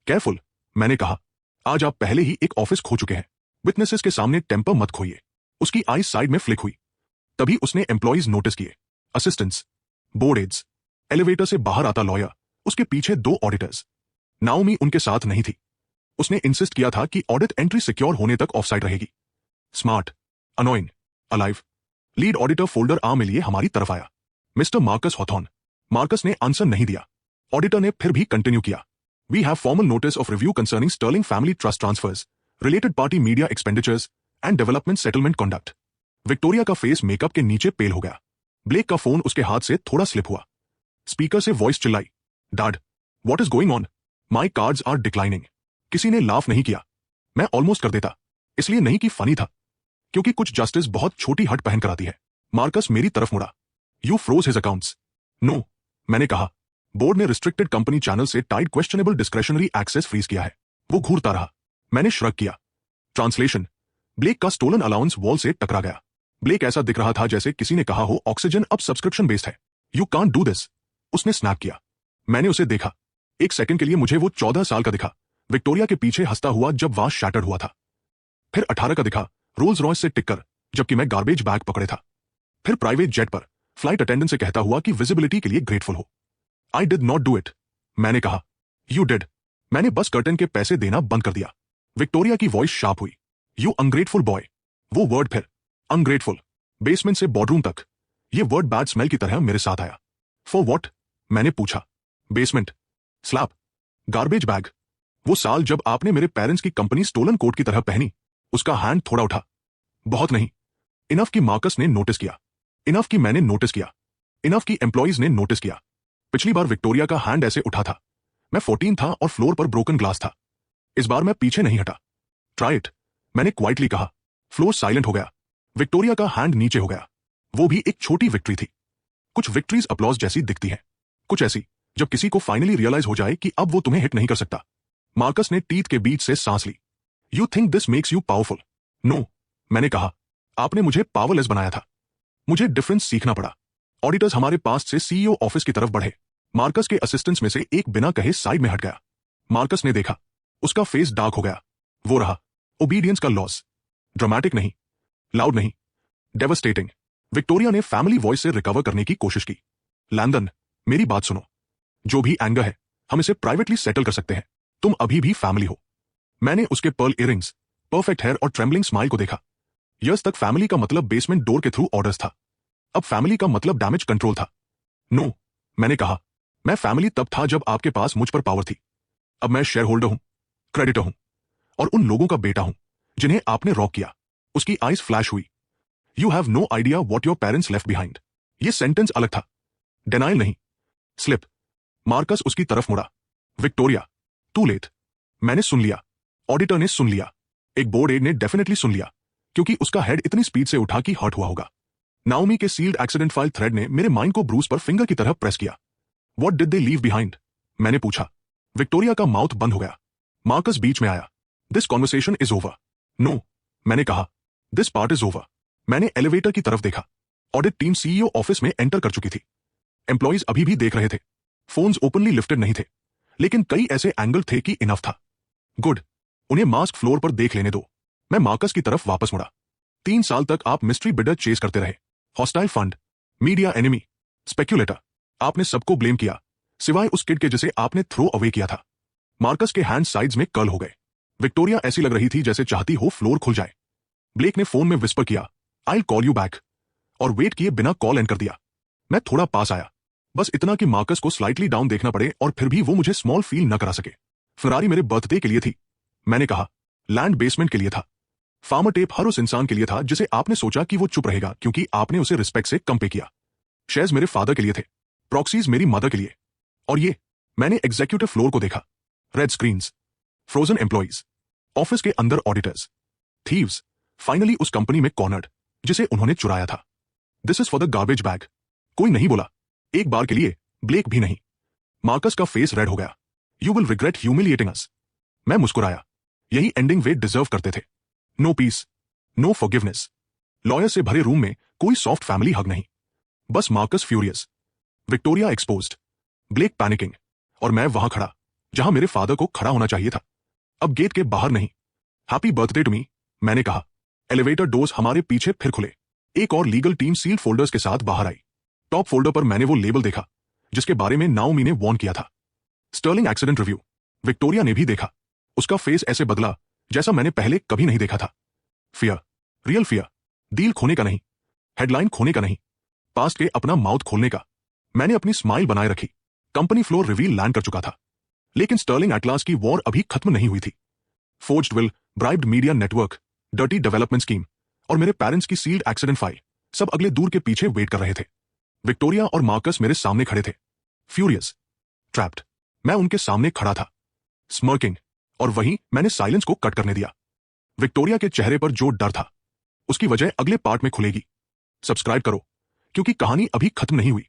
केयरफुल, मैंने कहा। आज आप पहले ही एक ऑफिस खो चुके हैं। विटनेसेस के सामने टेम्पर मत खोइए। उसकी आई साइड में फ्लिक हुई। तभी उसने एम्प्लॉइज नोटिस किए। असिस्टेंट्स, बोर्ड एड्स, एलिवेटर से बाहर आता लॉयर, उसके पीछे 2 ऑडिटर्स। नाओमी उनके साथ नहीं थी। उसने इंसिस्ट किया था कि ऑडिट एंट्री सिक्योर होने तक ऑफ साइड रहेगी। Smart, annoying, alive. Lead auditor folder arm लिए हमारी तरफ आया। Mister Marcus Hawthorne. मार्कस ने आंसर नहीं दिया। ऑडिटर ने फिर भी कंटिन्यू किया। We have formal notice of review concerning Sterling family trust transfers, related party media expenditures and development settlement conduct. Victoria का फेस मेकअप के नीचे पेल हो गया। ब्लेक का फोन उसके हाथ से थोड़ा स्लिप हुआ। स्पीकर से वॉइस चिल्लाई, dad, what is going on? My cards are declining. किसी ने लाफ नहीं किया। मैं ऑलमोस्ट कर देता, इसलिए नहीं कि फनी था, क्योंकि कुछ जस्टिस बहुत छोटी हट पहन कर आती है। मार्कस मेरी तरफ मुड़ा। You froze his accounts. No, मैंने कहा। बोर्ड ने रिस्ट्रिक्टेड कंपनी चैनल से tied questionable discretionary access freeze किया है। वो घूरता रहा। मैंने श्रग किया। ट्रांसलेशन, ब्लेक का स्टोलन अलाउंस वॉल से टकरा गया। ब्लेक ऐसा दिख रहा था जैसे किसी ने कहा हो ऑक्सीजन अब सब्सक्रिप्शन बेस्ड है। यू कांट डू दिस, उसने स्नैप किया। मैंने उसे देखा। एक सेकंड के लिए मुझे वो 14 साल का दिखा, विक्टोरिया के पीछे हंसता हुआ जब वास शैटर्ड हुआ था। फिर 18 का दिखा, रोल्स रॉयस से टिककर, जबकि मैं गार्बेज बैग पकड़े था। फिर प्राइवेट जेट पर फ्लाइट अटेंडेंट से कहता हुआ कि विजिबिलिटी के लिए ग्रेटफुल हो। I did not do it, मैंने कहा। You did. मैंने बस कर्टन के पैसे देना बंद कर दिया। विक्टोरिया की वॉइस शार्प हुई। You ungrateful boy. वो वर्ड फिर, अनग्रेटफुल, बेसमेंट से बॉडरूम तक, ये वर्ड बैड स्मेल की तरह मेरे साथ आया। For what? मैंने पूछा। Basement, slab, garbage bag. वो साल जब आपने मेरे पेरेंट्स की कंपनी स्टोलन कोट की तरह पहनी, उसका हैंड थोड़ा उठा। बहुत नहीं। इनफ की मार्कस ने नोटिस किया, इनफ की मैंने नोटिस किया, इनफ की एम्प्लॉइज ने नोटिस किया। पिछली बार विक्टोरिया का हैंड ऐसे उठा था, मैं 14 था और फ्लोर पर ब्रोकन ग्लास था। इस बार मैं पीछे नहीं हटा। ट्राई इट, मैंने क्वाइटली कहा। फ्लोर साइलेंट हो गया। विक्टोरिया का हैंड नीचे हो गया। वो भी एक छोटी विक्ट्री थी। कुछ विक्ट्रीज अपलॉज जैसी दिखती हैं, कुछ ऐसी जब किसी को फाइनली रियलाइज हो जाए कि अब वो तुम्हें हिट नहीं कर सकता। मार्कस ने टीथ के बीच से सांस ली। You think this makes you powerful? No, मैंने कहा। आपने मुझे पावरलेस बनाया था। मुझे डिफरेंस सीखना पड़ा। ऑडिटर्स हमारे पास से सीईओ ऑफिस की तरफ बढ़े। मार्कस के असिस्टेंट्स में से एक बिना कहे साइड में हट गया। मार्कस ने देखा, उसका फेस डार्क हो गया। वो रहा, ओबीडियंस का लॉस। ड्रामेटिक नहीं, लाउड नहीं, डेवस्टेटिंग। विक्टोरिया ने फैमिली वॉइस से रिकवर करने की कोशिश की। लैंडन, मेरी बात सुनो। जो भी एंगर है, हम इसे प्राइवेटली सेटल कर सकते हैं। तुम अभी भी फैमिली हो। मैंने उसके पर्ल इयरिंग्स, परफेक्ट हेयर और ट्रेम्बलिंग स्माइल को देखा। यस तक फैमिली का मतलब बेसमेंट डोर के थ्रू ऑर्डर्स था। अब फैमिली का मतलब डैमेज कंट्रोल था। नो, मैंने कहा, मैं फैमिली तब था जब आपके पास मुझ पर पावर थी। अब मैं शेयर होल्डर हूं, क्रेडिटर हूं, और उन लोगों का बेटा हूं जिन्हें आपने रॉक किया। उसकी आईज फ्लैश हुई। You have no idea what your parents left behind. ये सेंटेंस अलग था, डिनाइल नहीं, स्लिप। मार्कस उसकी तरफ मुड़ा। Victoria, too late. मैंने सुन लिया, ऑडिटर ने सुन लिया, एक बोर्ड एड ने डेफिनेटली सुन लिया, क्योंकि उसका हेड इतनी स्पीड से उठा कि हर्ट हुआ होगा। नाओमी के सील्ड एक्सीडेंट फाइल थ्रेड ने मेरे माइंड को ब्रूस पर फिंगर की तरह प्रेस किया। What did they leave behind? मैंने पूछा। विक्टोरिया का माउथ बंद हो गया। मार्कस बीच में आया। This conversation is over. No, मैंने कहा, दिस पार्ट इज ओवर। मैंने एलिवेटर की तरफ देखा। ऑडिट टीम सीईओ ऑफिस में एंटर कर चुकी थी। एम्प्लॉइज अभी भी देख रहे थे। फोन्स ओपनली लिफ्टेड नहीं थे, लेकिन कई ऐसे एंगल थे कि इनफ था। गुड, उन्हें मास्क फ्लोर पर देख लेने दो। मैं मार्कस की तरफ वापस मुड़ा। 3 साल तक आप मिस्ट्री बिडर चेस करते रहे। Hostile fund, media enemy, speculator. आपने सबको ब्लेम किया, सिवाय उस किड के जिसे आपने थ्रो अवे किया था। मार्कस के हैंड साइड्स में कर्ल हो गए। विक्टोरिया ऐसी लग रही थी जैसे चाहती हो फ्लोर खुल जाए। ब्लेक ने फोन में विस्पर किया, आई कॉल यू बैक, और वेट किए बिना कॉल एंड कर दिया। मैं थोड़ा पास आया, बस इतना कि मार्कस को स्लाइटली डाउन देखना पड़े, और फिर भी वो मुझे स्मॉल फील न करा सके। फरारी मेरे बर्थडे के लिए थी, मैंने कहा। लैंड बेसमेंट के लिए था। फार्मर टेप हर उस इंसान के लिए था जिसे आपने सोचा कि वो चुप रहेगा क्योंकि आपने उसे रिस्पेक्ट से कम पे किया। शेयर्स मेरे फादर के लिए थे, प्रॉक्सीज मेरी मदर के लिए, और ये, मैंने एग्जीक्यूटिव फ्लोर को देखा। Red screens, frozen employees, office के अंदर ऑडिटर्स, थीव्स, फाइनली उस कंपनी में कॉर्नर्ड जिसे उन्होंने चुराया था। This is for the garbage bag. कोई नहीं बोला, एक बार के लिए ब्लेक भी नहीं। मार्कस का फेस रेड हो गया। You will regret humiliating us. मैं मुस्कुराया। यही एंडिंग वे डिजर्व करते थे। No peace, no forgiveness. Lawyer से भरे रूम में कोई सॉफ्ट फैमिली हग नहीं, बस Marcus furious, Victoria exposed, Blake panicking, और मैं वहां खड़ा जहां मेरे फादर को खड़ा होना चाहिए था। अब गेट के बाहर नहीं। हैप्पी बर्थडे टू मी, मैंने कहा। एलिवेटर डोर्स हमारे पीछे फिर खुले। एक और लीगल टीम सील्ड फोल्डर्स के साथ बाहर आई। टॉप फोल्डर पर मैंने वो लेबल देखा जिसके बारे में नाओमी ने वॉर्न किया था, स्टर्लिंग एक्सीडेंट रिव्यू। विक्टोरिया ने भी देखा। उसका फेस ऐसे बदला जैसा मैंने पहले कभी नहीं देखा था। फियर, रियल फियर, डील खोने का नहीं, हेडलाइन खोने का नहीं, पास्ट के अपना माउथ खोलने का। मैंने अपनी स्माइल बनाए रखी। कंपनी फ्लोर रिवील लैंड कर चुका था, लेकिन स्टर्लिंग एटलास की वॉर अभी खत्म नहीं हुई थी। Forged will, bribed media network, dirty development scheme, और मेरे पेरेंट्स की सील्ड एक्सीडेंट फाइल, सब अगले दूर के पीछे वेट कर रहे थे। विक्टोरिया और मार्कस मेरे सामने खड़े थे, फ्यूरियस, ट्रैप्ड। मैं उनके सामने खड़ा था, स्मर्किंग, और वहीं मैंने साइलेंस को कट करने दिया। विक्टोरिया के चेहरे पर जो डर था, उसकी वजह अगले पार्ट में खुलेगी। सब्सक्राइब करो, क्योंकि कहानी अभी खत्म नहीं हुई।